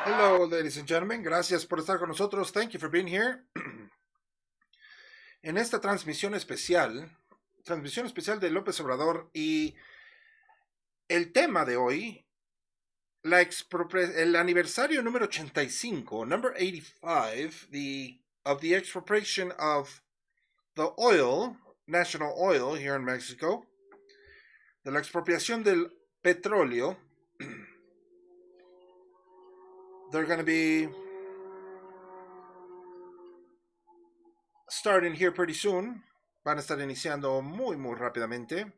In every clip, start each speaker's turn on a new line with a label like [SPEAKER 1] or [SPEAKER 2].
[SPEAKER 1] Hello, ladies and gentlemen. Gracias por estar con nosotros. Thank you for being here. En esta transmisión especial de López Obrador, y el tema de hoy, el aniversario número 85, number 85, of the expropriation of the oil, national oil here in Mexico, de la expropiación del petróleo. They're going to be starting here pretty soon. Van a estar iniciando muy rápidamente.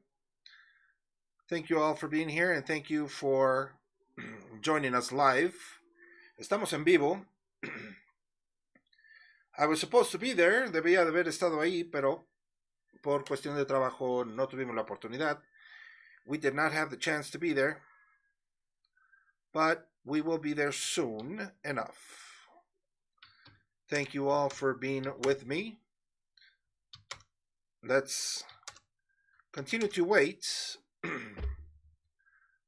[SPEAKER 1] Thank you all for being here, and thank you for joining us live. Estamos en vivo. I was supposed to be there. Debía de haber estado ahí, pero por cuestión de trabajo no tuvimos la oportunidad. We did not have the chance to be there, but we will be there soon enough. Thank you all for being with me. Let's continue to wait.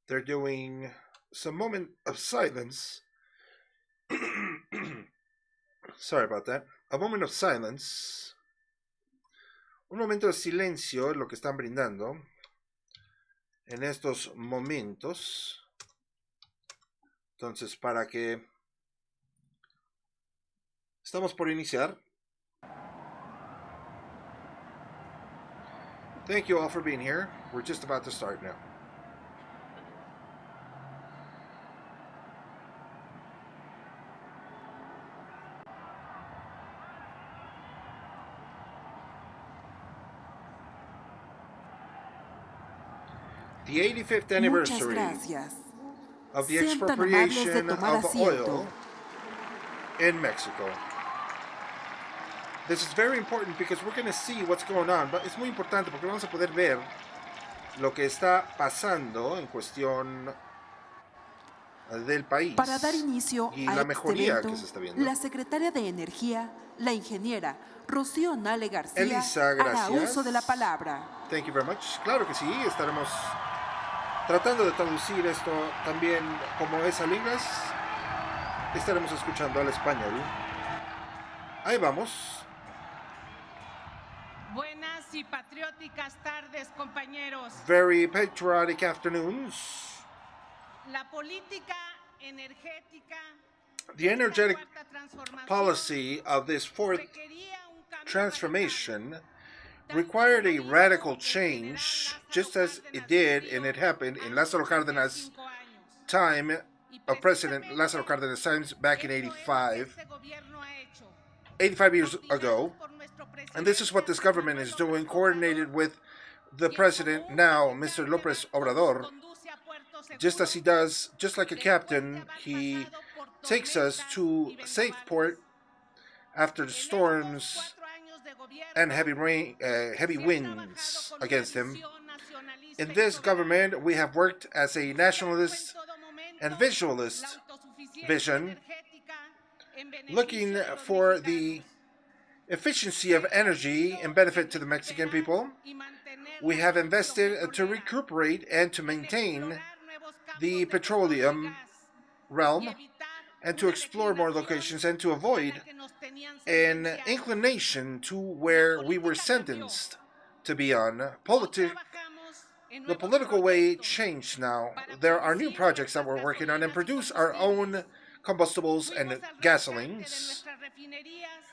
[SPEAKER 1] They're doing some moment of silence. Sorry about that. A moment of silence. Un momento de silencio es lo que están brindando en estos momentos. Entonces, para que estamos por iniciar. Thank you all for being here. We're just about to start now. The 85th anniversary of the expropriation of oil in Mexico. This is very important because we're going to see what's going on, but es muy importante porque vamos a poder ver lo que está pasando en cuestión del país.
[SPEAKER 2] Para dar inicio
[SPEAKER 1] y
[SPEAKER 2] a
[SPEAKER 1] la
[SPEAKER 2] este
[SPEAKER 1] mejoría
[SPEAKER 2] evento,
[SPEAKER 1] que se está viendo.
[SPEAKER 2] la secretaria de Energía, la ingeniera Rocío Nale García,
[SPEAKER 1] Elisa,
[SPEAKER 2] hará
[SPEAKER 1] gracias.
[SPEAKER 2] uso de la palabra.
[SPEAKER 1] Thank you very much. Claro que sí, estaremos tratando de traducir esto también como es al inglés. Estaremos escuchando al español. Ahí vamos.
[SPEAKER 3] Buenas y patrióticas tardes, compañeros.
[SPEAKER 1] Very patriotic afternoons.
[SPEAKER 3] La política energética,
[SPEAKER 1] The energetic policy of this fourth transformation required a radical change, just as it did and it happened in Lázaro Cárdenas' time, of President Lázaro Cárdenas' times back in 85 years ago. And this is what this government is doing, coordinated with the president now, Mr. López Obrador. Just as he does, just like a captain, he takes us to a safe port after the storms and heavy winds against him. In this government, we have worked as a nationalist and visualist vision, looking for the efficiency of energy and benefit to the Mexican people. We have invested to recuperate and to maintain the petroleum realm and to explore more locations and to avoid an inclination to where we were sentenced to be on. The political way changed now. There are new projects that we're working on and produce our own combustibles and gasolines.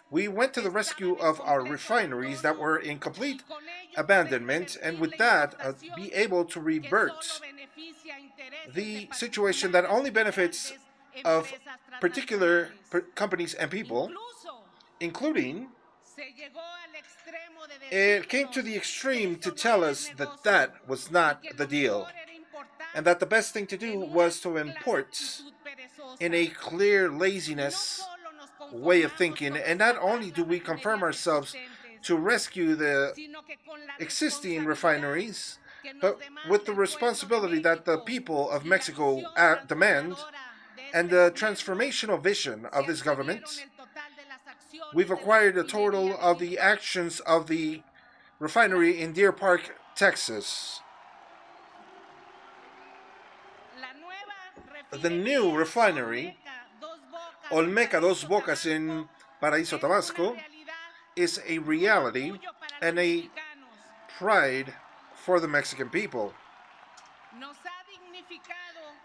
[SPEAKER 1] We went to the rescue of our refineries that were in complete abandonment, and with that, be able to revert the situation that only benefits of particular companies and people, including it came to the extreme to tell us that that was not the deal, and that the best thing to do was to import in a clear laziness way of thinking. And not only do we confirm ourselves to rescue the existing refineries, but with the responsibility that the people of Mexico demand and the transformational vision of this government. We've acquired a total of the actions of the refinery in Deer Park, Texas. The new refinery Olmeca Dos Bocas in Paraíso, Tabasco, is a reality and a pride for the Mexican people.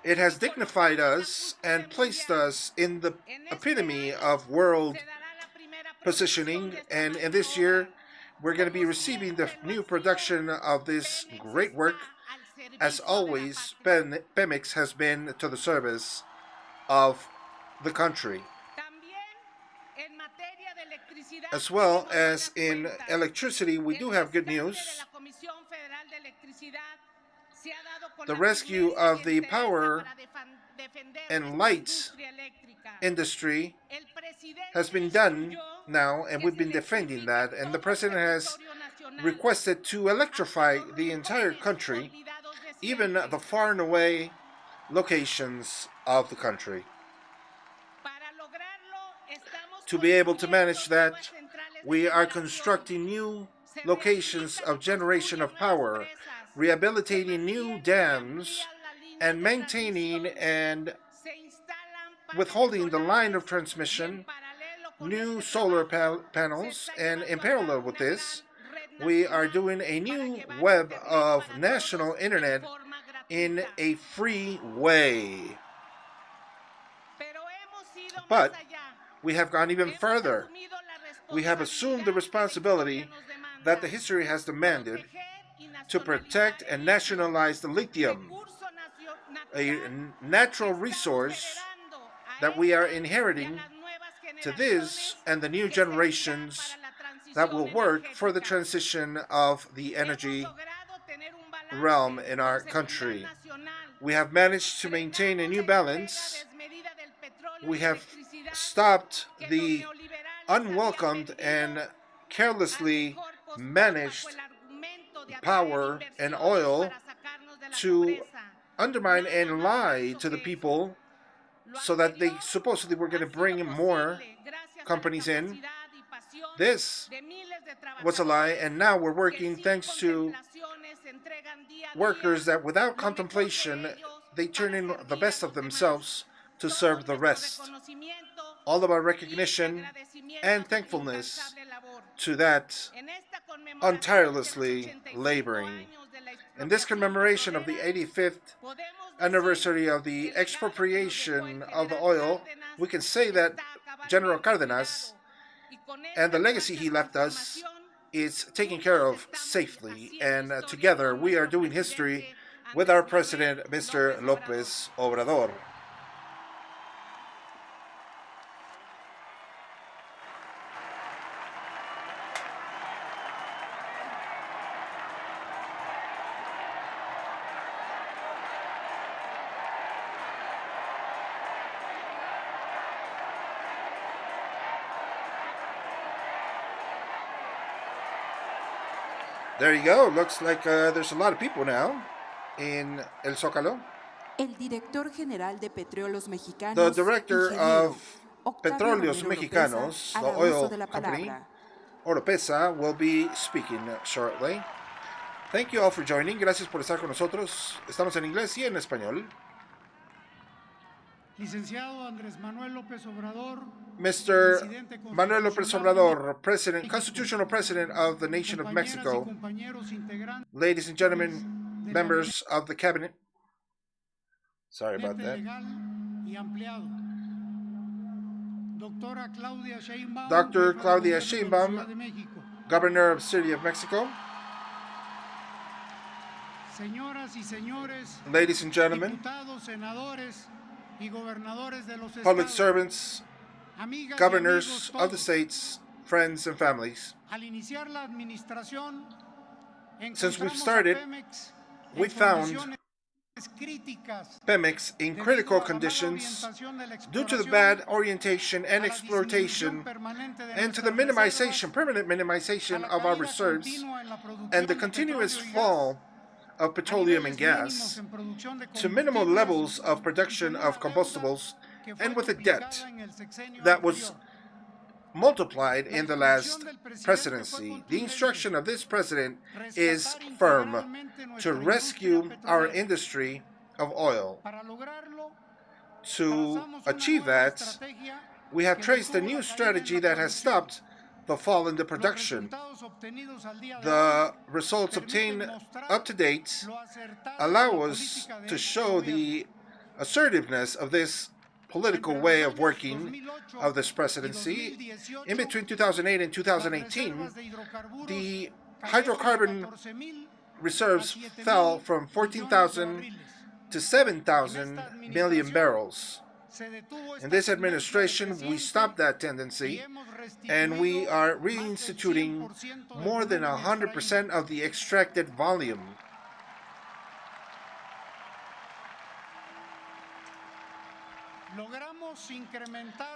[SPEAKER 1] It has dignified us and placed us in the epitome of world positioning, and in this year we're going to be receiving the new production of this great work. As always, Pemex has been to the service of the country. As well as in electricity, we do have good news. The rescue of the power and light industry has been done now, and we've been defending that, and the president has requested to electrify the entire country, even the far and away locations of the country. To be able to manage that, we are constructing new locations of generation of power, rehabilitating new dams, and maintaining and withholding the line of transmission, new solar panels, and in parallel with this, we are doing a new web of national internet in a free way. But we have gone even further. We have assumed the responsibility that the history has demanded to protect and nationalize the lithium, a natural resource that we are inheriting to this and the new generations that will work for the transition of the energy realm in our country. We have managed to maintain a new balance. We have stopped the unwelcomed and carelessly managed power and oil to undermine and lie to the people so that they supposedly were going to bring more companies in. This was a lie, and now we're working thanks to workers that without contemplation, they turn in the best of themselves to serve the rest. All of our recognition and thankfulness to that untirelessly laboring. In this commemoration of the 85th anniversary of the expropriation of the oil, we can say that General Cárdenas and the legacy he left us is taken care of safely, and together we are doing history with our president, Mr. López Obrador. There you go. Looks like there's a lot of people now in El Zócalo.
[SPEAKER 2] El director general de Petróleos Mexicanos,
[SPEAKER 1] The director of
[SPEAKER 2] Octavio
[SPEAKER 1] Petróleos
[SPEAKER 2] Romero
[SPEAKER 1] Mexicanos,
[SPEAKER 2] Lopeza,
[SPEAKER 1] the
[SPEAKER 2] hará
[SPEAKER 1] oil
[SPEAKER 2] uso de la
[SPEAKER 1] company,
[SPEAKER 2] palabra.
[SPEAKER 1] Oropesa, will be speaking shortly. Thank you all for joining. Gracias por estar con nosotros. Estamos en inglés y en español.
[SPEAKER 4] Licenciado Andrés Manuel López Obrador,
[SPEAKER 1] Mr. Manuel López Obrador, President, Constitutional President of the nation of Mexico, ladies and gentlemen, members of the cabinet. Sorry about that. Dr. Claudia Sheinbaum, Governor of the City of Mexico. Ladies and gentlemen, public servants, governors of the states, friends and families. Since we've started, we found Pemex in critical conditions due to the bad orientation and exploitation and to the permanent minimization of our reserves and the continuous fall of petroleum and gas to minimal levels of production of combustibles and with a debt that was multiplied in the last presidency. The instruction of this president is firm: to rescue our industry of oil. To achieve that, we have traced a new strategy that has stopped the fall in the production. The results obtained up to date allow us to show the assertiveness of this political way of working of this presidency. In between 2008 and 2018, the hydrocarbon reserves fell from 14,000 to 7,000 million barrels. In this administration, we stopped that tendency, and we are reinstituting more than 100% of the extracted volume.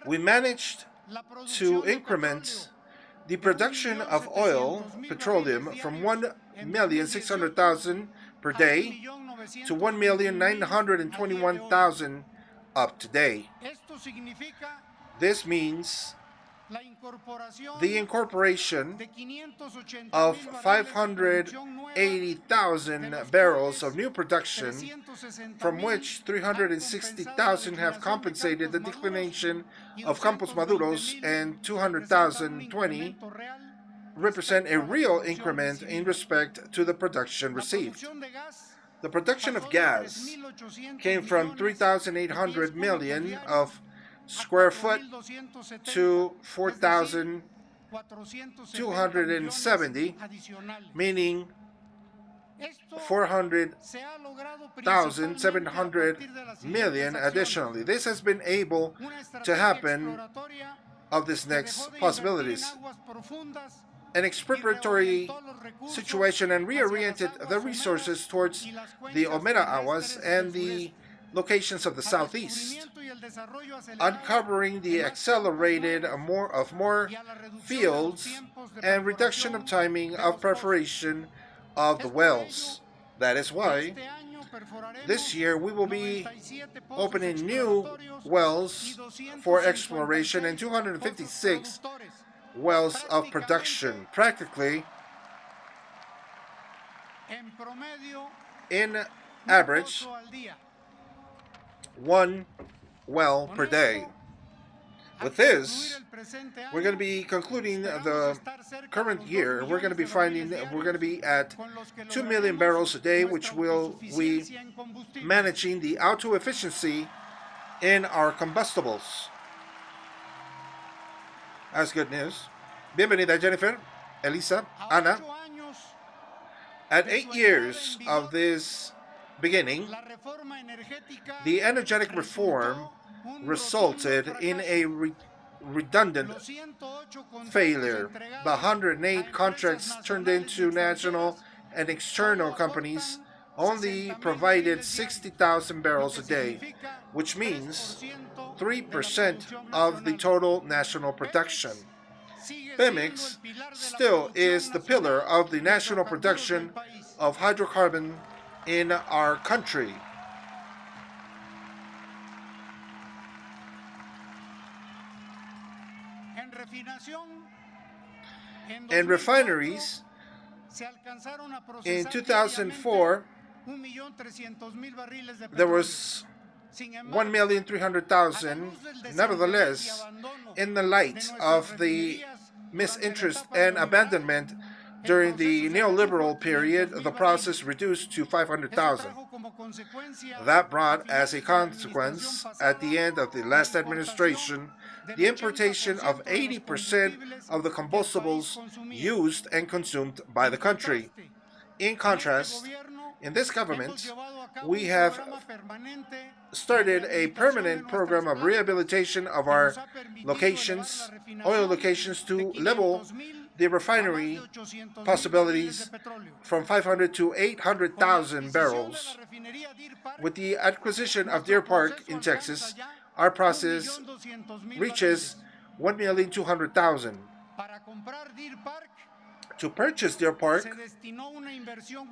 [SPEAKER 1] We managed to increment the production of oil, petroleum, from 1,600,000 per day to 1,921,000 up to date. This means the incorporation of 580,000 barrels of new production, from which 360,000 have compensated the declination of Campos Maduros, and 200,020 represent a real increment in respect to the production received. The production of gas came from 3,800 million of square foot to 4,270, meaning 400,700 million additionally. This has been able to happen of this next possibilities. An expropriatory situation, and reoriented the resources towards the Omera Aguas and the locations of the southeast, uncovering the accelerated more fields and reduction of timing of perforation of the wells. That is why this year we will be opening new wells for exploration and 256 wells of production, practically in average 1 well per day. With this, we're going to be concluding the current year. We're going to be at 2 million barrels a day, which will we managing the auto efficiency in our combustibles. That's good news. Bienvenida, Jennifer, Elisa, Ana. At 8 years of this beginning, the energetic reform resulted in a redundant failure. The 108 contracts turned into national and external companies only provided 60,000 barrels a day, which means 3% of the total national production. Pemex still is the pillar of the national production of hydrocarbon in our country. In refineries, in 2004, there was 1,300,000. Nevertheless, in the light of the misinterest and abandonment during the neoliberal period, the process reduced to 500,000. That brought as a consequence, at the end of the last administration, the importation of 80% of the combustibles used and consumed by the country. In contrast, in this government, we have started a permanent program of rehabilitation of our locations, oil locations, to level the refinery possibilities from 500 to 800,000 barrels. With the acquisition of Deer Park in Texas, our process reaches 1,200,000. To purchase Deer Park,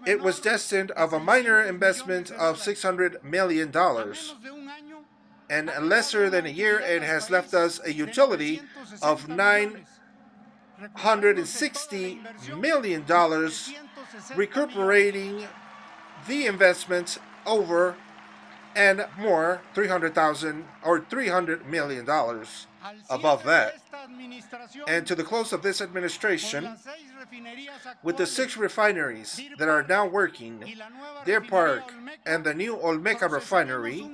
[SPEAKER 1] it was destined of a minor investment of $600 million. And lesser than a year, it has left us a utility of $960 million, recuperating the investment over and more, 300,000 or $300 million above that. And to the close of this administration, with the 6 refineries that are now working, Deer Park and the new Olmeca refinery,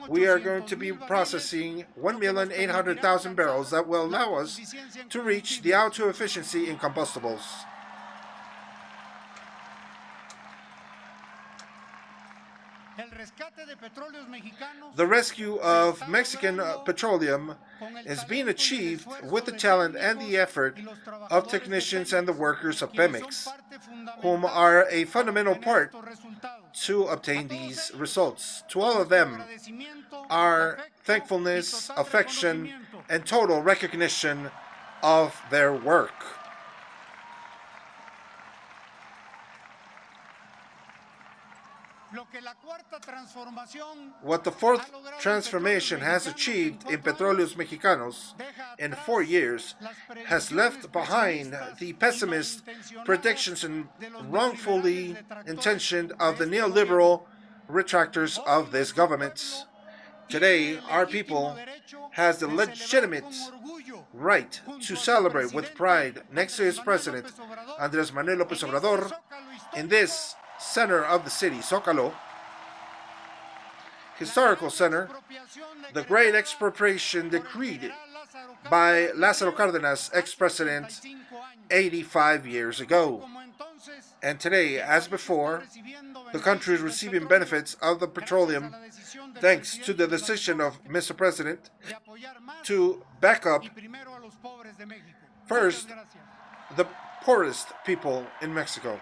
[SPEAKER 1] we are going to be processing 1,800,000 barrels that will allow us to reach the auto efficiency in combustibles. The rescue of Mexican petroleum is being achieved with the talent and the effort of technicians and the workers of Pemex, whom are a fundamental part to obtain these results. To all of them, our thankfulness, affection, and total recognition of their work. What the 4th transformation has achieved in Petróleos Mexicanos in 4 years has left behind the pessimist predictions and wrongfully intentioned of the neoliberal retractors of this government. Today, our people has the legitimate right to celebrate with pride next to his president, Andrés Manuel López Obrador, in this center of the city, ZOCALO, historical center, the great expropriation decreed by Lázaro Cárdenas, ex-president, 85 years ago. And today, as before, the country is receiving benefits of the petroleum thanks to the decision of Mr. President to back up first the poorest people in Mexico.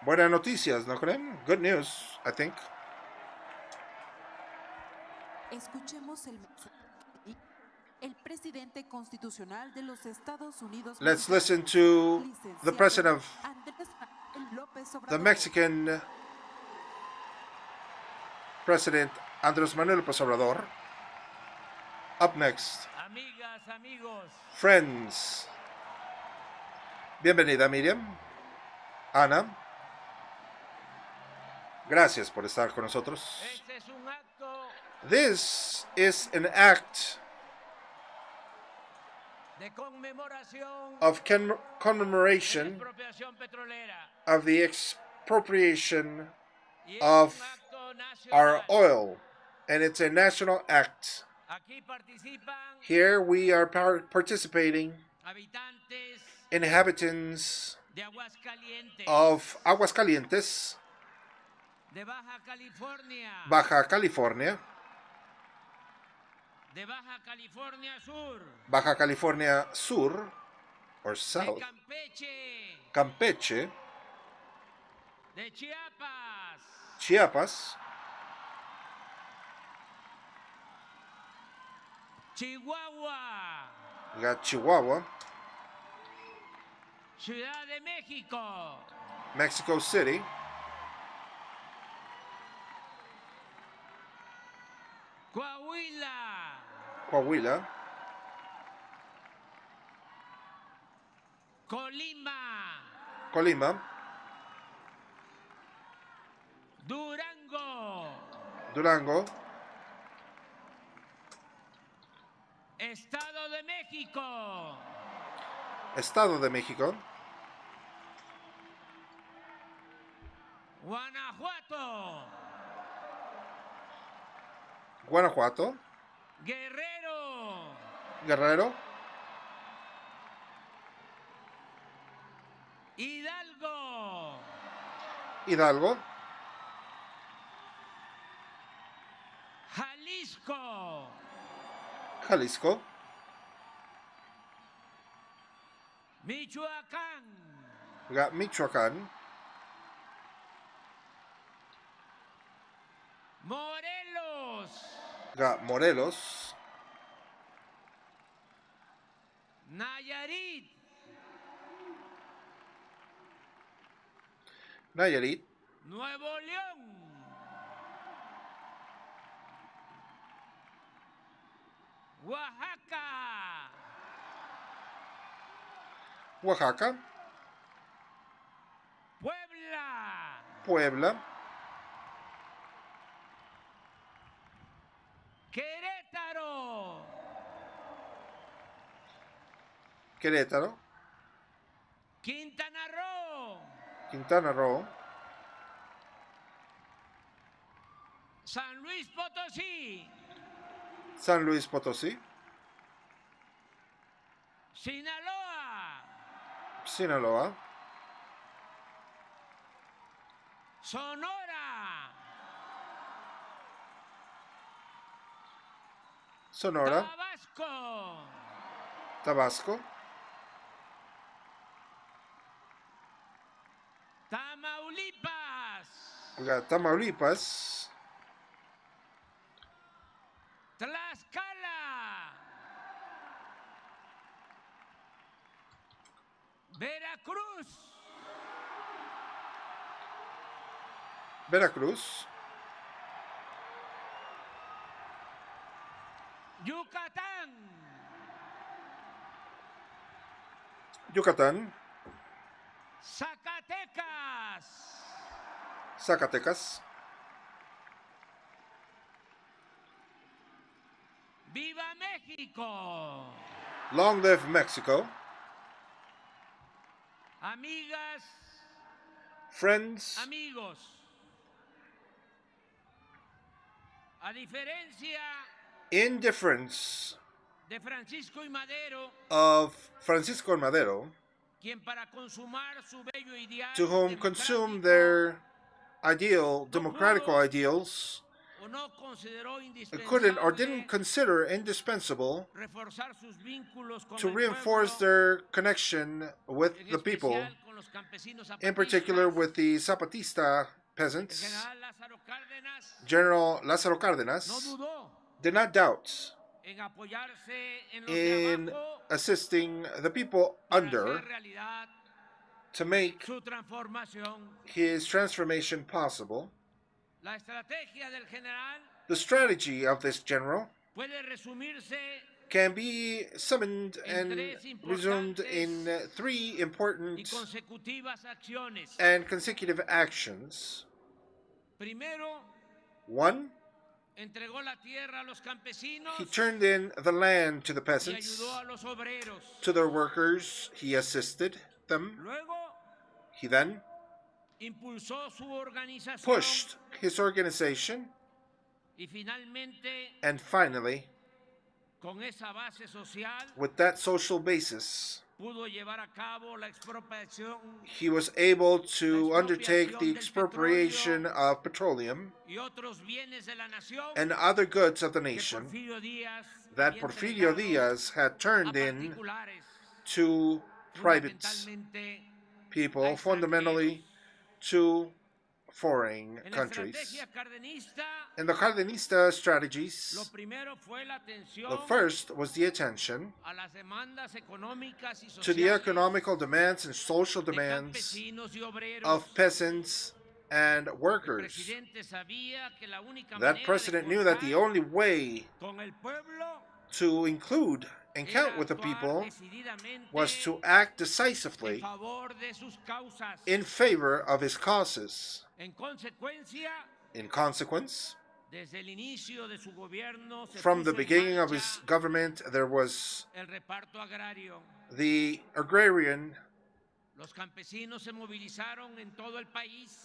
[SPEAKER 1] Buenas noticias, ¿no creen? Good news, I think.
[SPEAKER 2] Escuchemos el presidente constitucional de los Estados Unidos.
[SPEAKER 1] Let's listen to the president of the Mexican president, Andrés Manuel López Obrador. Up next.
[SPEAKER 5] Amigas, amigos.
[SPEAKER 1] Friends. Bienvenida, Miriam. Ana. Gracias por estar con nosotros. This is an act of commemoration of the expropriation of our oil, and it's a national act. Here we are participating inhabitants of Aguascalientes,
[SPEAKER 5] de Baja California,
[SPEAKER 1] Baja California,
[SPEAKER 5] de Baja California Sur,
[SPEAKER 1] Baja California Sur, or South,
[SPEAKER 5] de Campeche,
[SPEAKER 1] Campeche,
[SPEAKER 5] de Chiapas,
[SPEAKER 1] Chiapas,
[SPEAKER 5] Chihuahua,
[SPEAKER 1] we got Chihuahua,
[SPEAKER 5] Ciudad de México,
[SPEAKER 1] Mexico City,
[SPEAKER 5] Coahuila,
[SPEAKER 1] Coahuila,
[SPEAKER 5] Colima,
[SPEAKER 1] Colima,
[SPEAKER 5] Durango,
[SPEAKER 1] Durango,
[SPEAKER 5] Estado de México,
[SPEAKER 1] Estado de México,
[SPEAKER 5] Guanajuato,
[SPEAKER 1] Guanajuato,
[SPEAKER 5] Guerrero,
[SPEAKER 1] Guerrero,
[SPEAKER 5] Hidalgo,
[SPEAKER 1] Hidalgo,
[SPEAKER 5] Jalisco,
[SPEAKER 1] Jalisco,
[SPEAKER 5] Michoacán,
[SPEAKER 1] we got Michoacán,
[SPEAKER 5] Morelos,
[SPEAKER 1] we got Morelos,
[SPEAKER 5] Nayarit,
[SPEAKER 1] Nayarit,
[SPEAKER 5] Nuevo León, Oaxaca,
[SPEAKER 1] Oaxaca,
[SPEAKER 5] Puebla,
[SPEAKER 1] Puebla,
[SPEAKER 5] Querétaro,
[SPEAKER 1] Querétaro,
[SPEAKER 5] Quintana Roo,
[SPEAKER 1] Quintana Roo,
[SPEAKER 5] San Luis Potosí,
[SPEAKER 1] San Luis Potosí,
[SPEAKER 5] Sinaloa,
[SPEAKER 1] Sinaloa,
[SPEAKER 5] Sonora,
[SPEAKER 1] Sonora,
[SPEAKER 5] Tabasco,
[SPEAKER 1] Tabasco,
[SPEAKER 5] Tamaulipas,
[SPEAKER 1] we got Tamaulipas,
[SPEAKER 5] Tlaxcala, Veracruz,
[SPEAKER 1] Veracruz,
[SPEAKER 5] Yucatán,
[SPEAKER 1] Yucatán,
[SPEAKER 5] Zacatecas,
[SPEAKER 1] Zacatecas,
[SPEAKER 5] ¡Viva México!
[SPEAKER 1] long live Mexico,
[SPEAKER 5] Amigas,
[SPEAKER 1] friends,
[SPEAKER 5] amigos, a diferencia
[SPEAKER 1] in difference
[SPEAKER 5] de Francisco y Madero,
[SPEAKER 1] of Francisco and Madero,
[SPEAKER 5] quien para consumar su bello ideal
[SPEAKER 1] to whom consumed their ideal, democratical ideals,
[SPEAKER 5] o no consideró
[SPEAKER 1] couldn't or
[SPEAKER 5] indispensable
[SPEAKER 1] didn't consider indispensable
[SPEAKER 5] reforzar sus vínculos con
[SPEAKER 1] to
[SPEAKER 5] el
[SPEAKER 1] reinforce
[SPEAKER 5] pueblo,
[SPEAKER 1] their connection with
[SPEAKER 5] en
[SPEAKER 1] the people,
[SPEAKER 5] especial con los campesinos
[SPEAKER 1] in particular
[SPEAKER 5] zapatistas.
[SPEAKER 1] with the Zapatista
[SPEAKER 5] El
[SPEAKER 1] peasants.
[SPEAKER 5] general Lázaro Cárdenas
[SPEAKER 1] General Lázaro
[SPEAKER 5] no
[SPEAKER 1] Cárdenas
[SPEAKER 5] dudó
[SPEAKER 1] did not doubt
[SPEAKER 5] en apoyarse en los
[SPEAKER 1] in
[SPEAKER 5] de abajo
[SPEAKER 1] assisting the people
[SPEAKER 5] para
[SPEAKER 1] under
[SPEAKER 5] hacer realidad
[SPEAKER 1] to make
[SPEAKER 5] su transformación.
[SPEAKER 1] his transformation possible.
[SPEAKER 5] La estrategia del general
[SPEAKER 1] The strategy of this general
[SPEAKER 5] puede resumirse
[SPEAKER 1] can be summoned
[SPEAKER 5] en
[SPEAKER 1] and
[SPEAKER 5] tres
[SPEAKER 1] resumed in
[SPEAKER 5] importantes
[SPEAKER 1] three
[SPEAKER 5] y
[SPEAKER 1] important
[SPEAKER 5] consecutivas acciones.
[SPEAKER 1] and consecutive actions.
[SPEAKER 5] Primero,
[SPEAKER 1] One,
[SPEAKER 5] entregó la tierra a los campesinos
[SPEAKER 1] he turned in the land to the
[SPEAKER 5] y
[SPEAKER 1] peasants,
[SPEAKER 5] ayudó a los obreros.
[SPEAKER 1] to their workers, he assisted them.
[SPEAKER 5] Luego,
[SPEAKER 1] He then
[SPEAKER 5] impulsó su organización
[SPEAKER 1] pushed his organization,
[SPEAKER 5] y finalmente,
[SPEAKER 1] and finally,
[SPEAKER 5] con esa base social,
[SPEAKER 1] with that social basis,
[SPEAKER 5] pudo llevar a cabo la expropiación
[SPEAKER 1] he was able to undertake the expropriation of petroleum
[SPEAKER 5] y otros bienes de la nación
[SPEAKER 1] and other goods of the
[SPEAKER 5] que
[SPEAKER 1] nation
[SPEAKER 5] Porfirio Díaz
[SPEAKER 1] that
[SPEAKER 5] había
[SPEAKER 1] Porfirio
[SPEAKER 5] entregado
[SPEAKER 1] Diaz had
[SPEAKER 5] a
[SPEAKER 1] turned in
[SPEAKER 5] particulares,
[SPEAKER 1] to private
[SPEAKER 5] fundamentalmente
[SPEAKER 1] people, fundamentally to foreign
[SPEAKER 5] en la
[SPEAKER 1] countries.
[SPEAKER 5] estrategia cardenista.
[SPEAKER 1] In the Cardenista strategies,
[SPEAKER 5] Lo primero fue la atención
[SPEAKER 1] the first was the attention
[SPEAKER 5] a las demandas económicas y
[SPEAKER 1] to the
[SPEAKER 5] sociales
[SPEAKER 1] economical demands and social
[SPEAKER 5] de
[SPEAKER 1] demands
[SPEAKER 5] campesinos y obreros.
[SPEAKER 1] of peasants and
[SPEAKER 5] El
[SPEAKER 1] workers.
[SPEAKER 5] presidente sabía que la única
[SPEAKER 1] That
[SPEAKER 5] manera
[SPEAKER 1] president
[SPEAKER 5] de
[SPEAKER 1] knew that the
[SPEAKER 5] contar
[SPEAKER 1] only way
[SPEAKER 5] con el pueblo
[SPEAKER 1] to include and
[SPEAKER 5] era
[SPEAKER 1] count with the
[SPEAKER 5] actuar
[SPEAKER 1] people
[SPEAKER 5] decididamente
[SPEAKER 1] was to act
[SPEAKER 5] en
[SPEAKER 1] decisively
[SPEAKER 5] favor de sus causas.
[SPEAKER 1] in favor of his causes.
[SPEAKER 5] En consecuencia,
[SPEAKER 1] In consequence,
[SPEAKER 5] desde el inicio de su gobierno se
[SPEAKER 1] from the
[SPEAKER 5] puso en
[SPEAKER 1] beginning of his
[SPEAKER 5] marcha
[SPEAKER 1] government, there was
[SPEAKER 5] el reparto agrario.
[SPEAKER 1] the agrarian
[SPEAKER 5] Los campesinos se movilizaron en todo el país,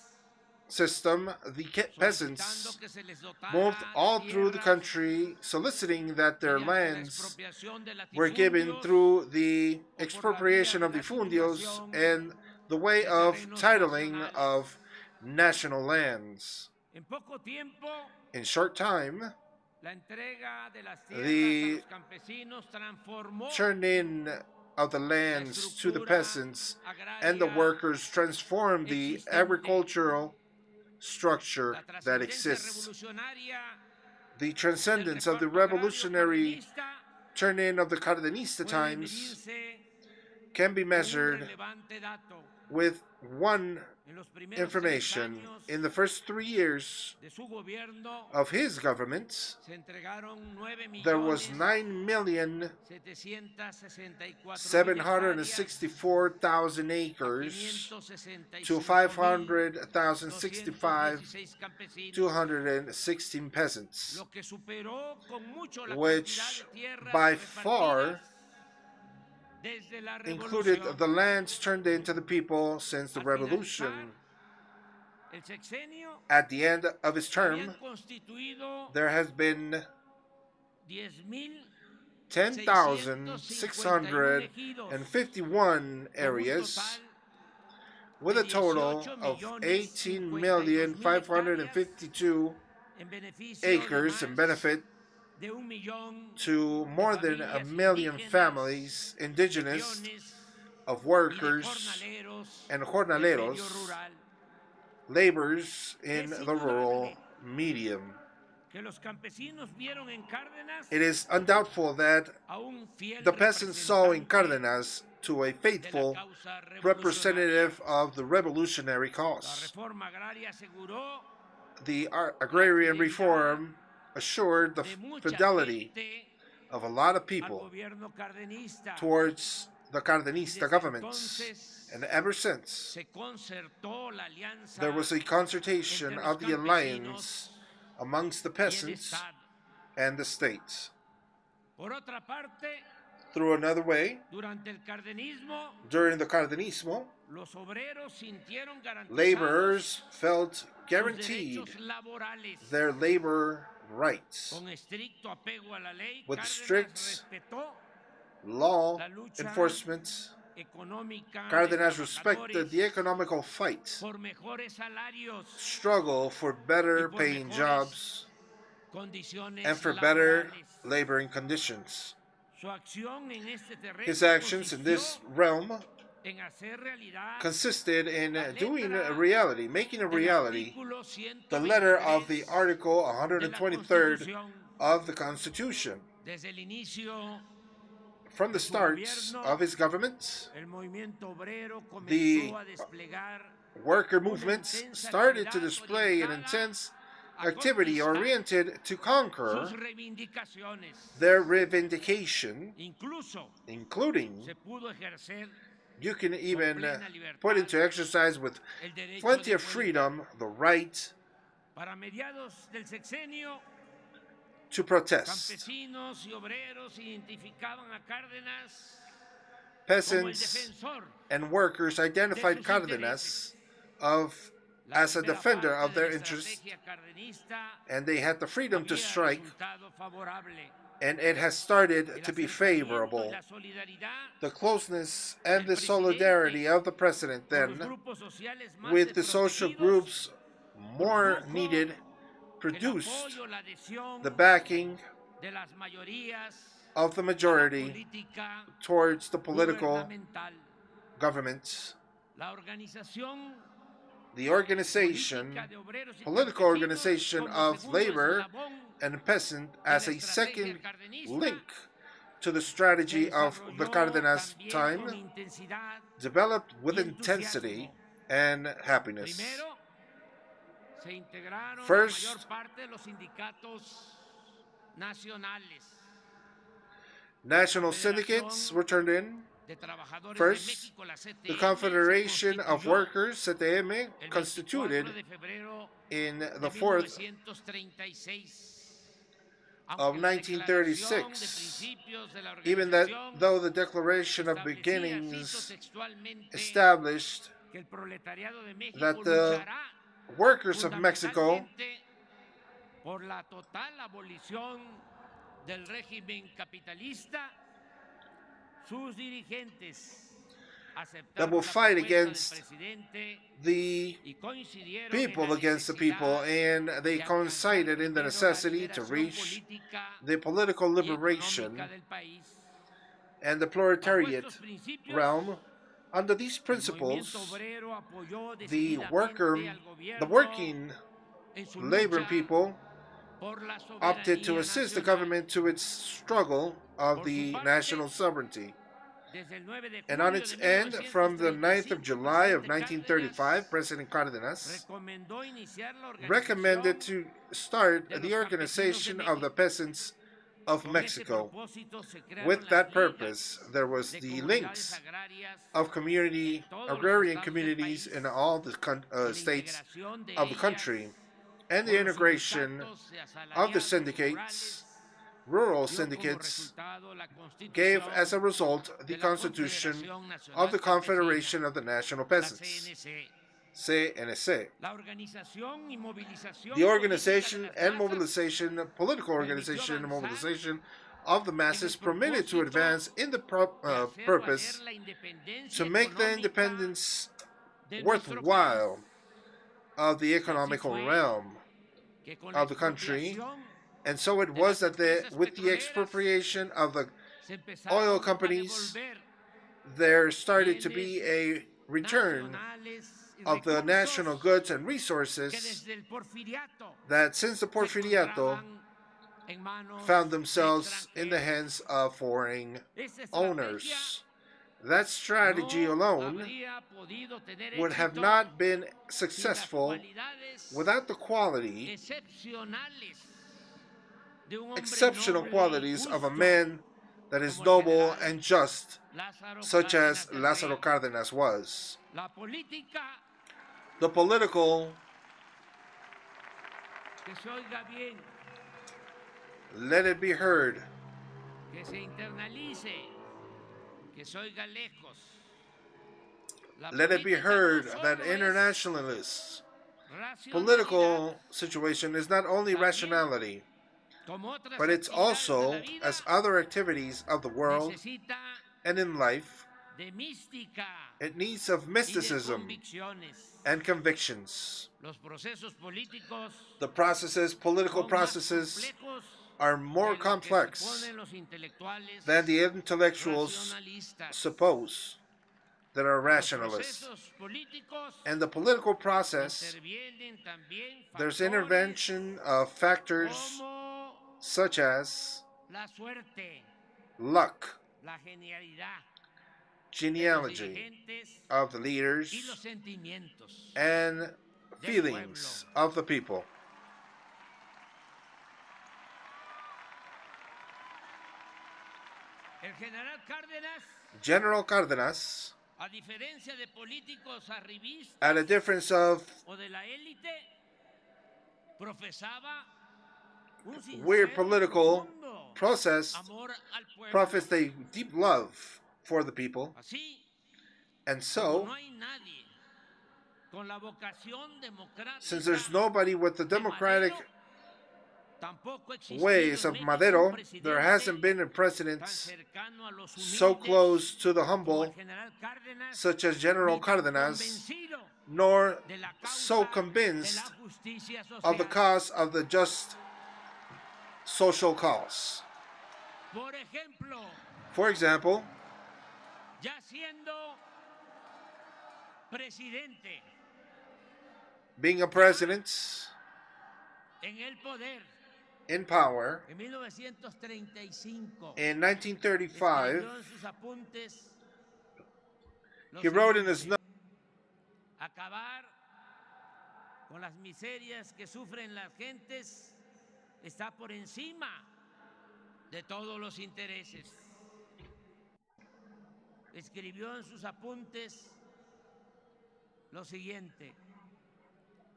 [SPEAKER 1] system. The
[SPEAKER 5] solicitando
[SPEAKER 1] peasants
[SPEAKER 5] que se les dotara
[SPEAKER 1] moved
[SPEAKER 5] de
[SPEAKER 1] all through the
[SPEAKER 5] tierras
[SPEAKER 1] country, soliciting that their
[SPEAKER 5] mediante la
[SPEAKER 1] lands
[SPEAKER 5] expropiación de
[SPEAKER 1] were given
[SPEAKER 5] latifundios
[SPEAKER 1] through the expropriation of the fundios and the way of titling of national lands.
[SPEAKER 5] En poco tiempo,
[SPEAKER 1] In short time,
[SPEAKER 5] la entrega de las tierras
[SPEAKER 1] the
[SPEAKER 5] a los campesinos transformó
[SPEAKER 1] turn in of the lands to the peasants and the workers transformed the agricultural structure
[SPEAKER 5] la
[SPEAKER 1] that
[SPEAKER 5] trascendencia
[SPEAKER 1] exists.
[SPEAKER 5] revolucionaria
[SPEAKER 1] The
[SPEAKER 5] del
[SPEAKER 1] transcendence of the
[SPEAKER 5] reparto agrario
[SPEAKER 1] revolutionary
[SPEAKER 5] cardenista
[SPEAKER 1] turn in of the Cardenista
[SPEAKER 5] puede
[SPEAKER 1] times
[SPEAKER 5] medirse
[SPEAKER 1] can be
[SPEAKER 5] con un
[SPEAKER 1] measured
[SPEAKER 5] relevante dato.
[SPEAKER 1] with one
[SPEAKER 5] en los primeros 3
[SPEAKER 1] information.
[SPEAKER 5] años
[SPEAKER 1] In the first 3 years
[SPEAKER 5] de su gobierno
[SPEAKER 1] of his government,
[SPEAKER 5] se entregaron 9
[SPEAKER 1] there was
[SPEAKER 5] millones
[SPEAKER 1] 9,764,000 acres to 500,065
[SPEAKER 5] campesinos,
[SPEAKER 1] 216 peasants,
[SPEAKER 5] lo que superó con mucho la
[SPEAKER 1] which
[SPEAKER 5] cantidad de tierras
[SPEAKER 1] by
[SPEAKER 5] repartidas
[SPEAKER 1] far
[SPEAKER 5] desde la
[SPEAKER 1] included
[SPEAKER 5] revolución.
[SPEAKER 1] the lands turned into the people since the
[SPEAKER 5] Al
[SPEAKER 1] revolution.
[SPEAKER 5] finalizar el sexenio,
[SPEAKER 1] At the end of his term,
[SPEAKER 5] habían constituido
[SPEAKER 1] there has been 10,651 areas with a total of 18,552 acres in benefit to more than 1 million families, indigenous, of workers and jornaleros, laborers in the rural medium. It is undoubtful that the peasants saw in Cárdenas to a faithful representative of the revolutionary cause. The agrarian reform assured the fidelity of a lot of people towards the Cardenista government, and ever since there was a concertation of the alliance amongst the peasants and the state. Through another way, during the Cardenismo, laborers felt guaranteed their labor rights with strict law enforcement. Cárdenas respected the economical fight, struggle for better paying jobs, and for better laboring conditions. His actions in this realm consisted in doing a reality, making a reality, the letter of the Article 123rd of the Constitution. From the start of his government, the worker movement started to display an intense activity oriented to conquer their reivindication, including you can even put into exercise with plenty of freedom the right to protest. Peasants and workers identified Cárdenas as a defender of their interests, and they had the freedom to strike, and it has started to be favorable. The closeness and the solidarity of the president then with the social groups more needed produced the backing of the majority towards the political government. The political organization of labor and peasant as a second link to the strategy of the Cárdenas time developed with intensity and happiness. First, national syndicates were turned in. First, the Confederation of Workers, ZTM, constituted in the 4th of 1936. Even though the Declaration of Beginnings established that the workers of Mexico that will fight against the people, and they coincided in the necessity to reach the political liberation and the proletariat realm. Under these principles, the working labor people opted to assist the government to its struggle of the national sovereignty. And on its end, from the 9th of July of 1935, President Cárdenas recommended to start the organization of the peasants of Mexico. With that purpose, there was the links of agrarian communities in all the states of the country, and the integration of the syndicates, rural syndicates, gave as a result the Constitution of the Confederation of the National Peasants, CNC. The organization and mobilization, political organization and mobilization of the masses permitted to advance in the purpose to make the independence worthwhile of the economical realm of the country. And so it was that with the expropriation of the oil companies, there started to be a return of the national goods and resources that since the Porfiriato found themselves in the hands of foreign owners. That strategy alone would have not been successful without the exceptional qualities of a man that is noble and just, such as Lázaro Cárdenas was. The political, let it be heard, let it be heard that internationalists' political situation is not only rationality, but it's also, as other activities of the world and in life, it needs of mysticism and convictions. The political processes, are more complex than the intellectuals suppose that are rationalists. And the political process, there's intervention of factors such as luck, genealogy of the leaders, and feelings of the people. General Cárdenas, at a difference of weird political process, professed a deep love for the people. And so, since there's nobody with the democratic ways of Madero, there hasn't been a president so close to the humble, such as General Cárdenas, nor so convinced of the cause of the just social cause. For example, being a president in power in 1935, he wrote in his notes,
[SPEAKER 5] acabar con las miserias que sufren las gentes está por encima de todos los intereses. Escribió en sus apuntes lo siguiente: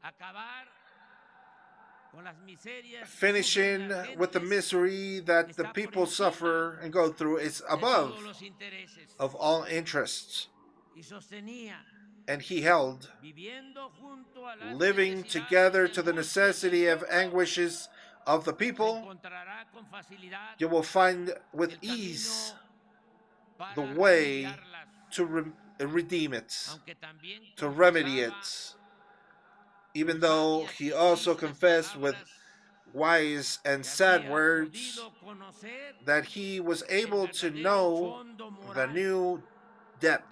[SPEAKER 5] acabar con las miserias,
[SPEAKER 1] finishing with the misery that the people suffer and go through is above of all interests. And he held, living together to the necessity of anguishes of the people, you will find with ease the way to redeem it, to remedy it. Even though he also confessed with wise and sad words that he was able to know the new debt,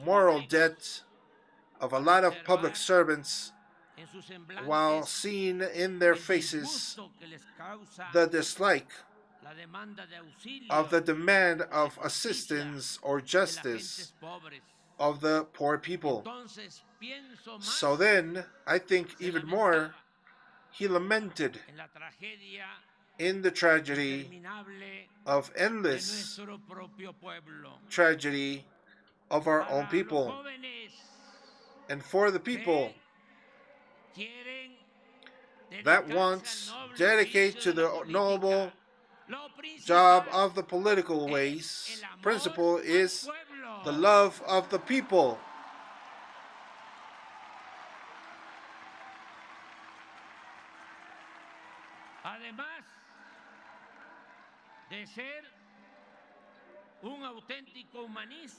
[SPEAKER 1] moral debt of a lot of public servants, while seeing in their faces the dislike of the demand of assistance or justice of the poor people. So then, I think even more, he lamented in the tragedy of endless tragedy of our own people. And for the people that want dedicate to the noble job of the political ways, principle is the love of the people.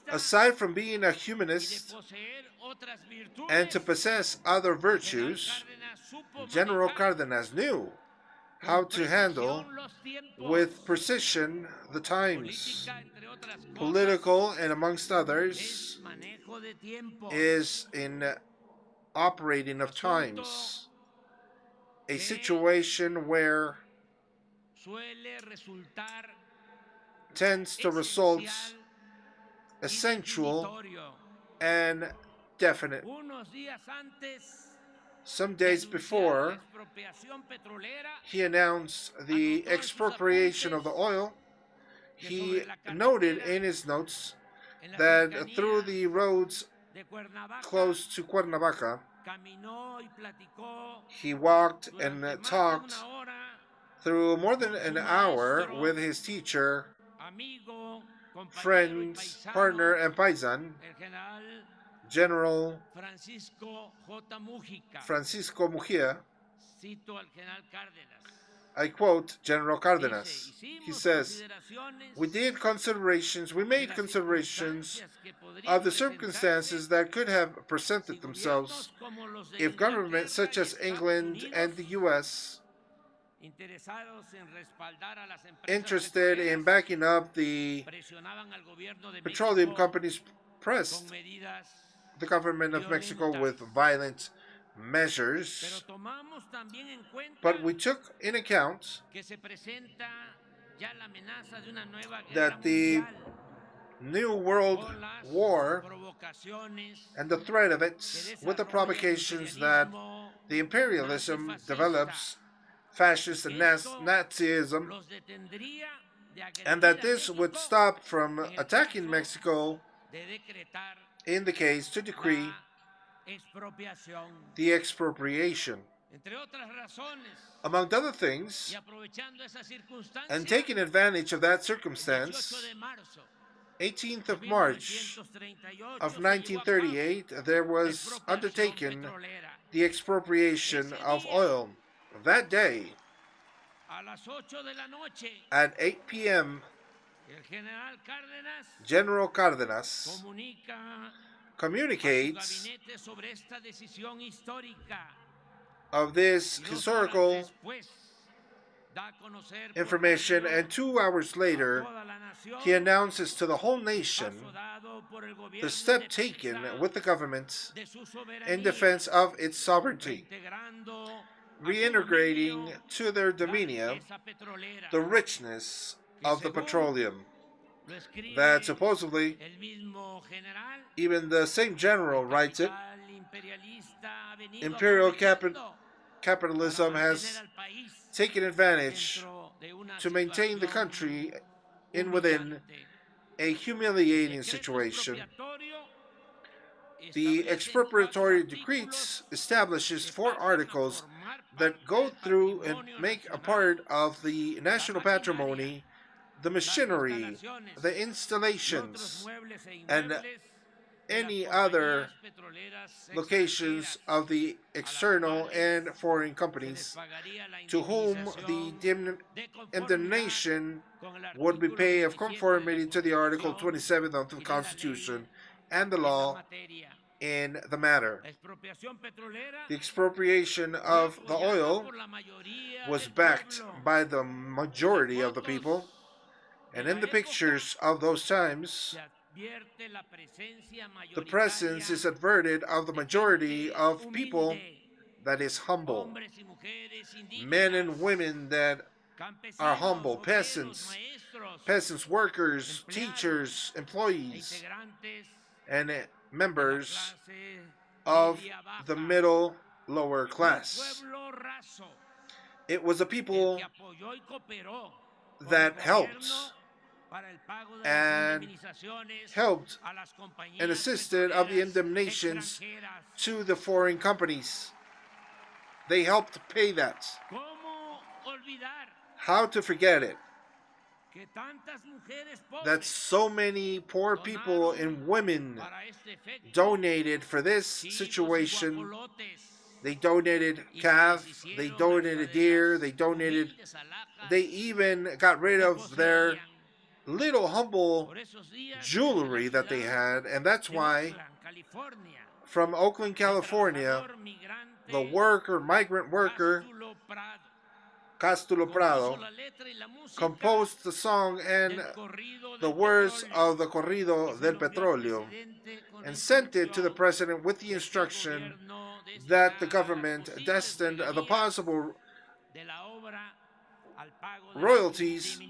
[SPEAKER 1] Aside from being a humanist and to possess other virtues, General Cárdenas knew how to handle with precision the times. Political, and amongst others, is in operating of times, a situation where tends to result essential and definite. Some days before, he announced the expropriation of the oil. He noted in his notes that through the roads close to Cuernavaca, he walked and talked through more than an hour with his teacher, friend, partner, and paisan, General Francisco Mujia. I quote General Cárdenas. He says, we made considerations of the circumstances that could have presented themselves if governments such as England and the U.S., interested in backing up the petroleum companies, pressed the government of Mexico with violent measures. But we took in account that the New World War and the threat of it, with the provocations that the imperialism develops, fascist and Nazism, and that this would stop from attacking Mexico in the case to decree the expropriation. Among other things, and taking advantage of that circumstance, 18th of March of 1938, there was undertaken the expropriation of oil. That day, at 8 p.m., General Cárdenas communicates of this historical information, and 2 hours later, he announces to the whole nation the step taken with the government in defense of its sovereignty, reintegrating to their dominion the richness of the petroleum. That supposedly, even the same general writes it, imperial capitalism has taken advantage to maintain the country within a humiliating situation. The expropriatory decrees establishes 4 articles that go through and make a part of the national patrimony the machinery, the installations, and any other locations of the external and foreign companies to whom the indemnation would be paid of conformity to the Article 27 of the Constitution and the law in the matter. The expropriation of the oil was backed by the majority of the people, and in the pictures of those times, the presence is adverted of the majority of people that is humble, men and women that are humble peasants, workers, teachers, employees, and members of the middle lower class. It was a people that helped and assisted of the indemnizations to the foreign companies. They helped pay that. How to forget it? That so many poor people and women donated for this situation. They donated calf, they donated deer, they even got rid of their little humble jewelry that they had, and that's why from Oakland, California, the migrant worker, Castulo Prado, composed the song and the words of the Corrido del Petróleo and sent it to the president with the instruction that the government destined the possible royalties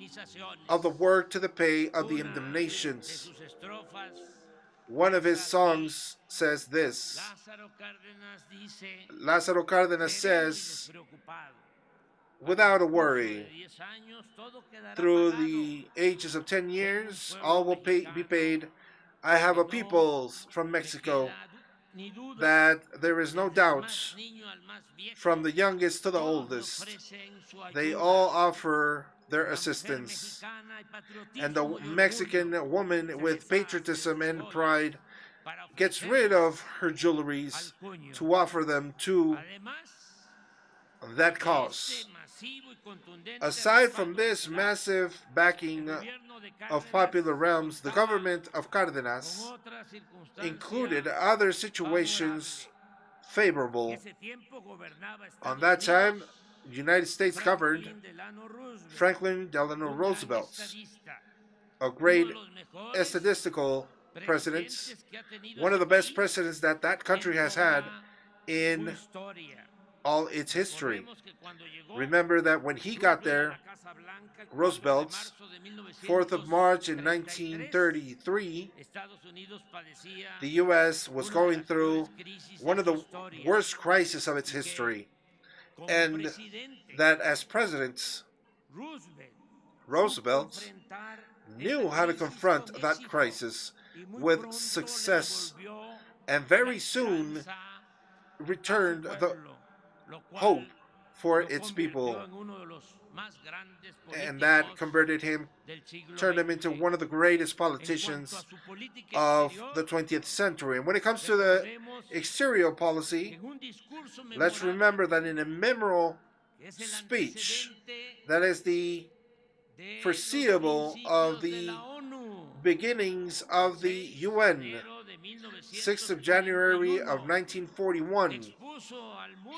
[SPEAKER 1] of the work to the pay of the indemnizations. One of his songs says this. Lázaro Cárdenas says, without a worry, through the ages of 10 years, all will be paid. I have a people from Mexico that there is no doubt, from the youngest to the oldest, they all offer their assistance. And the Mexican woman with patriotism and pride gets rid of her jewelries to offer them to that cause. Aside from this massive backing of popular realms, the government of Cárdenas included other situations favorable. On that time, the United States governed Franklin Delano Roosevelt, a great statistical president, one of the best presidents that that country has had in all its history. Remember that when he got there, Roosevelt, 4th of March in 1933, the U.S. was going through one of the worst crises of its history. And that as presidents, Roosevelt knew how to confront that crisis with success, and very soon returned the hope for its people, and that converted him, turned him into one of the greatest politicians of the 20th century. And when it comes to the exterior policy, let's remember that in a memorable speech that is the foreseeable of the beginnings of the UN, 6th of January of 1941,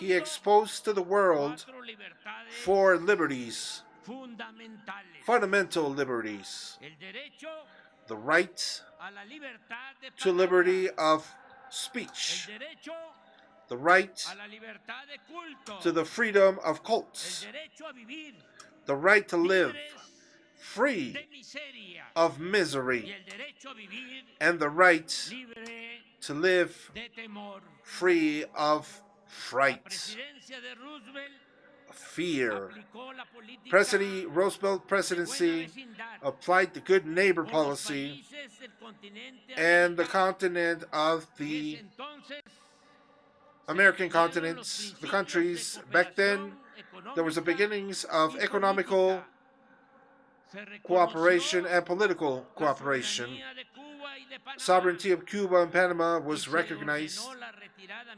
[SPEAKER 1] he exposed to the world 4 liberties, fundamental liberties: the right to liberty of speech, the right to the freedom of cults, the right to live free of misery, and the right to live free of fright, fear. President Roosevelt's presidency applied the good neighbor policy, and the continent of the American continent, the countries, back then, there was the beginnings of economical cooperation and political cooperation. Sovereignty of Cuba and Panama was recognized,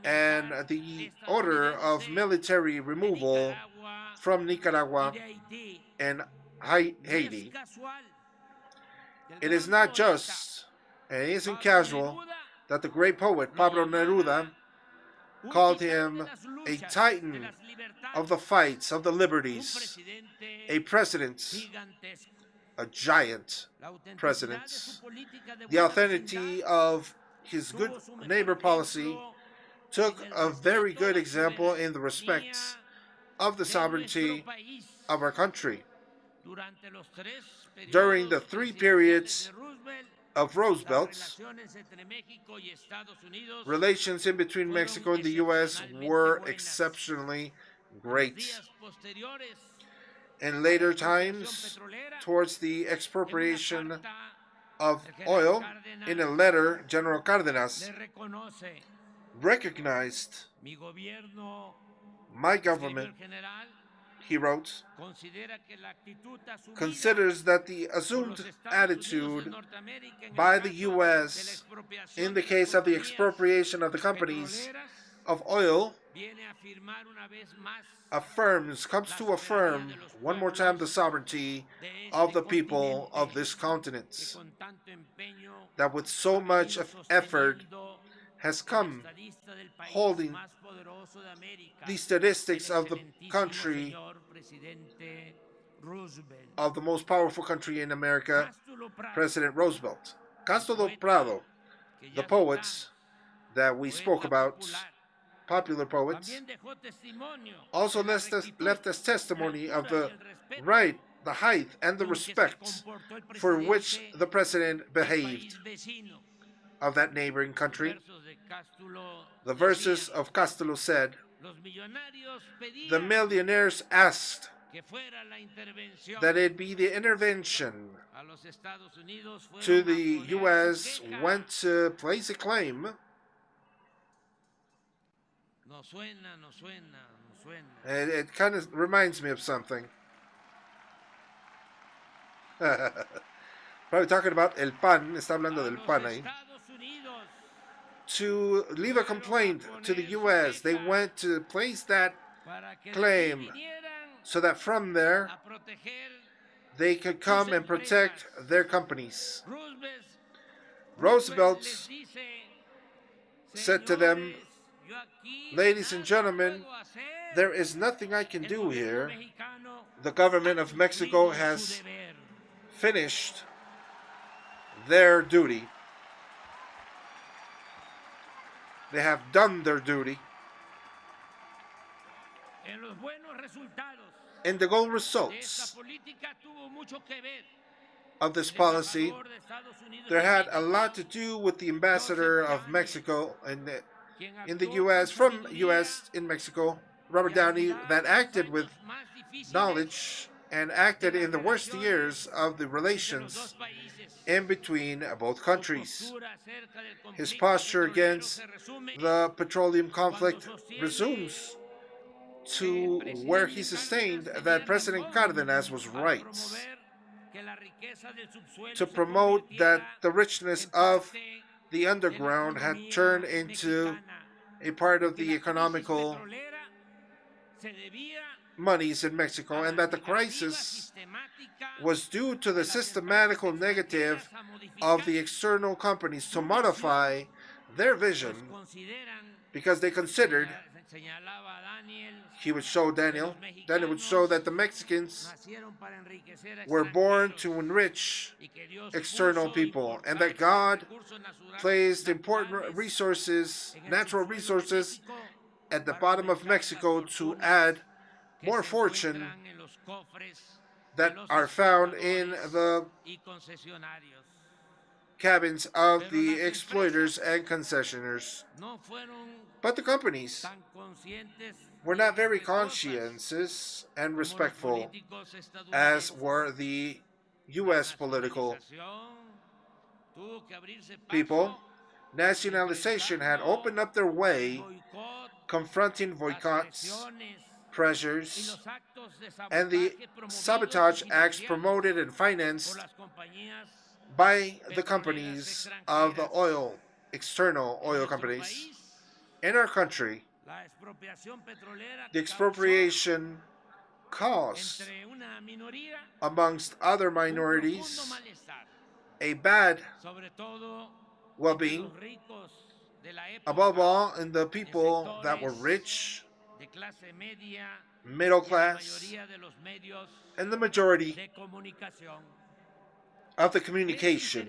[SPEAKER 1] and the order of military removal from Nicaragua and Haiti. It is not just, and it isn't casual, that the great poet Pablo Neruda called him a titan of the fights of the liberties, a president, a giant president. The authenticity of his good neighbor policy took a very good example in the respect of the sovereignty of our country. During the 3 periods of Roosevelt, relations in between Mexico and the U.S. were exceptionally great. In later times, towards the expropriation of oil, in a letter, General Cárdenas recognized my government, he wrote, considers that the assumed attitude by the U.S. in the case of the expropriation of the companies of oil comes to affirm one more time the sovereignty of the people of this continent, that with so much effort has come holding the statistics of the country, of the most powerful country in America, President Roosevelt. Castro do Prado, the poets that we spoke about, popular poets, also left us testimony of the right, the height, and the respect for which the president behaved of that neighboring country. The verses of Castro said, the millionaires asked that it be the intervention to the U.S. went to place a claim. It kind of reminds me of something. Probably talking about el pan, está hablando del pan ahí. To leave a complaint to the U.S., they went to place that claim so that from there they could come and protect their companies. Roosevelt said to them, ladies and gentlemen, there is nothing I can do here. The government of Mexico has finished their duty. They have done their duty. And the goal results of this policy, there had a lot to do with the ambassador of Mexico in the U.S., from U.S. in Mexico, Robert Downey, that acted with knowledge and acted in the worst years of the relations in between both countries. His posture against the petroleum conflict resumes to where he sustained that President Cárdenas was right to promote that the richness of the underground had turned into a part of the economical monies in Mexico, and that the crisis was due to the systematical negative of the external companies to modify their vision, because they considered, he would show Daniel would show that the Mexicans were born to enrich external people, and that God placed important resources, natural resources, at the bottom of Mexico to add more fortune that are found in the cabins of the exploiters and concessionaires. But the companies were not very conscientious and respectful as were the U.S. political people. Nationalization had opened up their way, confronting boycotts, pressures, and the sabotage acts promoted and financed by the companies of the oil, external oil companies. In our country, the expropriation caused, amongst other minorities, a bad well-being, above all in the people that were rich, middle class, and the majority of the communication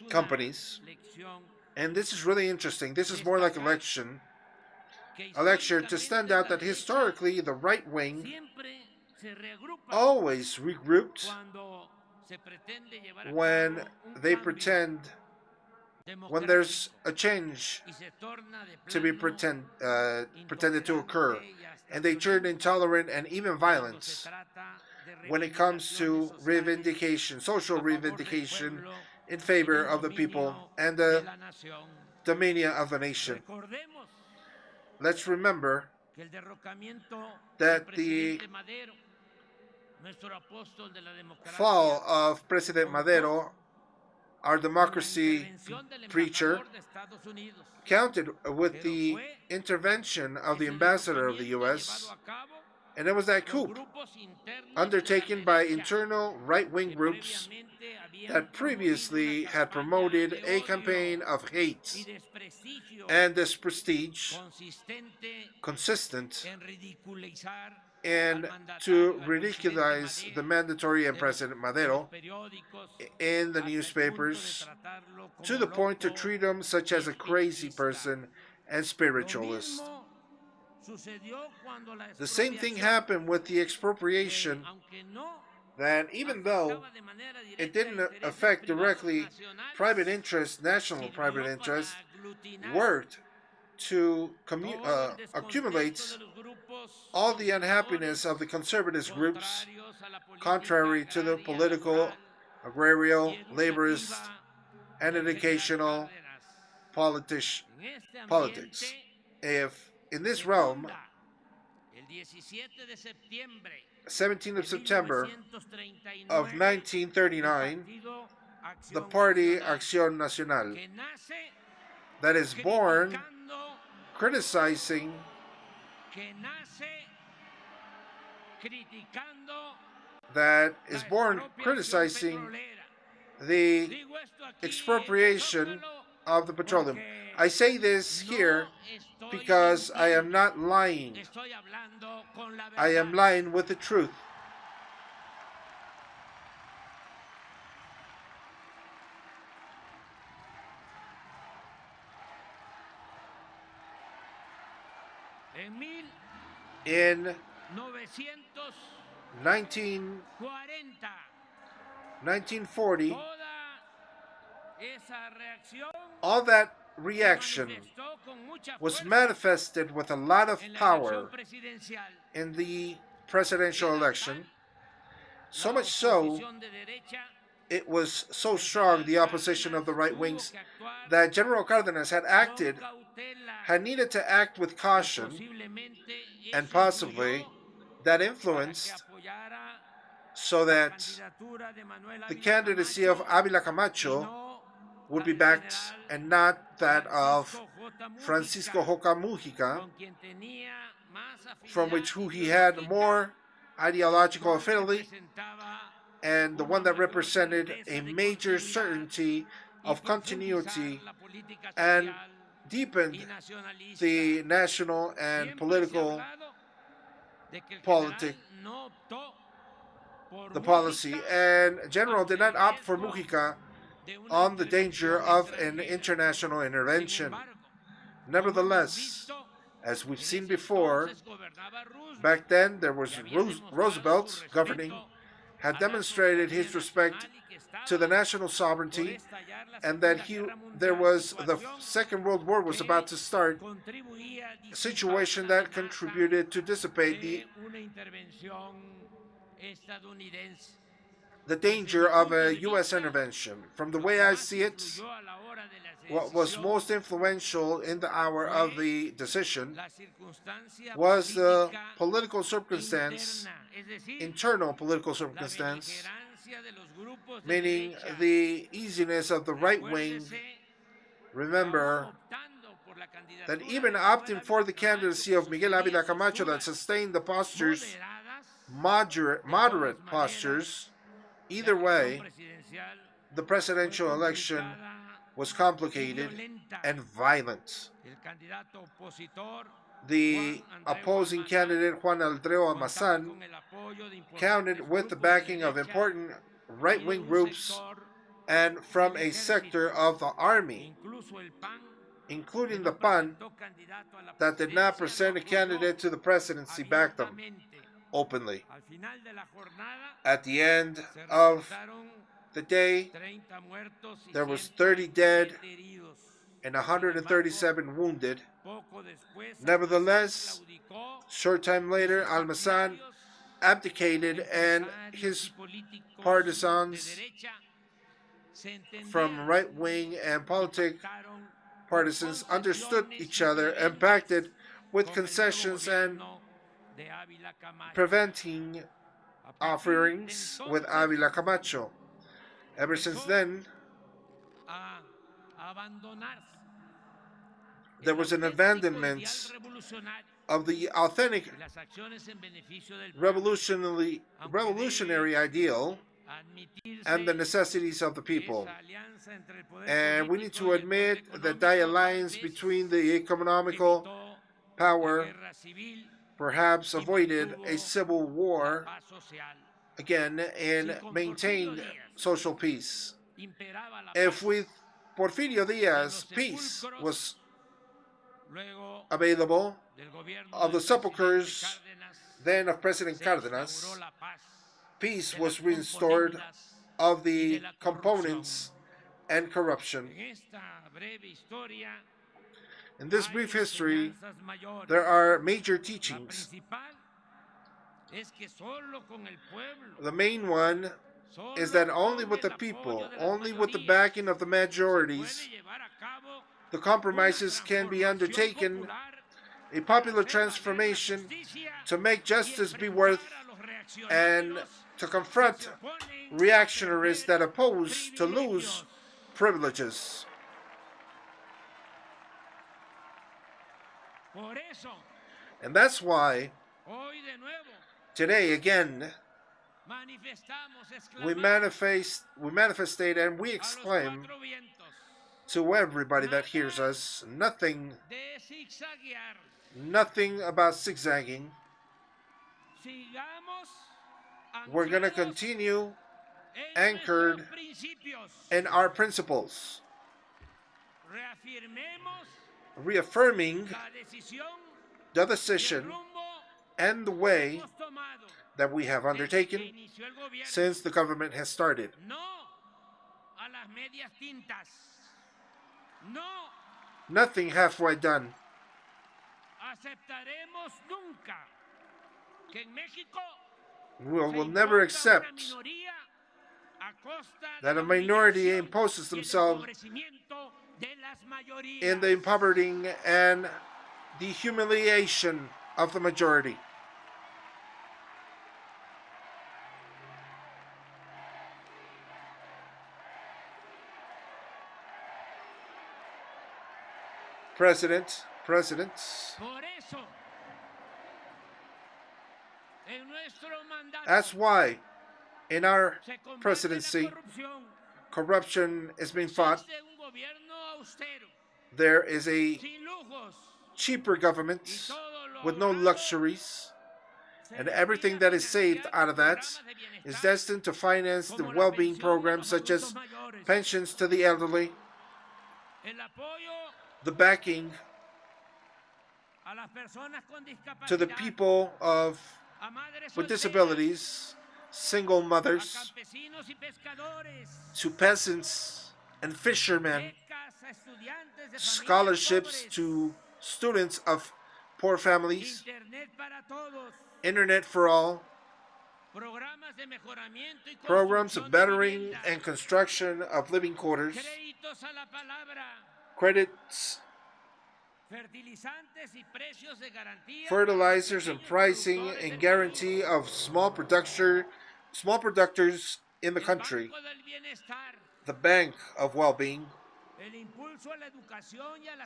[SPEAKER 1] companies. And this is really interesting. This is more like a lecture. election to stand out that historically the right wing always regrouped when there's a change to be pretended to occur, and they turn intolerant and even violent when it comes to reivindication, social reivindication in favor of the people and the dominion of the nation. Let's remember that the fall of President Madero, our democracy preacher, counted with the intervention of the ambassador of the U.S., and it was that coup undertaken by internal right-wing groups that previously had promoted a campaign of hate and disprestige consistent and to ridiculize the mandatory and President Madero in the newspapers to the point to treat him such as a crazy person and spiritualist. The same thing happened with the expropriation, that even though it didn't affect directly private interest, national private interest, worked to accumulate all the unhappiness of the conservative groups, contrary to the political, agrarian, laborist, and educational politics. If in this realm, 17th of September of 1939, the party Acción Nacional, that is born criticizing the expropriation of the petroleum. I say this here because I am not lying. I am lying with the truth. In 1940, all that reaction was manifested with a lot of power in the presidential election, so much so it was so strong, the opposition of the right wings, that General Cárdenas had needed to act with caution, and possibly that influenced so that the candidacy of Ávila Camacho would be backed and not that of Francisco Joca Mujica, from who he had more ideological affinity, and the one that represented a major certainty of continuity and deepened the national and political policy. And General did not opt for Mujica on the danger of an international intervention. Nevertheless, as we've seen before, back then there was Roosevelt governing, had demonstrated his respect to the national sovereignty, and that the Second World War was about to start, a situation that contributed to dissipate the danger of a U.S. intervention. From the way I see it, what was most influential in the hour of the decision was the political circumstance, internal political circumstance, meaning the easiness of the right wing. Remember that even opting for the candidacy of Miguel Ávila Camacho that sustained the postures, moderate postures, either way, the presidential election was complicated and violent. The opposing candidate, Juan Aldreu Almazán, counted with the backing of important right-wing groups and from a sector of the army, including the PAN, that did not present a candidate to the presidency, backed them openly. At the end of the day, there was 30 dead and 137 wounded. Nevertheless, short time later, Almazan abdicated, and his partisans from right wing and partisans understood each other and pacted with concessions and preventing offerings with Ávila Camacho. Ever since then, there was an abandonment of the authentic revolutionary ideal and the necessities of the people. And we need to admit that the alliance between the economical power perhaps avoided a civil war again and maintained social peace. If with Porfirio Diaz peace was available of the sepulchres then of President Cárdenas, peace was restored of the components and corruption. In this brief history, there are major teachings. The main one is that only with the people, only with the backing of the majorities, the compromises can be undertaken, a popular transformation to make justice be worth and to confront reactionaries that oppose to lose privileges. And that's why today again we manifestate and we exclaim to everybody that hears us, nothing about zigzagging. We're going to continue anchored in our principles, reaffirming the decision and the way that we have undertaken since the government has started. Nothing halfway done. We will never accept that a minority imposes themselves in the impoverishing and the humiliation of the majority. Presidents, that's why in our presidency, corruption is being fought. There is a cheaper government with no luxuries, and everything that is saved out of that is destined to finance the well-being programs such as pensions to the elderly, the backing to the people with disabilities, single mothers, to peasants and fishermen, scholarships to students of poor families, internet for all, programs of bettering and construction of living quarters, credits, fertilizers and pricing and guarantee of small producers in the country, the Bank of Well-being,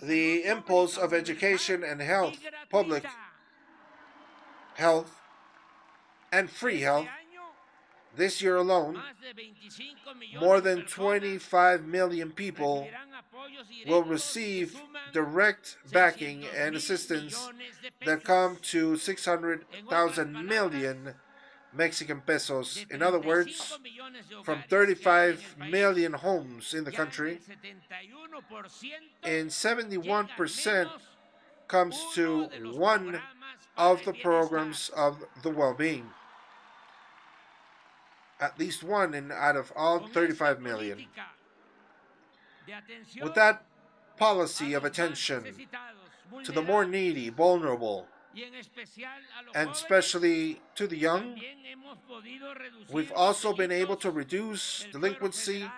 [SPEAKER 1] the impulse of education and health, public health and free health. This year alone, more than 25 million people will receive direct backing and assistance that come to 600,000 million Mexican pesos. In other words, from 35 million homes in the country, and 71% comes to one of the programs of the well-being. At least one out of all 35 million. With that policy of attention to the more needy, vulnerable, and especially to the young, we've also been able to reduce delinquency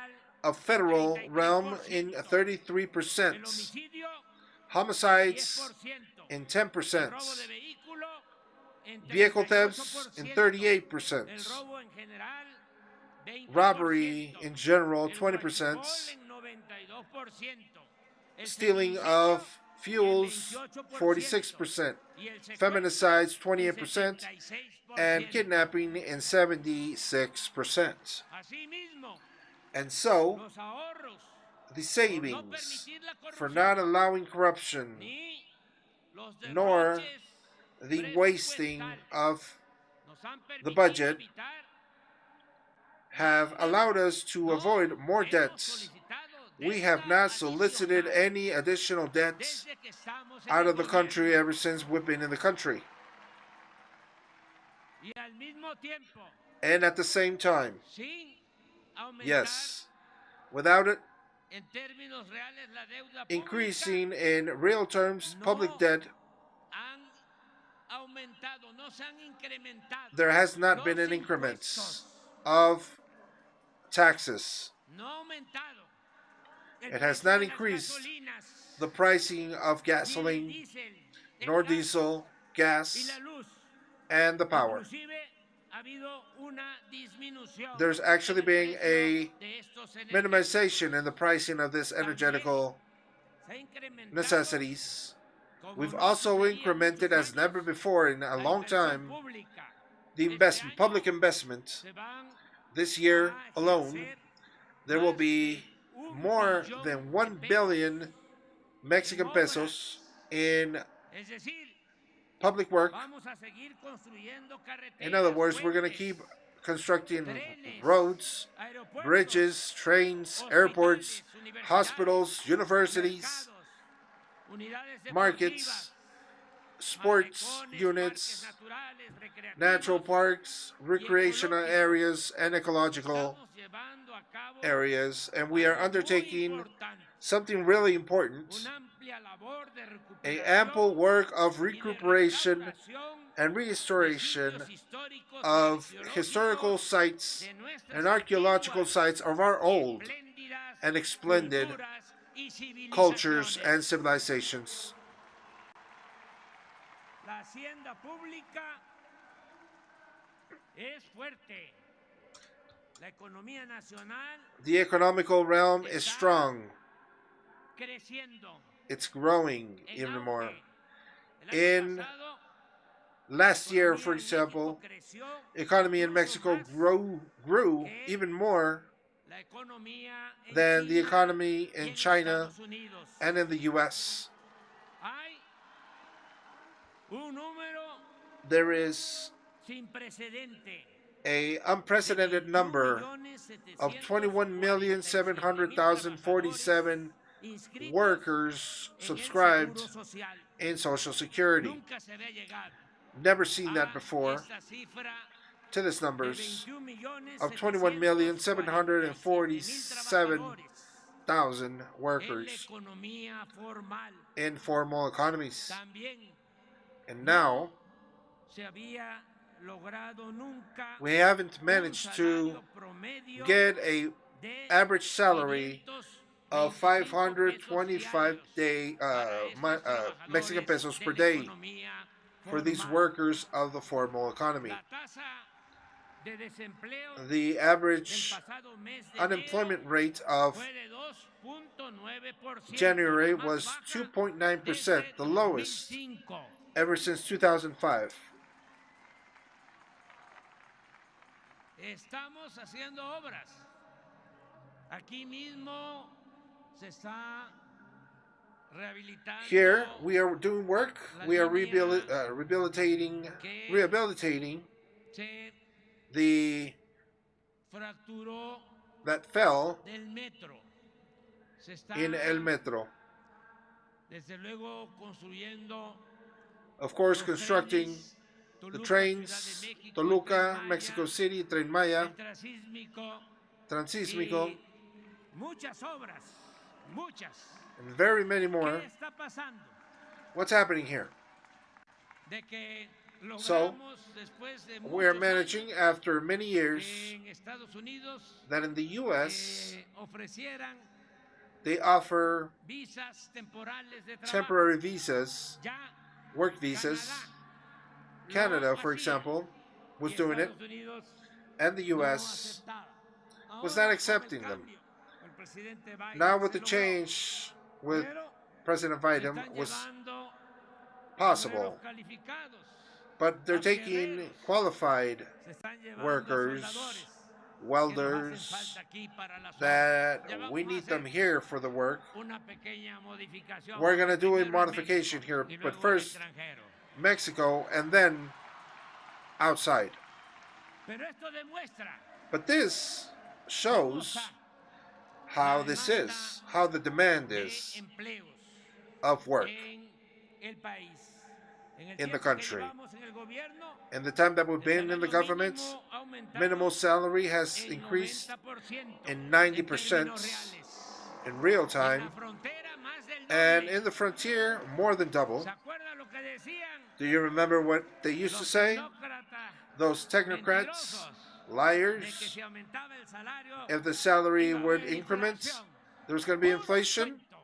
[SPEAKER 1] of federal realm in 33%, homicides in 10%, vehicle thefts in 38%, robbery in general 20%, stealing of fuels 46%, feminicides 28%, and kidnapping in 76%. And so, the savings for not allowing corruption, nor the wasting of the budget, have allowed us to avoid more debts. We have not solicited any additional debts out of the country ever since we've been in the country. And at the same time, yes, without it increasing in real terms, public debt, there has not been an increment of taxes. It has not increased the pricing of gasoline, nor diesel, gas, and the power. There's actually been a minimization in the pricing of this energetical necessities. We've also incremented as never before in a long time the investment, public investment. This year alone, there will be more than 1 billion Mexican pesos in public work. In other words, we're going to keep constructing roads, bridges, trains, airports, hospitals, universities, markets, sports units, natural parks, recreational areas, and ecological areas. And we are undertaking something really important, an ample work of recuperation and restoration of historical sites and archaeological sites of our old and splendid cultures and civilizations. The economical realm is strong. It's growing even more. In last year, for example, economy in Mexico grew even more than the economy in China and in the US. There is an unprecedented number of 21,700,047 workers subscribed in Social Security. Never seen that before. To this numbers of 21,747,000 workers in formal economies. And now, we haven't managed to get an average salary of 525 Mexican pesos per day for these workers of the formal economy. The average unemployment rate of January was 2.9%, the lowest ever since 2005.
[SPEAKER 5] Estamos haciendo obras. Aquí mismo se está rehabilitando.
[SPEAKER 1] Here we are doing work. We are rehabilitating that fell
[SPEAKER 5] del metro. Se está,
[SPEAKER 1] in el metro.
[SPEAKER 5] desde luego, construyendo
[SPEAKER 1] Of course,
[SPEAKER 5] los
[SPEAKER 1] constructing
[SPEAKER 5] trenes,
[SPEAKER 1] the
[SPEAKER 5] Toluca,
[SPEAKER 1] trains,
[SPEAKER 5] Ciudad de México,
[SPEAKER 1] Toluca,
[SPEAKER 5] el Tren Maya,
[SPEAKER 1] Mexico City, Tren Maya,
[SPEAKER 5] el Transísmico,
[SPEAKER 1] Transísmico,
[SPEAKER 5] y muchas obras, muchas.
[SPEAKER 1] and very many more.
[SPEAKER 5] ¿Qué está pasando?
[SPEAKER 1] What's happening here?
[SPEAKER 5] De que
[SPEAKER 1] So,
[SPEAKER 5] logramos, después de
[SPEAKER 1] we are
[SPEAKER 5] muchos
[SPEAKER 1] managing
[SPEAKER 5] años,
[SPEAKER 1] after many years
[SPEAKER 5] que en Estados Unidos
[SPEAKER 1] that in the U.S.
[SPEAKER 5] ofrecieran
[SPEAKER 1] they offer
[SPEAKER 5] visas temporales de trabajo.
[SPEAKER 1] temporary visas,
[SPEAKER 5] Ya
[SPEAKER 1] work visas.
[SPEAKER 5] Canadá
[SPEAKER 1] Canada,
[SPEAKER 5] lo
[SPEAKER 1] for
[SPEAKER 5] hacía,
[SPEAKER 1] example, was
[SPEAKER 5] y
[SPEAKER 1] doing it,
[SPEAKER 5] Estados Unidos
[SPEAKER 1] and the
[SPEAKER 5] no
[SPEAKER 1] U.S.
[SPEAKER 5] aceptaba.
[SPEAKER 1] was
[SPEAKER 5] Ahora,
[SPEAKER 1] not
[SPEAKER 5] con el
[SPEAKER 1] accepting them.
[SPEAKER 5] cambio, el presidente Biden
[SPEAKER 1] Now with
[SPEAKER 5] se
[SPEAKER 1] the
[SPEAKER 5] logró,
[SPEAKER 1] change with
[SPEAKER 5] pero
[SPEAKER 1] President
[SPEAKER 5] se
[SPEAKER 1] Biden
[SPEAKER 5] están
[SPEAKER 1] was
[SPEAKER 5] llevando
[SPEAKER 1] possible,
[SPEAKER 5] obreros calificados,
[SPEAKER 1] but they're
[SPEAKER 5] a
[SPEAKER 1] taking
[SPEAKER 5] guerreros,
[SPEAKER 1] qualified
[SPEAKER 5] se están llevando a
[SPEAKER 1] workers,
[SPEAKER 5] soldadores, que nos hacen
[SPEAKER 1] welders,
[SPEAKER 5] falta aquí para las obras.
[SPEAKER 1] that
[SPEAKER 5] Ya
[SPEAKER 1] we
[SPEAKER 5] vamos a
[SPEAKER 1] need them
[SPEAKER 5] hacer
[SPEAKER 1] here for the work.
[SPEAKER 5] una pequeña modificación.
[SPEAKER 1] We're going to do a
[SPEAKER 5] Primero en
[SPEAKER 1] modification
[SPEAKER 5] México,
[SPEAKER 1] here,
[SPEAKER 5] y
[SPEAKER 1] but
[SPEAKER 5] luego en
[SPEAKER 1] first
[SPEAKER 5] extranjero.
[SPEAKER 1] Mexico and then outside.
[SPEAKER 5] Pero esto demuestra
[SPEAKER 1] But this
[SPEAKER 5] cómo
[SPEAKER 1] shows
[SPEAKER 5] está
[SPEAKER 1] how
[SPEAKER 5] la
[SPEAKER 1] this
[SPEAKER 5] demanda
[SPEAKER 1] is, how the demand
[SPEAKER 5] de
[SPEAKER 1] is
[SPEAKER 5] empleos
[SPEAKER 1] of work
[SPEAKER 5] en el país. En el
[SPEAKER 1] in the
[SPEAKER 5] tiempo que
[SPEAKER 1] country.
[SPEAKER 5] llevamos en el gobierno,
[SPEAKER 1] In the time that we've
[SPEAKER 5] el
[SPEAKER 1] been in the
[SPEAKER 5] salario
[SPEAKER 1] government,
[SPEAKER 5] mínimo ha aumentado
[SPEAKER 1] minimum salary has
[SPEAKER 5] en
[SPEAKER 1] increased
[SPEAKER 5] 90%,
[SPEAKER 1] in
[SPEAKER 5] en
[SPEAKER 1] 90%
[SPEAKER 5] términos reales.
[SPEAKER 1] in real
[SPEAKER 5] En
[SPEAKER 1] time,
[SPEAKER 5] la frontera, más del
[SPEAKER 1] and
[SPEAKER 5] doble.
[SPEAKER 1] in the frontier, more than double.
[SPEAKER 5] ¿Se acuerdan lo que decían
[SPEAKER 1] Do you remember what they used to
[SPEAKER 5] los
[SPEAKER 1] say?
[SPEAKER 5] tecnócratas
[SPEAKER 1] Those technocrats,
[SPEAKER 5] mentirosos de que
[SPEAKER 1] liars,
[SPEAKER 5] si aumentaba el salario
[SPEAKER 1] if the salary
[SPEAKER 5] iba a
[SPEAKER 1] would
[SPEAKER 5] haber
[SPEAKER 1] increment,
[SPEAKER 5] inflación?
[SPEAKER 1] there was going to be
[SPEAKER 5] Puro
[SPEAKER 1] inflation?
[SPEAKER 5] cuento.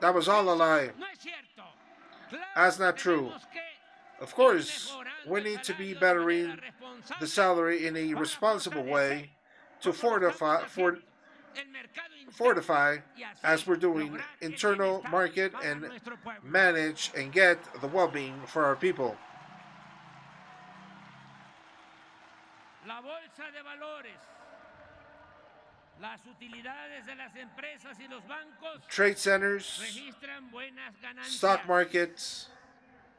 [SPEAKER 1] That was all a
[SPEAKER 5] Eso
[SPEAKER 1] lie.
[SPEAKER 5] no es cierto. Claro,
[SPEAKER 1] That's not true.
[SPEAKER 5] tenemos que
[SPEAKER 1] Of course, we need to be bettering the salary in a responsible way to fortify as we're doing internal market and manage and get the well-being for our people.
[SPEAKER 5] La bolsa de valores, las utilidades de las empresas y los bancos
[SPEAKER 1] Trade centers,
[SPEAKER 5] registran buenas ganancias.
[SPEAKER 1] stock markets,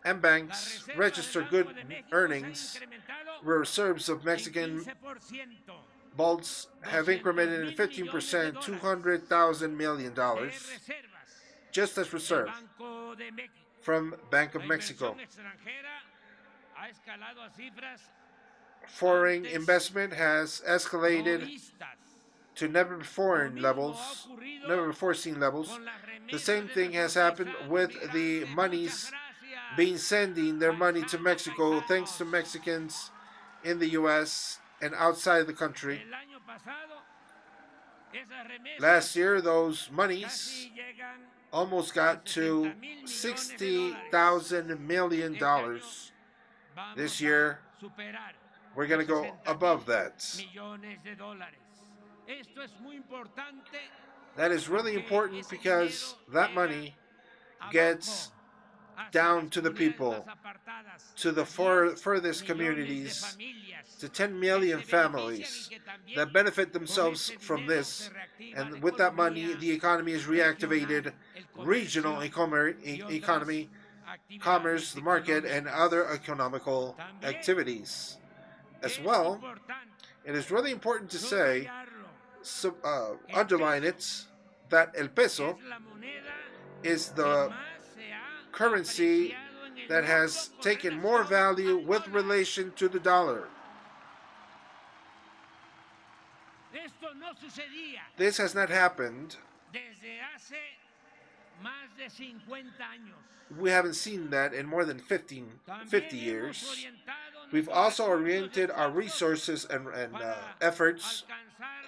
[SPEAKER 1] and
[SPEAKER 5] Las
[SPEAKER 1] banks
[SPEAKER 5] reservas
[SPEAKER 1] register
[SPEAKER 5] del
[SPEAKER 1] good
[SPEAKER 5] Banco de México
[SPEAKER 1] earnings.
[SPEAKER 5] se han incrementado
[SPEAKER 1] Reserves of
[SPEAKER 5] en
[SPEAKER 1] Mexican
[SPEAKER 5] 15%.
[SPEAKER 1] bulls have incremented in 15%, $200,000 million,
[SPEAKER 5] De reservas
[SPEAKER 1] just as
[SPEAKER 5] del
[SPEAKER 1] reserve
[SPEAKER 5] Banco de México.
[SPEAKER 1] from Bank of
[SPEAKER 5] La
[SPEAKER 1] Mexico.
[SPEAKER 5] inversión extranjera ha escalado a cifras
[SPEAKER 1] Foreign
[SPEAKER 5] antes
[SPEAKER 1] investment has
[SPEAKER 5] no
[SPEAKER 1] escalated
[SPEAKER 5] vistas.
[SPEAKER 1] to never before
[SPEAKER 5] Lo mismo
[SPEAKER 1] levels,
[SPEAKER 5] ha ocurrido
[SPEAKER 1] never before seen levels.
[SPEAKER 5] con las
[SPEAKER 1] The
[SPEAKER 5] remesas
[SPEAKER 1] same
[SPEAKER 5] de
[SPEAKER 1] thing has
[SPEAKER 5] nuestros
[SPEAKER 1] happened
[SPEAKER 5] paisanos
[SPEAKER 1] with the
[SPEAKER 5] migrantes.
[SPEAKER 1] monies
[SPEAKER 5] Muchas gracias.
[SPEAKER 1] being sending their money to
[SPEAKER 5] Paisanos,
[SPEAKER 1] Mexico thanks to
[SPEAKER 5] paisanos.
[SPEAKER 1] Mexicans in the U.S. and outside the country.
[SPEAKER 5] El año pasado, esas remesas
[SPEAKER 1] Last year, those monies
[SPEAKER 5] casi llegan
[SPEAKER 1] almost got to $60,000 million.
[SPEAKER 5] Vamos
[SPEAKER 1] This
[SPEAKER 5] a
[SPEAKER 1] year,
[SPEAKER 5] superar
[SPEAKER 1] we're going to go
[SPEAKER 5] 60,000
[SPEAKER 1] above that.
[SPEAKER 5] millones de dólares. Esto es muy importante.
[SPEAKER 1] That is really important because that money gets down to the people, to the furthest communities, to 10 million families that benefit themselves from this. And with that money, the economy is reactivated, regional economy, commerce, the market, and other economical activities. As well, it is really important to say, underline it, that el peso is the currency that has taken more value with relation to the dollar.
[SPEAKER 5] Esto no sucedía
[SPEAKER 1] This has not happened.
[SPEAKER 5] desde hace más de 50 años.
[SPEAKER 1] We haven't seen that in more than 50
[SPEAKER 5] También
[SPEAKER 1] years.
[SPEAKER 5] hemos orientado
[SPEAKER 1] We've
[SPEAKER 5] nuestros
[SPEAKER 1] also
[SPEAKER 5] recursos
[SPEAKER 1] oriented our
[SPEAKER 5] escasos
[SPEAKER 1] resources and
[SPEAKER 5] para
[SPEAKER 1] efforts
[SPEAKER 5] alcanzar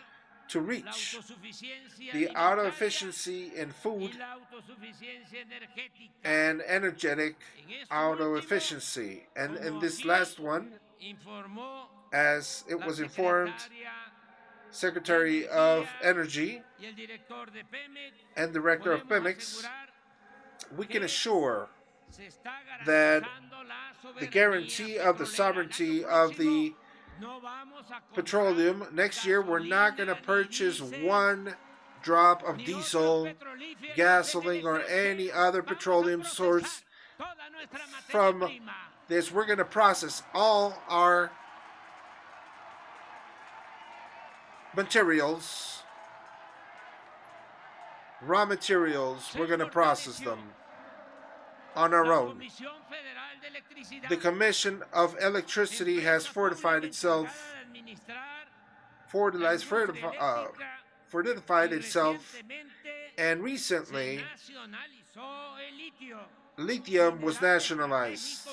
[SPEAKER 1] to
[SPEAKER 5] la
[SPEAKER 1] reach
[SPEAKER 5] autosuficiencia
[SPEAKER 1] the
[SPEAKER 5] alimentaria
[SPEAKER 1] auto-efficiency in
[SPEAKER 5] y
[SPEAKER 1] food
[SPEAKER 5] la autosuficiencia energética.
[SPEAKER 1] and energetic
[SPEAKER 5] En esto
[SPEAKER 1] auto-efficiency. And in
[SPEAKER 5] como
[SPEAKER 1] this
[SPEAKER 5] aquí
[SPEAKER 1] last one,
[SPEAKER 5] informó
[SPEAKER 1] as it
[SPEAKER 5] la
[SPEAKER 1] was informed,
[SPEAKER 5] secretaria
[SPEAKER 1] Secretary of Energy
[SPEAKER 5] y el director de Pemex,
[SPEAKER 1] and Director of
[SPEAKER 5] podemos
[SPEAKER 1] Pemex,
[SPEAKER 5] asegurar
[SPEAKER 1] we can
[SPEAKER 5] que
[SPEAKER 1] assure
[SPEAKER 5] se está
[SPEAKER 1] that
[SPEAKER 5] garantizando la
[SPEAKER 1] the
[SPEAKER 5] soberanía
[SPEAKER 1] guarantee of the
[SPEAKER 5] petrolera.
[SPEAKER 1] sovereignty
[SPEAKER 5] El año
[SPEAKER 1] of the
[SPEAKER 5] próximo no vamos a comprar
[SPEAKER 1] petroleum. Next year, we're not going to
[SPEAKER 5] gasolina,
[SPEAKER 1] purchase
[SPEAKER 5] ni diésel,
[SPEAKER 1] one drop of
[SPEAKER 5] ni
[SPEAKER 1] diesel,
[SPEAKER 5] otros petrolíferos
[SPEAKER 1] gasoline, or
[SPEAKER 5] MLC.
[SPEAKER 1] any other
[SPEAKER 5] Vamos a
[SPEAKER 1] petroleum
[SPEAKER 5] procesar
[SPEAKER 1] source
[SPEAKER 5] toda nuestra materia
[SPEAKER 1] from
[SPEAKER 5] prima.
[SPEAKER 1] this. We're going to process all our materials, raw materials, we're going to process them on our own. The Commission of Electricity has fortified itself, and recently lithium was nationalized,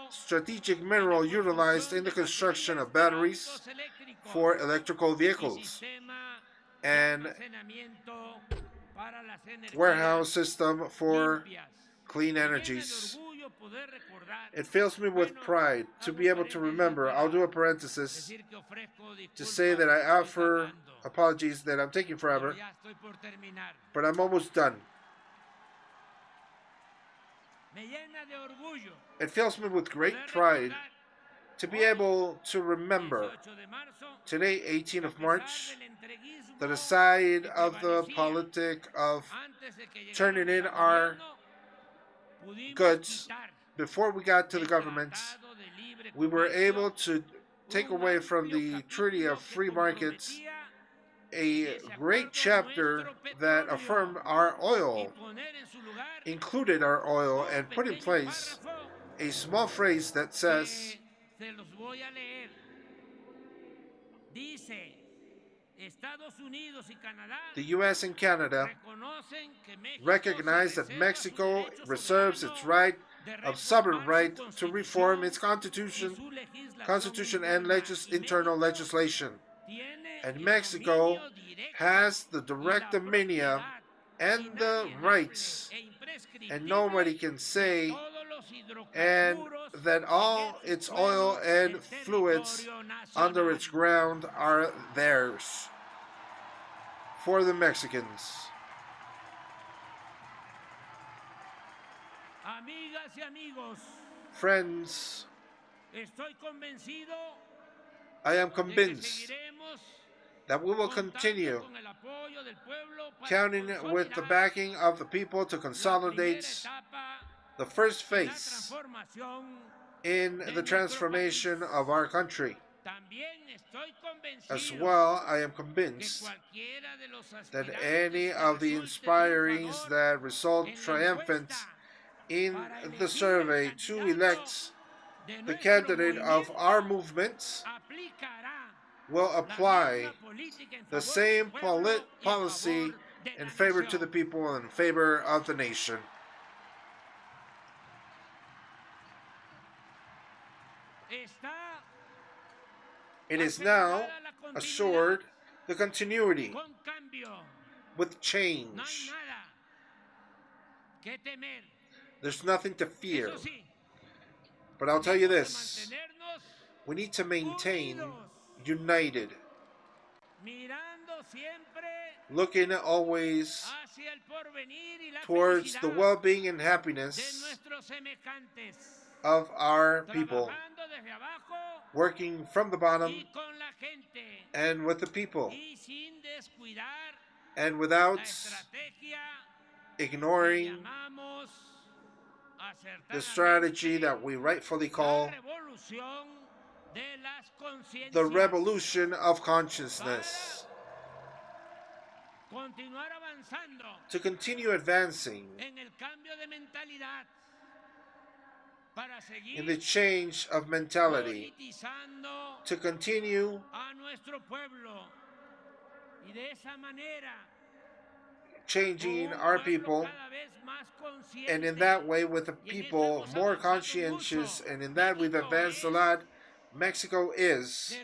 [SPEAKER 1] strategic mineral utilized in the construction of batteries for electrical vehicles, and warehouse system for clean energies. It fills me with pride to be able to remember. I'll do a parenthesis to say that I offer apologies that I'm taking forever, but I'm almost done. It fills me with great pride to be able to remember today, 18th of March, that aside of the politic of turning in our goods, before we got to the government, we were able to take away from the Treaty of Free Markets a great chapter that affirmed our oil, included our oil, and put in place a small phrase that says, the U.S. and Canada recognize that Mexico reserves its right of sovereign right to reform its constitution and internal legislation. And Mexico has the direct dominion and the rights, and nobody can say and that all its oil and fluids under its ground are theirs for the Mexicans. Friends, I am convinced that we will continue counting with the backing of the people to consolidate the first phase in the transformation of our country. As well, I am convinced that any of the inspirings that result triumphant in the survey to elect the candidate of our movement will apply the same policy in favor to the people and in favor of the nation. It is now assured the continuity with change. There's nothing to fear. But I'll tell you this, we need to maintain united, looking always towards the well-being and happiness of our people, working from the bottom and with the people, and without ignoring the strategy that we rightfully call the revolution of consciousness, to continue advancing in the change of mentality, to continue changing our people, and in that way with the people more conscientious, and in that we've advanced a lot. Mexico is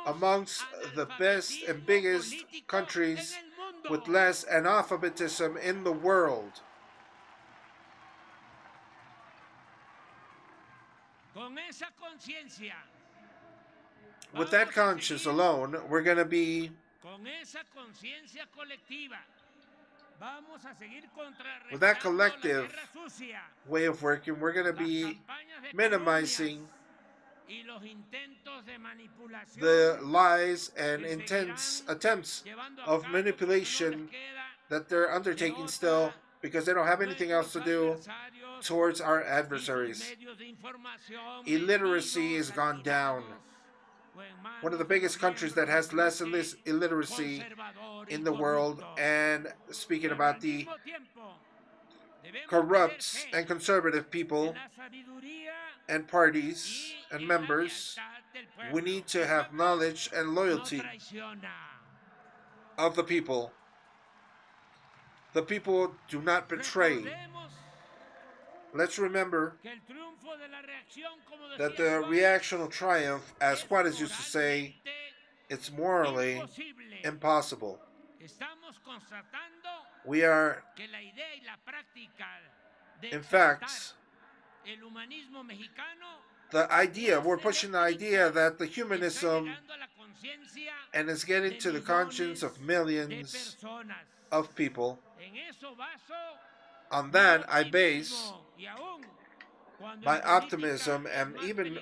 [SPEAKER 1] amongst the best and biggest countries with less analphabetism in the world. With that conscience alone, we're going to be with that collective way of working, we're going to be minimizing the lies and intense attempts of manipulation that they're undertaking still, because they don't have anything else to do towards our adversaries. Illiteracy has gone down. one of the biggest countries that has less illiteracy in the world, and speaking about the corrupt and conservative people and parties and members, we need to have knowledge and loyalty of the people. The people do not betray. Let's remember that the reaction will triumph, as Juarez used to say, it's morally impossible. We are, in fact, we're pushing the idea that the humanism and is getting to the conscience of millions of people. On that, I base my optimism, and even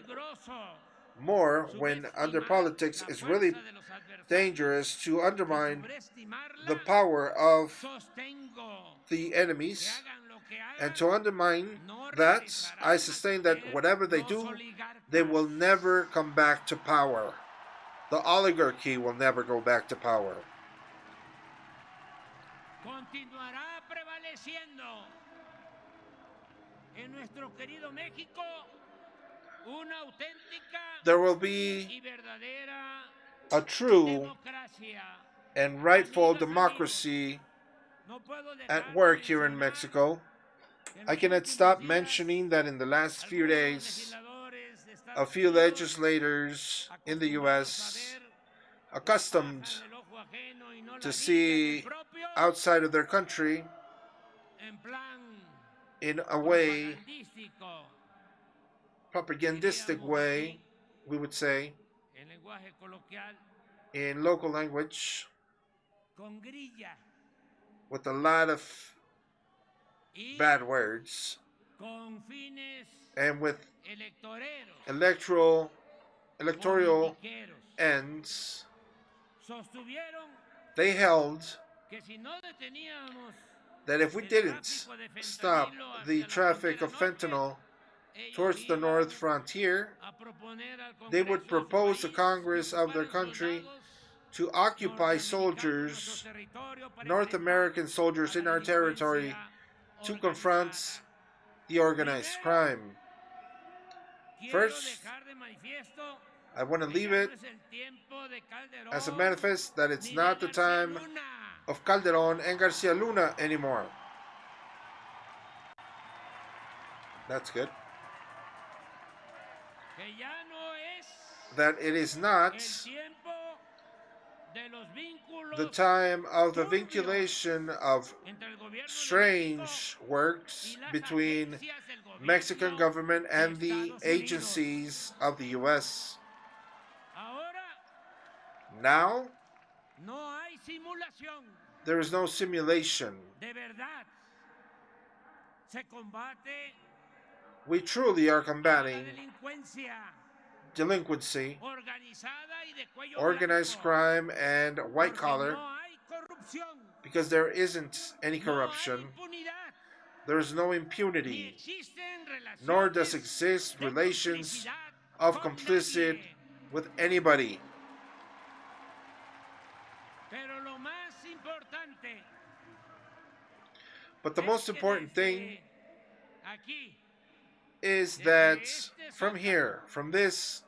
[SPEAKER 1] more when under politics it's really dangerous to undermine the power of the enemies, and to undermine that, I sustain that whatever they do, they will never come back to power. The oligarchy will never go back to power.
[SPEAKER 5] Continuará prevaleciendo en nuestro querido México una auténtica
[SPEAKER 1] There will be
[SPEAKER 5] y verdadera
[SPEAKER 1] a true
[SPEAKER 5] democracia.
[SPEAKER 1] and rightful democracy
[SPEAKER 5] No puedo dejar
[SPEAKER 1] at
[SPEAKER 5] de
[SPEAKER 1] work here in
[SPEAKER 5] mencionar
[SPEAKER 1] Mexico.
[SPEAKER 5] que en
[SPEAKER 1] I
[SPEAKER 5] los
[SPEAKER 1] cannot
[SPEAKER 5] últimos
[SPEAKER 1] stop
[SPEAKER 5] días
[SPEAKER 1] mentioning that in the last few
[SPEAKER 5] algunos
[SPEAKER 1] days,
[SPEAKER 5] legisladores de Estados
[SPEAKER 1] a few
[SPEAKER 5] Unidos,
[SPEAKER 1] legislators in the
[SPEAKER 5] acostumbrados a
[SPEAKER 1] US,
[SPEAKER 5] ver
[SPEAKER 1] accustomed
[SPEAKER 5] paja en el ojo ajeno y no la
[SPEAKER 1] to
[SPEAKER 5] viga en
[SPEAKER 1] see
[SPEAKER 5] el propio,
[SPEAKER 1] outside of their country
[SPEAKER 5] en plan
[SPEAKER 1] in a way,
[SPEAKER 5] propagandístico,
[SPEAKER 1] propagandistic way, we would say,
[SPEAKER 5] en lenguaje coloquial,
[SPEAKER 1] in local language,
[SPEAKER 5] con grilla
[SPEAKER 1] with a lot of
[SPEAKER 5] y
[SPEAKER 1] bad words,
[SPEAKER 5] con fines
[SPEAKER 1] and with
[SPEAKER 5] electoreros,
[SPEAKER 1] electoral
[SPEAKER 5] politiqueros.
[SPEAKER 1] ends.
[SPEAKER 5] Sostuvieron
[SPEAKER 1] They held
[SPEAKER 5] que si no deteníamos
[SPEAKER 1] that if we
[SPEAKER 5] el
[SPEAKER 1] didn't
[SPEAKER 5] tráfico de
[SPEAKER 1] stop
[SPEAKER 5] fentanilo hacia
[SPEAKER 1] the
[SPEAKER 5] la
[SPEAKER 1] traffic
[SPEAKER 5] frontera
[SPEAKER 1] of
[SPEAKER 5] norte,
[SPEAKER 1] fentanyl
[SPEAKER 5] ellos
[SPEAKER 1] towards the
[SPEAKER 5] iban
[SPEAKER 1] north frontier,
[SPEAKER 5] a proponer al
[SPEAKER 1] they
[SPEAKER 5] Congreso
[SPEAKER 1] would
[SPEAKER 5] de su
[SPEAKER 1] propose to
[SPEAKER 5] país
[SPEAKER 1] Congress
[SPEAKER 5] que
[SPEAKER 1] of their
[SPEAKER 5] ocuparan
[SPEAKER 1] country
[SPEAKER 5] soldados
[SPEAKER 1] to occupy
[SPEAKER 5] norteamericanos en
[SPEAKER 1] soldiers,
[SPEAKER 5] nuestro territorio para
[SPEAKER 1] North
[SPEAKER 5] enfrentar
[SPEAKER 1] American
[SPEAKER 5] a
[SPEAKER 1] soldiers in
[SPEAKER 5] la
[SPEAKER 1] our territory,
[SPEAKER 5] delincuencia
[SPEAKER 1] to confront
[SPEAKER 5] organizada.
[SPEAKER 1] the organized crime.
[SPEAKER 5] Quiero
[SPEAKER 1] First,
[SPEAKER 5] dejar de manifiesto
[SPEAKER 1] I want to
[SPEAKER 5] que
[SPEAKER 1] leave
[SPEAKER 5] ya
[SPEAKER 1] it
[SPEAKER 5] no es el tiempo de Calderón
[SPEAKER 1] as a manifest that it's
[SPEAKER 5] ni de
[SPEAKER 1] not the
[SPEAKER 5] García
[SPEAKER 1] time
[SPEAKER 5] Luna.
[SPEAKER 1] of Calderón and Garcia Luna anymore. That's good.
[SPEAKER 5] Que ya no es
[SPEAKER 1] That it is not
[SPEAKER 5] el tiempo de los vínculos
[SPEAKER 1] the time of the
[SPEAKER 5] turbios
[SPEAKER 1] vinculation of
[SPEAKER 5] entre el gobierno de
[SPEAKER 1] strange
[SPEAKER 5] México
[SPEAKER 1] works
[SPEAKER 5] y las
[SPEAKER 1] between
[SPEAKER 5] agencias del gobierno
[SPEAKER 1] Mexican government
[SPEAKER 5] de
[SPEAKER 1] and the
[SPEAKER 5] Estados Unidos.
[SPEAKER 1] agencies of the US.
[SPEAKER 5] Ahora
[SPEAKER 1] Now,
[SPEAKER 5] no hay simulación.
[SPEAKER 1] there is no simulation.
[SPEAKER 5] De verdad se combate
[SPEAKER 1] We truly are
[SPEAKER 5] a la
[SPEAKER 1] combating
[SPEAKER 5] delincuencia
[SPEAKER 1] delinquency,
[SPEAKER 5] organizada y de cuello
[SPEAKER 1] organized
[SPEAKER 5] blanco,
[SPEAKER 1] crime, and white
[SPEAKER 5] porque
[SPEAKER 1] collar
[SPEAKER 5] no hay corrupción,
[SPEAKER 1] because there isn't any
[SPEAKER 5] no
[SPEAKER 1] corruption.
[SPEAKER 5] hay impunidad,
[SPEAKER 1] There is no
[SPEAKER 5] ni
[SPEAKER 1] impunity,
[SPEAKER 5] existen
[SPEAKER 1] nor does
[SPEAKER 5] relaciones
[SPEAKER 1] exist
[SPEAKER 5] de
[SPEAKER 1] relations
[SPEAKER 5] complicidad
[SPEAKER 1] of
[SPEAKER 5] con
[SPEAKER 1] complicit
[SPEAKER 5] nadie.
[SPEAKER 1] with anybody.
[SPEAKER 5] Pero lo más importante
[SPEAKER 1] But the
[SPEAKER 5] es
[SPEAKER 1] most
[SPEAKER 5] que
[SPEAKER 1] important thing
[SPEAKER 5] desde aquí,
[SPEAKER 1] is
[SPEAKER 5] desde
[SPEAKER 1] that
[SPEAKER 5] este
[SPEAKER 1] from
[SPEAKER 5] zócalo,
[SPEAKER 1] here, from this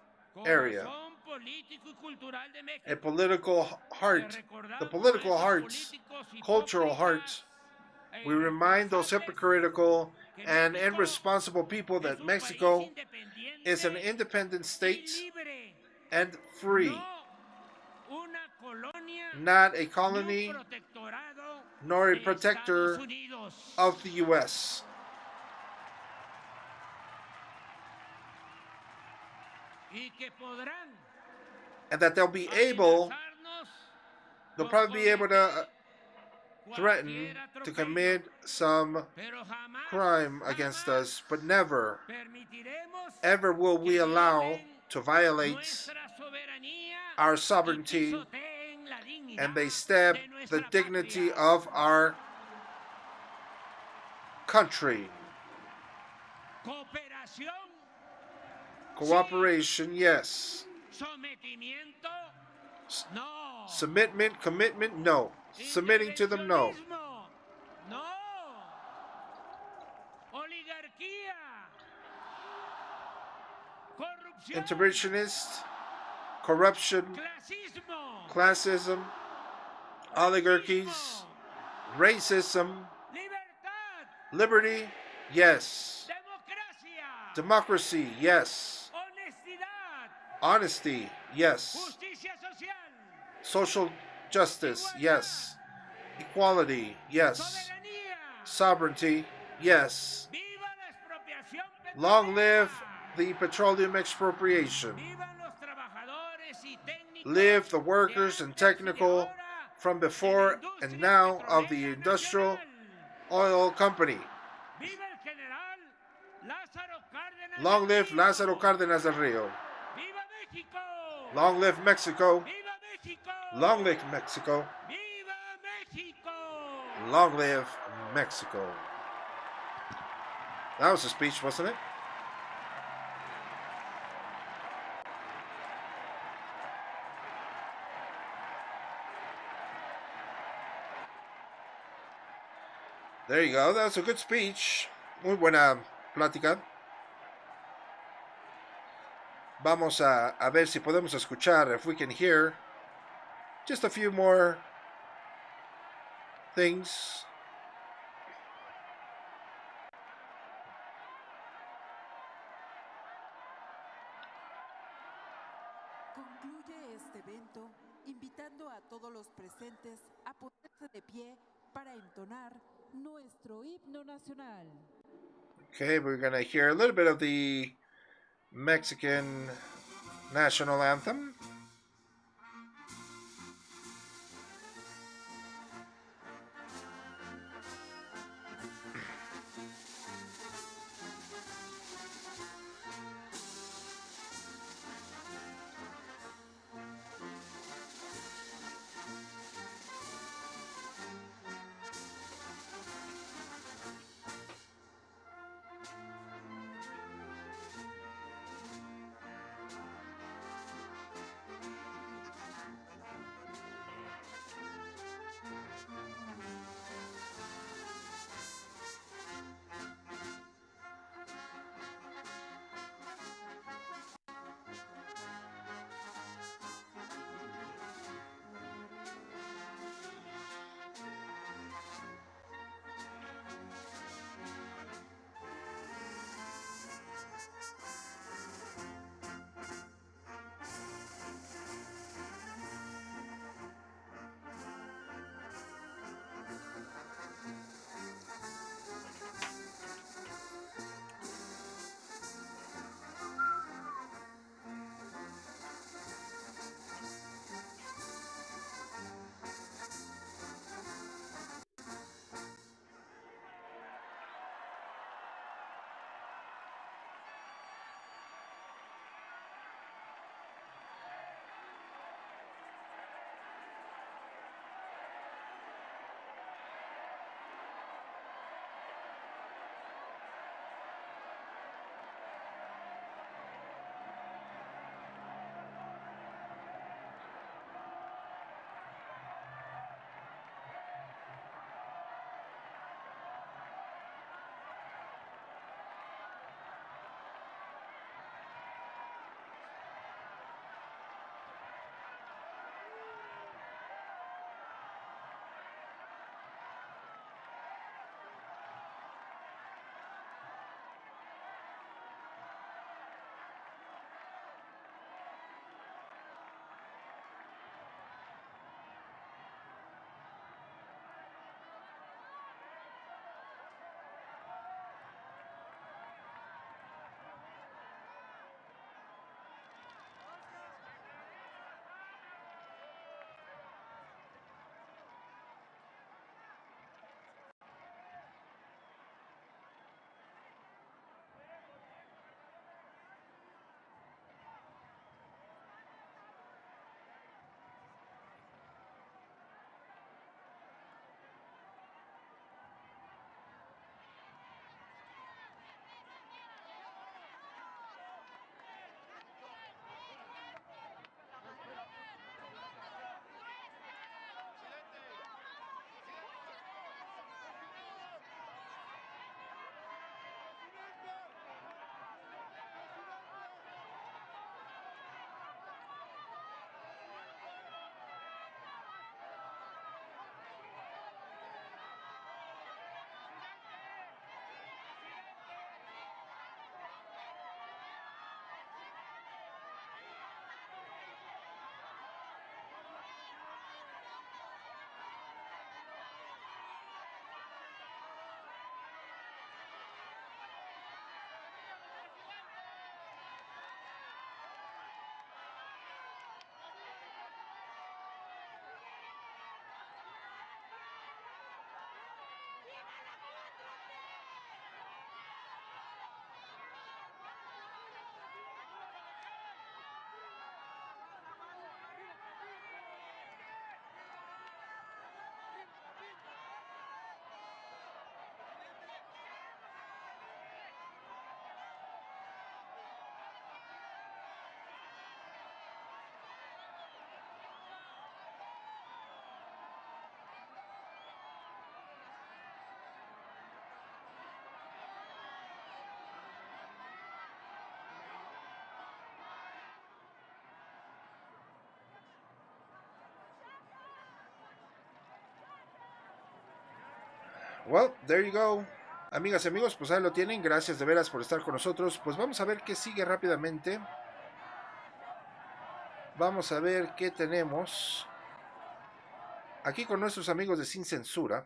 [SPEAKER 1] area,
[SPEAKER 5] corazón político y cultural de
[SPEAKER 1] a
[SPEAKER 5] México,
[SPEAKER 1] political
[SPEAKER 5] que
[SPEAKER 1] heart, the
[SPEAKER 5] recordamos
[SPEAKER 1] political
[SPEAKER 5] a esos
[SPEAKER 1] heart,
[SPEAKER 5] políticos
[SPEAKER 1] cultural heart,
[SPEAKER 5] hipócritas e
[SPEAKER 1] we remind those
[SPEAKER 5] irresponsables
[SPEAKER 1] hypocritical
[SPEAKER 5] que
[SPEAKER 1] and
[SPEAKER 5] México
[SPEAKER 1] irresponsible people
[SPEAKER 5] es
[SPEAKER 1] that
[SPEAKER 5] un
[SPEAKER 1] Mexico
[SPEAKER 5] país independiente
[SPEAKER 1] is an independent
[SPEAKER 5] y
[SPEAKER 1] state
[SPEAKER 5] libre,
[SPEAKER 1] and free,
[SPEAKER 5] no una colonia
[SPEAKER 1] not a
[SPEAKER 5] ni un
[SPEAKER 1] colony
[SPEAKER 5] protectorado
[SPEAKER 1] nor a
[SPEAKER 5] de
[SPEAKER 1] protector
[SPEAKER 5] Estados Unidos.
[SPEAKER 1] of the US.
[SPEAKER 5] Y que podrán
[SPEAKER 1] And that they'll be able,
[SPEAKER 5] amenazarnos
[SPEAKER 1] they'll
[SPEAKER 5] con
[SPEAKER 1] probably be able to
[SPEAKER 5] cometer
[SPEAKER 1] threaten
[SPEAKER 5] cualquier
[SPEAKER 1] to
[SPEAKER 5] atropello,
[SPEAKER 1] commit some
[SPEAKER 5] pero jamás,
[SPEAKER 1] crime against us, but never,
[SPEAKER 5] permitiremos
[SPEAKER 1] ever will we
[SPEAKER 5] que
[SPEAKER 1] allow
[SPEAKER 5] violen
[SPEAKER 1] to violate
[SPEAKER 5] nuestra soberanía
[SPEAKER 1] our
[SPEAKER 5] y
[SPEAKER 1] sovereignty,
[SPEAKER 5] pisoteen la dignidad
[SPEAKER 1] and they stab
[SPEAKER 5] de
[SPEAKER 1] the
[SPEAKER 5] nuestra
[SPEAKER 1] dignity
[SPEAKER 5] patria.
[SPEAKER 1] of our country.
[SPEAKER 5] Cooperación,
[SPEAKER 1] Cooperation, yes.
[SPEAKER 5] Sometimiento, no.
[SPEAKER 1] Submitment, commitment, no. Submitting to them, no.
[SPEAKER 5] Intervencionismo, no. Oligarquía, corrupción,
[SPEAKER 1] Interventionist, corruption,
[SPEAKER 5] clasismo,
[SPEAKER 1] classism, oligarchies, racism,
[SPEAKER 5] libertad,
[SPEAKER 1] liberty, yes.
[SPEAKER 5] democracia,
[SPEAKER 1] Democracy, yes.
[SPEAKER 5] honestidad,
[SPEAKER 1] Honesty, yes.
[SPEAKER 5] justicia social,
[SPEAKER 1] Social justice, yes. Equality, yes.
[SPEAKER 5] soberanía.
[SPEAKER 1] Sovereignty, yes.
[SPEAKER 5] ¡Viva la expropiación
[SPEAKER 1] Long live
[SPEAKER 5] petrolera!
[SPEAKER 1] the petroleum expropriation.
[SPEAKER 5] ¡Vivan los trabajadores y técnicos
[SPEAKER 1] Live the
[SPEAKER 5] de
[SPEAKER 1] workers and
[SPEAKER 5] antes y de
[SPEAKER 1] technical
[SPEAKER 5] ahora
[SPEAKER 1] from
[SPEAKER 5] de la
[SPEAKER 1] before and
[SPEAKER 5] industria
[SPEAKER 1] now of the
[SPEAKER 5] petrolera
[SPEAKER 1] industrial
[SPEAKER 5] nacional!
[SPEAKER 1] oil company.
[SPEAKER 5] ¡Viva el general Lázaro Cárdenas
[SPEAKER 1] Long
[SPEAKER 5] del
[SPEAKER 1] live
[SPEAKER 5] Río!
[SPEAKER 1] Lázaro Cárdenas del Rio.
[SPEAKER 5] ¡Viva México!
[SPEAKER 1] Long live Mexico.
[SPEAKER 5] ¡Viva México!
[SPEAKER 1] Long live Mexico.
[SPEAKER 5] ¡Viva México!
[SPEAKER 1] Long live Mexico. That was a speech, wasn't it? There you go. That was a good speech. Muy buena plática. Vamos a ver si podemos escuchar, if we can hear just a few more things.
[SPEAKER 2] Concluye este evento invitando a todos los presentes a ponerse de pie para entonar nuestro himno nacional.
[SPEAKER 1] Okay, we're going to hear a little bit of the Mexican national anthem. Well, there you go. Amigas y amigos, pues ahí lo tienen. Gracias de veras por estar con nosotros. Pues vamos a ver qué sigue rápidamente. Vamos a ver qué tenemos aquí con nuestros amigos de Sin Censura.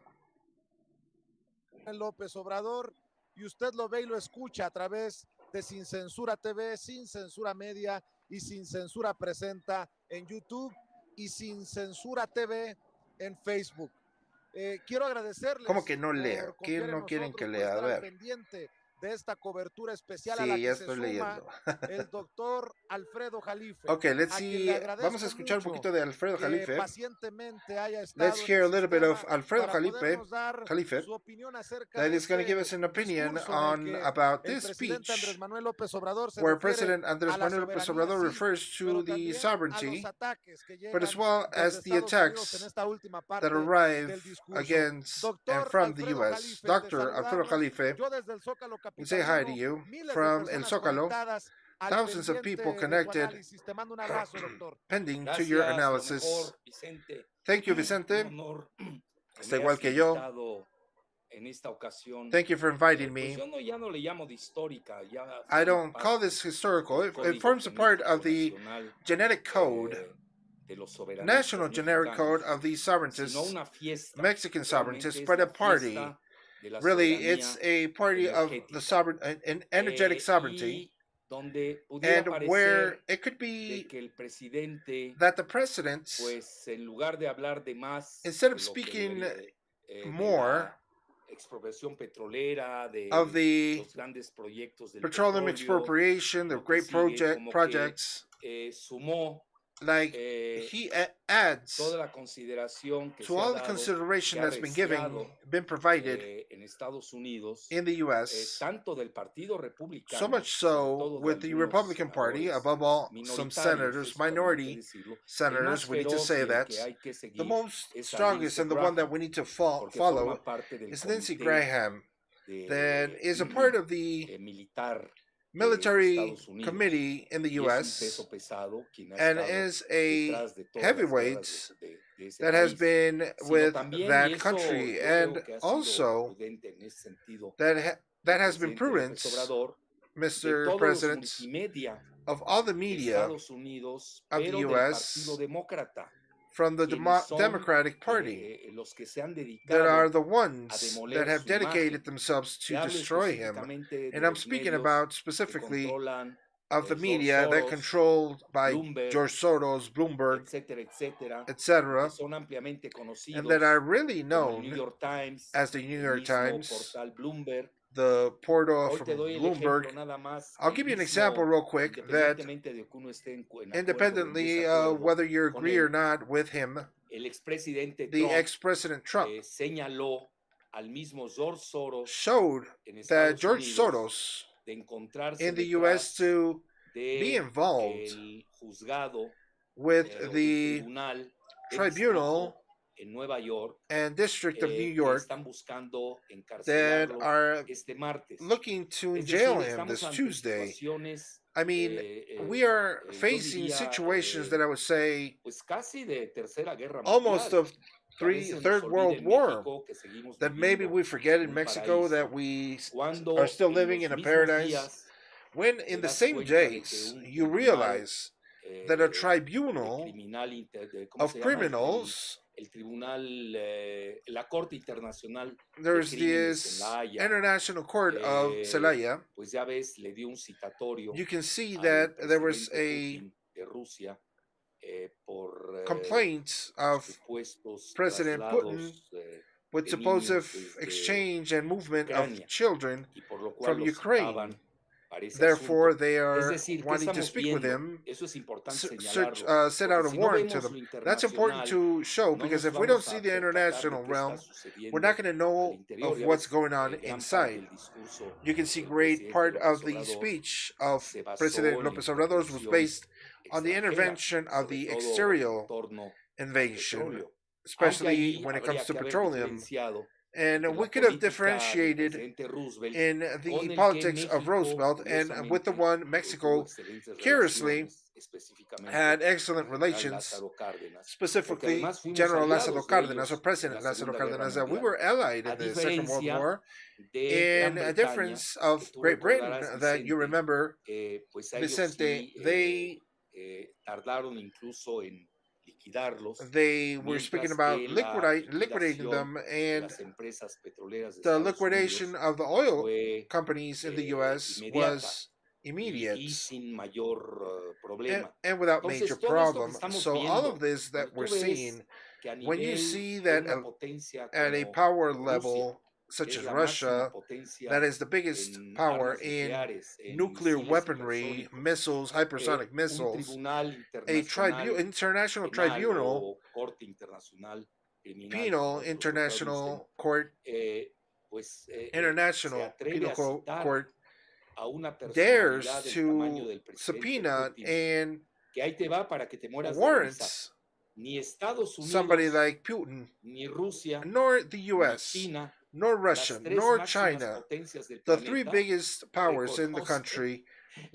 [SPEAKER 6] López Obrador, y usted lo ve y lo escucha a través de Sin Censura TV, Sin Censura Media y Sin Censura Presenta en YouTube y Sin Censura TV en Facebook. Quiero agradecerles.
[SPEAKER 1] ¿Cómo que no lea? ¿Qué no quieren que lea? A ver.
[SPEAKER 6] Pendiente de esta cobertura especial
[SPEAKER 1] sí,
[SPEAKER 6] a la que
[SPEAKER 1] ya
[SPEAKER 6] se
[SPEAKER 1] estoy
[SPEAKER 6] suma
[SPEAKER 1] leyendo.
[SPEAKER 6] el doctor Alfredo Jalife.
[SPEAKER 1] Ok, let's see. Vamos a escuchar un poquito de Alfredo Jalife. Let's hear a little bit of Alfredo Jalife that is going to give us an opinion on about this speech where President Andrés Manuel López Obrador refers to the sovereignty, but as well as the attacks that arrive against and from the U.S. Dr. Alfredo Jalife, we say hi to you from El Zócalo. Thousands of people connected, pending to your analysis. Thank you, Vicente. Está igual que yo. Thank you for inviting me. I don't call this historical. It forms a part of the genetic code, national generic code of the sovereigntists, Mexican sovereigntists, but a party. Really, it's a party of the sovereign, an energetic sovereignty, and where it could be that the president, instead of speaking more of the petroleum expropriation, the great projects, like he adds to all the consideration that's been provided in the U.S., so much so with the Republican Party, above all some senators, minority senators, we need to say that the most strongest and the one that we need to follow is Lindsey Graham, that is a part of the military committee in the U.S. and is a heavyweight that has been with that country, and also that has been prudent, Mr. President, of all the media of the U.S. from the Democratic Party that are the ones that have dedicated themselves to destroy him. And I'm speaking about specifically of the media that controlled by George Soros, Bloomberg, etc., and that are really known as the New York Times, the portal from Bloomberg. I'll give you an example real quick that independently whether you agree or not with him, the ex-president Trump showed that George Soros in the U.S. to be involved with the tribunal and District of New York that are looking to jail him this Tuesday. I mean, we are facing situations that I would say almost of Third World War, that maybe we forget in Mexico that we are still living in a paradise, when in the same days you realize that a tribunal of criminals, there's this International Court of Celaya, you can see that there was a complaint of President Putin with supposed exchange and movement of children from Ukraine. Therefore, they are wanting to speak with him, set out a warrant to them. That's important to show, because if we don't see the international realm, we're not going to know of what's going on inside. You can see great part of the speech of President López Obrador was based on the intervention of the exterior invasion, especially when it comes to petroleum And we could have differentiated in the politics of Roosevelt and with the one Mexico curiously had excellent relations, specifically General Lázaro Cárdenas, or President Lázaro Cárdenas. We were allied in the Second World War. In a difference of Great Britain that you remember, Vicente, they were speaking about liquidating them, and the liquidation of the oil companies in the U.S. was immediate and without major problem. So all of this that we're seeing, when you see that at a power level such as Russia, that is the biggest power in nuclear weaponry, missiles, hypersonic missiles, a international tribunal, penal international court, international penal court, dares to subpoena and warrants somebody like Putin, nor the U.S., nor Russia, nor China, the three biggest powers in the country,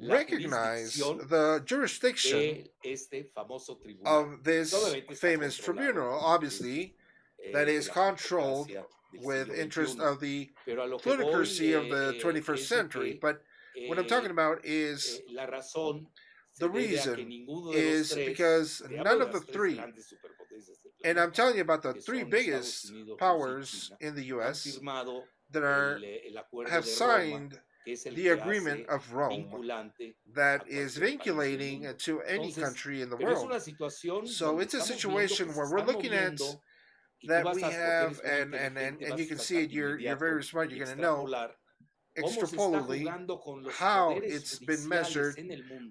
[SPEAKER 1] recognize the jurisdiction of this famous tribunal. Obviously, that is controlled with interest of the plutocracy of the 21st century. But what I'm talking about is the reason is because none of the three, and I'm telling you about the three biggest powers in the U.S. that have signed the agreement of Rome that is vinculating to any country in the world. So it's a situation where we're looking at that we have, and you can see it, you're very smart, you're going to know extrapolarly how it's been measured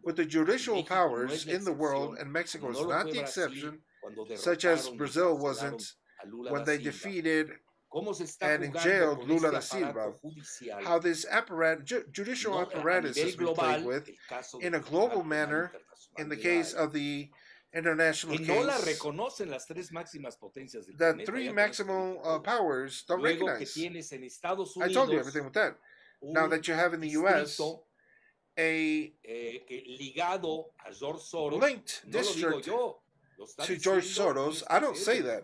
[SPEAKER 1] with the judicial powers in the world, and Mexico is not the exception, such as Brazil wasn't when they defeated and jailed Lula da Silva. How this judicial apparatus has been played with in a global manner in the case of the international case that three maximum powers don't recognize. I told you everything with that. Now that you have in the U.S. a linked district to George Soros, I don't say that.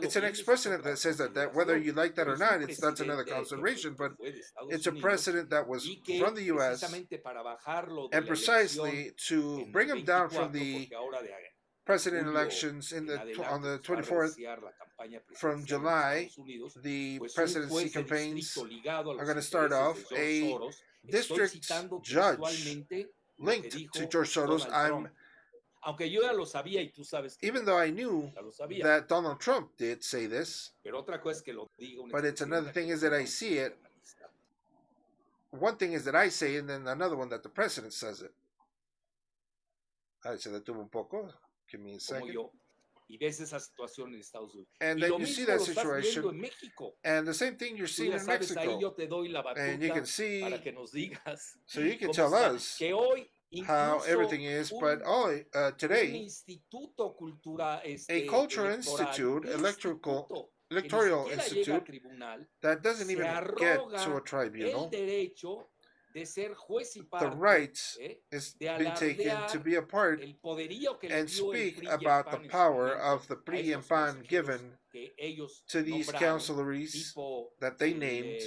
[SPEAKER 1] It's an ex-president that says that whether you like that or not, that's another consideration, but it's a precedent that was from the U.S. and precisely to bring him down from the president elections on the 24th from July. The presidency campaigns are going to start off. A district judge linked to George Soros. Even though I knew that Donald Trump did say this, but it's another thing is that I see it. One thing is that I say, and then another one that the president says it. Se detuvo un poco. Give me a second. And then you see that situation, and the same thing you're seeing in Mexico. And you can see, so you can tell us how everything is, but today, a cultural institute, electoral institute, that doesn't even get to a tribunal, the right is being taken to be a part and speak about the power of the PRI and PAN given to these councillors that they named,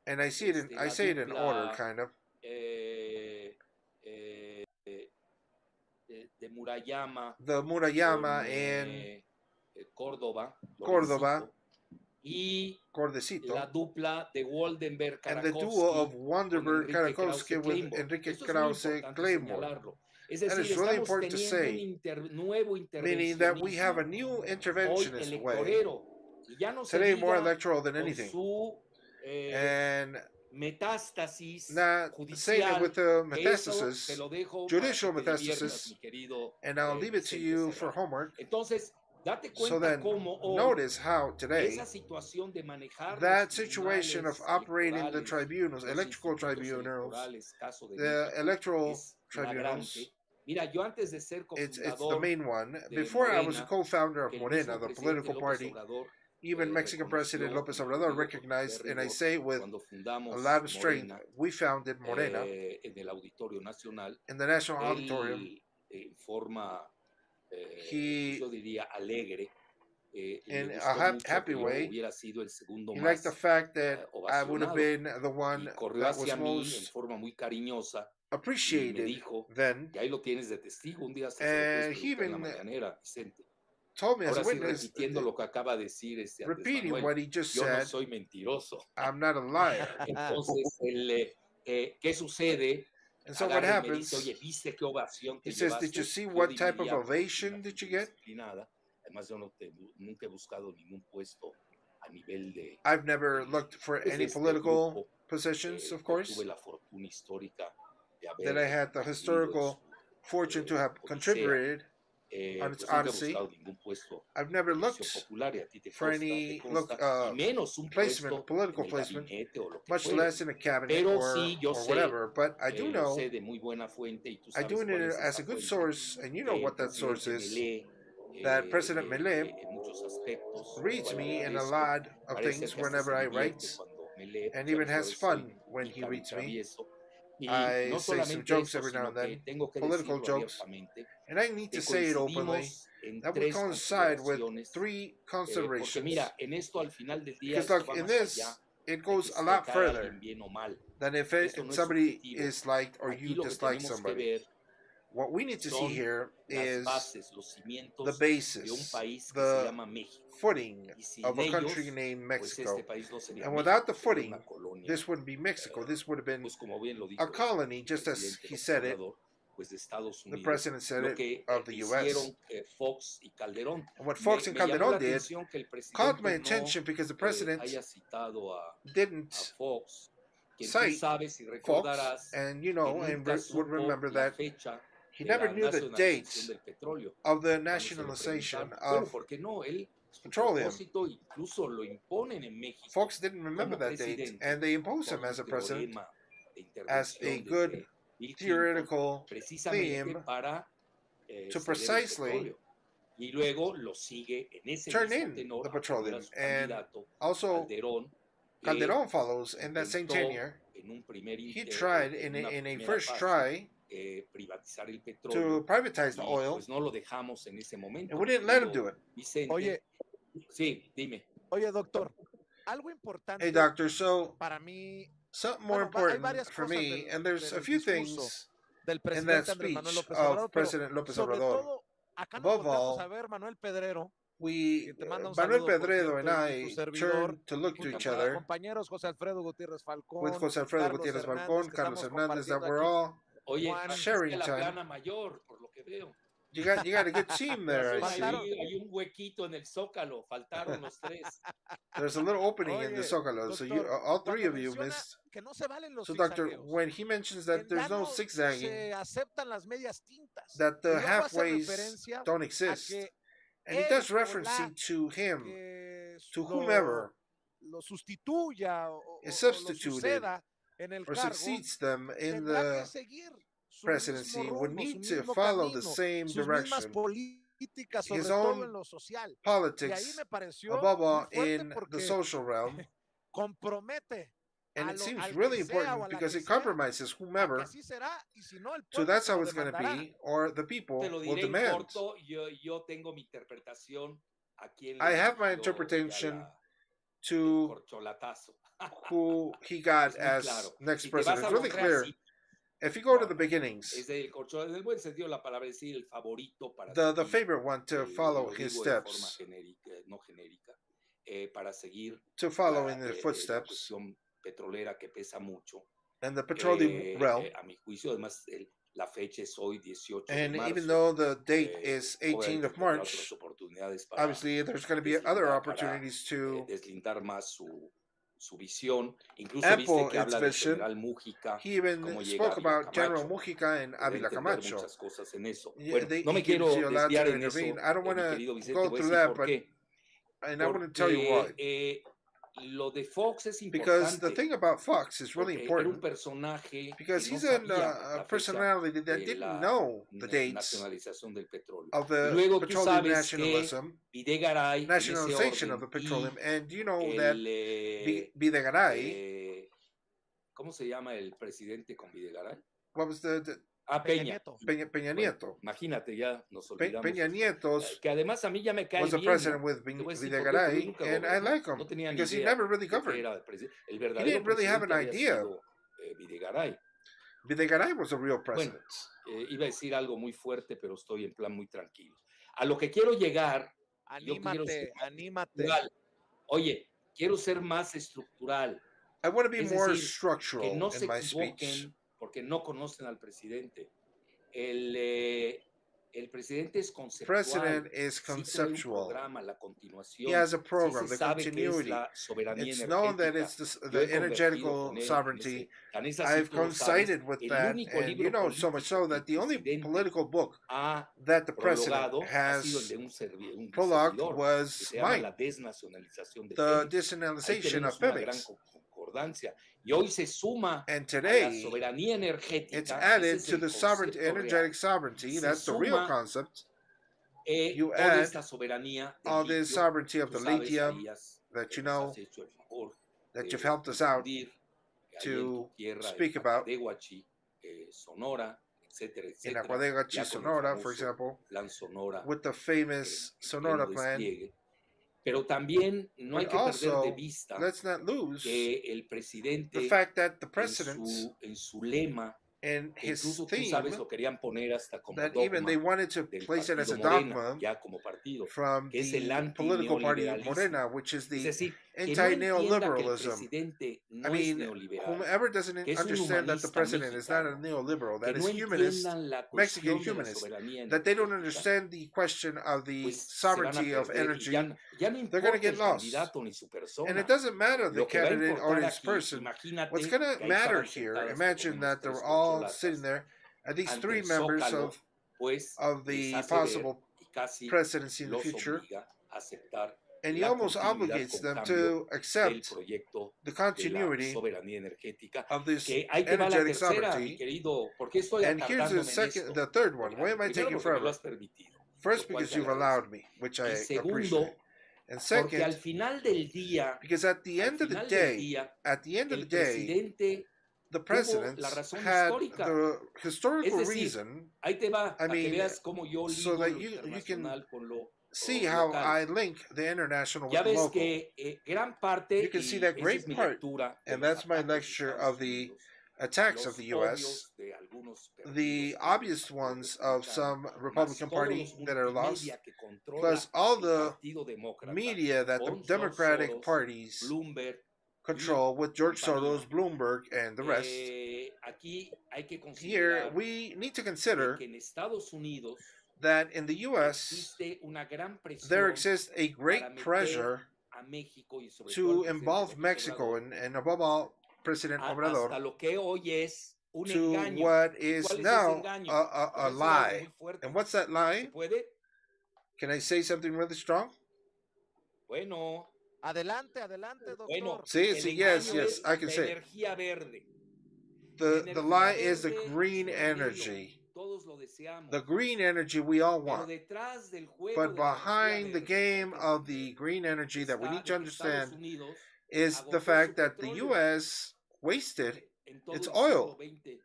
[SPEAKER 1] and I say it in order, kind of. The Murayama and Córdoba, Cordecito, and the duo of Wanderberg Karakowski with Enrique Krause Claymore. And it's really important to say, meaning that we have a new interventionist way, today more electoral than anything, and not saying it with the metastasis, judicial metastasis, and I'll leave it to you for homework. So then, notice how today, that situation of operating the tribunals, electoral tribunals, the electoral tribunals, it's the main one. Before I was a co-founder of Morena, the political party, Even Mexican President López Obrador recognized, and I say with a lot of strength, we founded Morena
[SPEAKER 7] en el Auditorio Nacional.
[SPEAKER 1] in the National Auditorium.
[SPEAKER 7] En forma,
[SPEAKER 1] He,
[SPEAKER 7] yo diría, alegre,
[SPEAKER 1] in a happy way, he liked the fact that I would have been the one that was most appreciated then. And he even told me as a witness, repeating what he just said, I'm not a liar. And so what happens, he says, did you see what type of ovation did you get? I've never looked for any political positions, of course, that I had the historical fortune to have contributed on its odyssey. I've never looked for any placement, political placement, much less in a cabinet or whatever. But I do know, I do it as a good source, and you know what that source is, that President Milei reads me in a lot of things whenever I write, and even has fun when he reads me. I say some jokes every now and then, political jokes, and I need to say it openly, that would coincide with three considerations. Because look, in this, it goes a lot further than if somebody is liked or you dislike somebody. What we need to see here is the basis, the footing of a country named Mexico. And without the footing, this wouldn't be Mexico. This would have been a colony, just as he said it. The president said it of the U.S. And what Fox and Calderon did caught my attention because the president didn't cite Fox, and you know, and would remember that he never knew the date of the nationalization of petroleum. Fox didn't remember that date, and they imposed him as a president as a good theoretical theme to precisely turn in the petroleum. And also, Calderon follows in that same tenure. He tried in a first try to privatize the oil, and we didn't let him do it.
[SPEAKER 6] Oye,
[SPEAKER 7] sí, dime.
[SPEAKER 6] Oye, doctor, algo importante.
[SPEAKER 1] Hey, doctor, so
[SPEAKER 6] para mí,
[SPEAKER 1] something more important for me, and there's a few things in that speech of President López Obrador. Above all, Manuel Pedredo and I turned to look to each other with José Alfredo Gutiérrez Falcón, Carlos Hernandez, that we're all sharing time. You got a good team there, I see.
[SPEAKER 7] Hay un huequito en el Zócalo, faltaron los tres.
[SPEAKER 1] There's a little opening in the Zócalo, so you, all three of you missed. So, doctor, when he mentions that there's no zigzagging, that the halfways don't exist, and he does referencing to him, to whomever is substituted or succeeds them in the presidency would need to follow the same direction, his own politics, above all in the social realm. And it seems really important because it compromises whomever. So that's how it's going to be, or the people will demand. I have my interpretation to who he got as next president. It's really clear. If you go to the beginnings, the favorite one to follow his steps, to follow in the footsteps, and the petroleum realm. And even though the date is 18th of March, obviously there's going to be other opportunities to ample its vision. He even spoke about General Mujica and Ávila Camacho. He gives you a lot to intervene. I don't want to go through that, but and I want to tell you why.
[SPEAKER 7] lo de Fox es
[SPEAKER 1] Because the
[SPEAKER 7] importante
[SPEAKER 1] thing about Fox is really
[SPEAKER 7] porque era un
[SPEAKER 1] important
[SPEAKER 7] personaje
[SPEAKER 1] because
[SPEAKER 7] que no
[SPEAKER 1] he's a
[SPEAKER 7] sabía la fecha
[SPEAKER 1] personality that
[SPEAKER 7] de
[SPEAKER 1] didn't
[SPEAKER 7] la
[SPEAKER 1] know the dates
[SPEAKER 7] nacionalización del petróleo.
[SPEAKER 1] of
[SPEAKER 7] Y
[SPEAKER 1] the
[SPEAKER 7] luego tú
[SPEAKER 1] petroleum
[SPEAKER 7] sabes que
[SPEAKER 1] nationalism,
[SPEAKER 7] Videgaray en ese
[SPEAKER 1] nationalization of
[SPEAKER 7] orden
[SPEAKER 1] the petroleum,
[SPEAKER 7] y
[SPEAKER 1] and you know that
[SPEAKER 7] el
[SPEAKER 1] Videgaray,
[SPEAKER 7] ¿cómo se llama el presidente con Videgaray?
[SPEAKER 1] what was the
[SPEAKER 7] Peña.
[SPEAKER 1] Peña
[SPEAKER 7] Bueno,
[SPEAKER 1] Nieto.
[SPEAKER 7] imagínate, ya nos olvidamos.
[SPEAKER 1] Peña Nietos
[SPEAKER 7] que además a mí ya me cae
[SPEAKER 1] was the
[SPEAKER 7] bien,
[SPEAKER 1] president
[SPEAKER 7] ¿no?
[SPEAKER 1] with
[SPEAKER 7] Te voy a decir por qué, porque él
[SPEAKER 1] Videgaray,
[SPEAKER 7] nunca
[SPEAKER 1] and I
[SPEAKER 7] gobernó.
[SPEAKER 1] like him
[SPEAKER 7] No tenía ni
[SPEAKER 1] because he
[SPEAKER 7] idea
[SPEAKER 1] never really
[SPEAKER 7] de que
[SPEAKER 1] governed.
[SPEAKER 7] era el presidente. El
[SPEAKER 1] He
[SPEAKER 7] verdadero
[SPEAKER 1] didn't really have an
[SPEAKER 7] presidente había
[SPEAKER 1] idea.
[SPEAKER 7] sido Videgaray.
[SPEAKER 1] Videgaray was a real
[SPEAKER 7] Bueno,
[SPEAKER 1] president.
[SPEAKER 7] iba a decir algo muy fuerte, pero estoy en plan muy tranquilo. A lo que quiero llegar, yo quiero ser más estructural. Oye, quiero ser más estructural.
[SPEAKER 1] I want to be
[SPEAKER 7] Es
[SPEAKER 1] more
[SPEAKER 7] decir,
[SPEAKER 1] structural
[SPEAKER 7] que no
[SPEAKER 1] in
[SPEAKER 7] se
[SPEAKER 1] my speech.
[SPEAKER 7] equivoquen porque no conocen al presidente. El presidente es conceptual.
[SPEAKER 1] President is
[SPEAKER 7] Sí trae un
[SPEAKER 1] conceptual.
[SPEAKER 7] programa, la continuación.
[SPEAKER 1] He has a program,
[SPEAKER 7] Sí se
[SPEAKER 1] the
[SPEAKER 7] sabe que es
[SPEAKER 1] continuity.
[SPEAKER 7] la soberanía
[SPEAKER 1] It's known that
[SPEAKER 7] energética.
[SPEAKER 1] it's
[SPEAKER 7] Yo
[SPEAKER 1] the
[SPEAKER 7] he convergido
[SPEAKER 1] energetical
[SPEAKER 7] con él
[SPEAKER 1] sovereignty.
[SPEAKER 7] tan es así
[SPEAKER 1] I've
[SPEAKER 7] que lo sabes,
[SPEAKER 1] coincided with
[SPEAKER 7] el
[SPEAKER 1] that,
[SPEAKER 7] único
[SPEAKER 1] and
[SPEAKER 7] libro
[SPEAKER 1] you know so much so
[SPEAKER 7] político
[SPEAKER 1] that
[SPEAKER 7] que
[SPEAKER 1] the
[SPEAKER 7] el
[SPEAKER 1] only
[SPEAKER 7] presidente
[SPEAKER 1] political book
[SPEAKER 7] ha
[SPEAKER 1] that the president
[SPEAKER 7] prologado ha sido el
[SPEAKER 1] has
[SPEAKER 7] de un servidor,
[SPEAKER 1] prologued
[SPEAKER 7] que
[SPEAKER 1] was
[SPEAKER 7] se llama
[SPEAKER 1] mine,
[SPEAKER 7] la desnacionalización de
[SPEAKER 1] the
[SPEAKER 7] Pemex. Ahí
[SPEAKER 1] denationalization
[SPEAKER 7] tenemos
[SPEAKER 1] of
[SPEAKER 7] una gran
[SPEAKER 1] Pemex.
[SPEAKER 7] concordancia. Y hoy se suma
[SPEAKER 1] And
[SPEAKER 7] a la
[SPEAKER 1] today,
[SPEAKER 7] soberanía
[SPEAKER 1] it's
[SPEAKER 7] energética,
[SPEAKER 1] added
[SPEAKER 7] ese es
[SPEAKER 1] to
[SPEAKER 7] el
[SPEAKER 1] the sovereignty,
[SPEAKER 7] concepto
[SPEAKER 1] energetic
[SPEAKER 7] real.
[SPEAKER 1] sovereignty.
[SPEAKER 7] Se
[SPEAKER 1] That's the real
[SPEAKER 7] suma
[SPEAKER 1] concept. You
[SPEAKER 7] toda
[SPEAKER 1] add
[SPEAKER 7] esta soberanía del
[SPEAKER 1] all this
[SPEAKER 7] litio.
[SPEAKER 1] sovereignty of
[SPEAKER 7] Tú
[SPEAKER 1] the
[SPEAKER 7] sabes,
[SPEAKER 1] lithium
[SPEAKER 7] ahí has,
[SPEAKER 1] that you
[SPEAKER 7] nos
[SPEAKER 1] know,
[SPEAKER 7] has hecho el favor
[SPEAKER 1] that
[SPEAKER 7] de
[SPEAKER 1] you've helped us out
[SPEAKER 7] difundir ahí en
[SPEAKER 1] to
[SPEAKER 7] tu tierra,
[SPEAKER 1] speak
[SPEAKER 7] en
[SPEAKER 1] about
[SPEAKER 7] Acadehuachi, Sonora, etcétera,
[SPEAKER 1] in
[SPEAKER 7] etcétera,
[SPEAKER 1] Aguadegachi,
[SPEAKER 7] ya con el
[SPEAKER 1] Sonora, for
[SPEAKER 7] famoso
[SPEAKER 1] example,
[SPEAKER 7] Plan Sonora
[SPEAKER 1] with the famous
[SPEAKER 7] en
[SPEAKER 1] Sonora
[SPEAKER 7] pleno
[SPEAKER 1] plan.
[SPEAKER 7] despliegue. Pero también no hay
[SPEAKER 1] But
[SPEAKER 7] que perder de
[SPEAKER 1] also,
[SPEAKER 7] vista
[SPEAKER 1] let's not lose
[SPEAKER 7] que el
[SPEAKER 1] the
[SPEAKER 7] presidente
[SPEAKER 1] fact that the
[SPEAKER 7] en
[SPEAKER 1] president
[SPEAKER 7] su lema,
[SPEAKER 1] and
[SPEAKER 7] que
[SPEAKER 1] his
[SPEAKER 7] incluso tú
[SPEAKER 1] theme,
[SPEAKER 7] sabes lo querían poner hasta como
[SPEAKER 1] that even they
[SPEAKER 7] dogma
[SPEAKER 1] wanted to
[SPEAKER 7] del
[SPEAKER 1] place it as a
[SPEAKER 7] partido Morena,
[SPEAKER 1] dogma
[SPEAKER 7] ya como partido,
[SPEAKER 1] from
[SPEAKER 7] que es el
[SPEAKER 1] the political party
[SPEAKER 7] antineoliberalismo.
[SPEAKER 1] Morena, which is
[SPEAKER 7] Es
[SPEAKER 1] the
[SPEAKER 7] decir, que no entienda que el
[SPEAKER 1] anti-neoliberalism.
[SPEAKER 7] presidente
[SPEAKER 1] I
[SPEAKER 7] no es
[SPEAKER 1] mean,
[SPEAKER 7] neoliberal,
[SPEAKER 1] whomever doesn't
[SPEAKER 7] que es un
[SPEAKER 1] understand that the
[SPEAKER 7] humanista
[SPEAKER 1] president is not a
[SPEAKER 7] mexicano,
[SPEAKER 1] neoliberal,
[SPEAKER 7] que
[SPEAKER 1] that is
[SPEAKER 7] no
[SPEAKER 1] humanist,
[SPEAKER 7] entiendan la
[SPEAKER 1] Mexican
[SPEAKER 7] cuestión de la
[SPEAKER 1] humanist,
[SPEAKER 7] soberanía
[SPEAKER 1] that they don't
[SPEAKER 7] energética,
[SPEAKER 1] understand the question of the
[SPEAKER 7] pues se van a
[SPEAKER 1] sovereignty of
[SPEAKER 7] perder y
[SPEAKER 1] energy,
[SPEAKER 7] ya no
[SPEAKER 1] they're going to
[SPEAKER 7] importa
[SPEAKER 1] get
[SPEAKER 7] el
[SPEAKER 1] lost.
[SPEAKER 7] candidato ni su
[SPEAKER 1] And
[SPEAKER 7] persona.
[SPEAKER 1] it doesn't matter the
[SPEAKER 7] Lo que va a
[SPEAKER 1] candidate or
[SPEAKER 7] importar
[SPEAKER 1] his
[SPEAKER 7] aquí,
[SPEAKER 1] person.
[SPEAKER 7] imagínate
[SPEAKER 1] What's going
[SPEAKER 7] que
[SPEAKER 1] to
[SPEAKER 7] ahí
[SPEAKER 1] matter
[SPEAKER 7] estaban
[SPEAKER 1] here,
[SPEAKER 7] sentadas por lo
[SPEAKER 1] imagine
[SPEAKER 7] menos
[SPEAKER 1] that they're
[SPEAKER 7] 3
[SPEAKER 1] all
[SPEAKER 7] corcholatas
[SPEAKER 1] sitting there, at least
[SPEAKER 7] ante
[SPEAKER 1] 3
[SPEAKER 7] el
[SPEAKER 1] members
[SPEAKER 7] Zócalo, pues
[SPEAKER 1] of
[SPEAKER 7] les
[SPEAKER 1] the
[SPEAKER 7] hace ver
[SPEAKER 1] possible
[SPEAKER 7] y casi
[SPEAKER 1] presidency in the
[SPEAKER 7] los
[SPEAKER 1] future,
[SPEAKER 7] obliga a aceptar
[SPEAKER 1] and he
[SPEAKER 7] la
[SPEAKER 1] almost
[SPEAKER 7] continuidad
[SPEAKER 1] obligates
[SPEAKER 7] con
[SPEAKER 1] them
[SPEAKER 7] cambio
[SPEAKER 1] to
[SPEAKER 7] del
[SPEAKER 1] accept
[SPEAKER 7] proyecto
[SPEAKER 1] the
[SPEAKER 7] de la
[SPEAKER 1] continuity
[SPEAKER 7] soberanía energética,
[SPEAKER 1] of this
[SPEAKER 7] que ahí te va la
[SPEAKER 1] energetic
[SPEAKER 7] tercera, mi
[SPEAKER 1] sovereignty.
[SPEAKER 7] querido, ¿por qué estoy
[SPEAKER 1] And here's the
[SPEAKER 7] atardándome en esto?
[SPEAKER 1] the third one. Why am I
[SPEAKER 7] Primero
[SPEAKER 1] taking
[SPEAKER 7] porque me lo
[SPEAKER 1] forever?
[SPEAKER 7] has permitido,
[SPEAKER 1] First,
[SPEAKER 7] lo cual
[SPEAKER 1] because
[SPEAKER 7] te
[SPEAKER 1] you've
[SPEAKER 7] agradezco.
[SPEAKER 1] allowed me, which I
[SPEAKER 7] Y segundo,
[SPEAKER 1] appreciate. And
[SPEAKER 7] porque al
[SPEAKER 1] second,
[SPEAKER 7] final del día,
[SPEAKER 1] because at the
[SPEAKER 7] al
[SPEAKER 1] end of the
[SPEAKER 7] final del
[SPEAKER 1] day,
[SPEAKER 7] día,
[SPEAKER 1] at the end of
[SPEAKER 7] el
[SPEAKER 1] the day,
[SPEAKER 7] presidente
[SPEAKER 1] the
[SPEAKER 7] tuvo
[SPEAKER 1] president
[SPEAKER 7] la razón
[SPEAKER 1] had
[SPEAKER 7] histórica.
[SPEAKER 1] the
[SPEAKER 7] Es
[SPEAKER 1] historical
[SPEAKER 7] decir,
[SPEAKER 1] reason.
[SPEAKER 7] ahí te va,
[SPEAKER 1] I
[SPEAKER 7] para que
[SPEAKER 1] mean,
[SPEAKER 7] veas cómo yo
[SPEAKER 1] so
[SPEAKER 7] ligo
[SPEAKER 1] that
[SPEAKER 7] lo
[SPEAKER 1] you can
[SPEAKER 7] internacional con lo
[SPEAKER 1] see how
[SPEAKER 7] local.
[SPEAKER 1] I link the international
[SPEAKER 7] Ya
[SPEAKER 1] with the
[SPEAKER 7] ves
[SPEAKER 1] local.
[SPEAKER 7] que gran parte,
[SPEAKER 1] You can see
[SPEAKER 7] y
[SPEAKER 1] that
[SPEAKER 7] esa
[SPEAKER 1] great
[SPEAKER 7] es mi
[SPEAKER 1] part,
[SPEAKER 7] lectura de
[SPEAKER 1] and
[SPEAKER 7] los
[SPEAKER 1] that's my
[SPEAKER 7] ataques de
[SPEAKER 1] lecture
[SPEAKER 7] Estados
[SPEAKER 1] of the
[SPEAKER 7] Unidos,
[SPEAKER 1] attacks of
[SPEAKER 7] los
[SPEAKER 1] the U.S.,
[SPEAKER 7] odios de algunos
[SPEAKER 1] the
[SPEAKER 7] perdidos
[SPEAKER 1] obvious
[SPEAKER 7] en el
[SPEAKER 1] ones
[SPEAKER 7] Partido
[SPEAKER 1] of some
[SPEAKER 7] Republicano, más
[SPEAKER 1] Republican
[SPEAKER 7] todos
[SPEAKER 1] Party
[SPEAKER 7] los
[SPEAKER 1] that are lost,
[SPEAKER 7] multimedia que controla
[SPEAKER 1] plus all
[SPEAKER 7] el
[SPEAKER 1] the
[SPEAKER 7] Partido Demócrata,
[SPEAKER 1] media that the
[SPEAKER 7] con George
[SPEAKER 1] Democratic
[SPEAKER 7] Soros,
[SPEAKER 1] parties
[SPEAKER 7] Bloomberg
[SPEAKER 1] control with George
[SPEAKER 7] compañía.
[SPEAKER 1] Soros, Bloomberg, and the rest.
[SPEAKER 7] Aquí hay que
[SPEAKER 1] Here,
[SPEAKER 7] considerar
[SPEAKER 1] we need to
[SPEAKER 7] de
[SPEAKER 1] consider
[SPEAKER 7] que en Estados Unidos
[SPEAKER 1] that in the U.S.,
[SPEAKER 7] existe una gran
[SPEAKER 1] there
[SPEAKER 7] presión
[SPEAKER 1] exists a
[SPEAKER 7] para
[SPEAKER 1] great
[SPEAKER 7] meter
[SPEAKER 1] pressure
[SPEAKER 7] a México y sobre todo
[SPEAKER 1] to
[SPEAKER 7] al presidente
[SPEAKER 1] involve
[SPEAKER 7] López
[SPEAKER 1] Mexico
[SPEAKER 7] Obrador
[SPEAKER 1] and above all, President
[SPEAKER 7] hasta
[SPEAKER 1] Obrador
[SPEAKER 7] lo que hoy es un
[SPEAKER 1] to
[SPEAKER 7] engaño.
[SPEAKER 1] what
[SPEAKER 7] ¿Y
[SPEAKER 1] is
[SPEAKER 7] cuál es ese
[SPEAKER 1] now
[SPEAKER 7] engaño?
[SPEAKER 1] a
[SPEAKER 7] Te voy a decir algo
[SPEAKER 1] lie.
[SPEAKER 7] muy fuerte.
[SPEAKER 1] And what's that
[SPEAKER 7] ¿Se
[SPEAKER 1] lie?
[SPEAKER 7] puede?
[SPEAKER 1] Can I say something really strong?
[SPEAKER 7] Bueno,
[SPEAKER 6] Adelante, adelante, doctor.
[SPEAKER 7] bueno,
[SPEAKER 1] Sí,
[SPEAKER 7] el
[SPEAKER 1] sí, yes,
[SPEAKER 7] engaño
[SPEAKER 1] yes,
[SPEAKER 7] es
[SPEAKER 1] I can
[SPEAKER 7] la
[SPEAKER 1] say it.
[SPEAKER 7] energía verde.
[SPEAKER 1] The
[SPEAKER 7] energía
[SPEAKER 1] lie is the
[SPEAKER 7] verde
[SPEAKER 1] green
[SPEAKER 7] es un anhelo.
[SPEAKER 1] energy.
[SPEAKER 7] Todos lo deseamos.
[SPEAKER 1] The green energy we all
[SPEAKER 7] Pero
[SPEAKER 1] want.
[SPEAKER 7] detrás del juego
[SPEAKER 1] But
[SPEAKER 7] de la energía
[SPEAKER 1] behind the
[SPEAKER 7] verde,
[SPEAKER 1] game
[SPEAKER 7] hay que
[SPEAKER 1] of the
[SPEAKER 7] entender
[SPEAKER 1] green energy that we
[SPEAKER 7] está
[SPEAKER 1] need to
[SPEAKER 7] de que Estados
[SPEAKER 1] understand
[SPEAKER 7] Unidos
[SPEAKER 1] is the
[SPEAKER 7] agotó
[SPEAKER 1] fact
[SPEAKER 7] su
[SPEAKER 1] that the
[SPEAKER 7] petróleo
[SPEAKER 1] U.S. wasted
[SPEAKER 7] en todo
[SPEAKER 1] its
[SPEAKER 7] el
[SPEAKER 1] oil
[SPEAKER 7] siglo XX,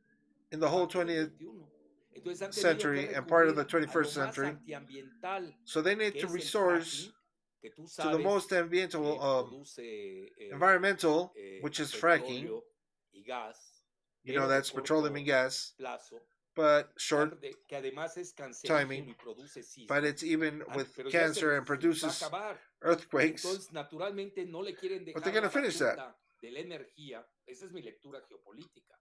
[SPEAKER 1] in the whole
[SPEAKER 7] parte del
[SPEAKER 1] 20th
[SPEAKER 7] XXI. Entonces han tenido
[SPEAKER 1] century
[SPEAKER 7] que
[SPEAKER 1] and part of the
[SPEAKER 7] recurrir a lo
[SPEAKER 1] 21st
[SPEAKER 7] más
[SPEAKER 1] century.
[SPEAKER 7] antiambiental,
[SPEAKER 1] So they need
[SPEAKER 7] que
[SPEAKER 1] to
[SPEAKER 7] es el
[SPEAKER 1] resource
[SPEAKER 7] fracking, que tú
[SPEAKER 1] to the
[SPEAKER 7] sabes
[SPEAKER 1] most
[SPEAKER 7] que
[SPEAKER 1] ambiental,
[SPEAKER 7] produce
[SPEAKER 1] environmental, which is fracking.
[SPEAKER 7] petróleo y gas,
[SPEAKER 1] You know,
[SPEAKER 7] pero de
[SPEAKER 1] that's petroleum and
[SPEAKER 7] corto
[SPEAKER 1] gas,
[SPEAKER 7] plazo,
[SPEAKER 1] but short
[SPEAKER 7] que además es cancerígeno
[SPEAKER 1] timing.
[SPEAKER 7] y produce sismos.
[SPEAKER 1] But it's even with
[SPEAKER 7] Pero ya
[SPEAKER 1] cancer and
[SPEAKER 7] se va a
[SPEAKER 1] produces
[SPEAKER 7] acabar.
[SPEAKER 1] earthquakes.
[SPEAKER 7] Entonces, naturalmente, no le quieren
[SPEAKER 1] But
[SPEAKER 7] dejar
[SPEAKER 1] they're going
[SPEAKER 7] la
[SPEAKER 1] to finish that.
[SPEAKER 7] batuta de la energía. Esa es mi lectura geopolítica.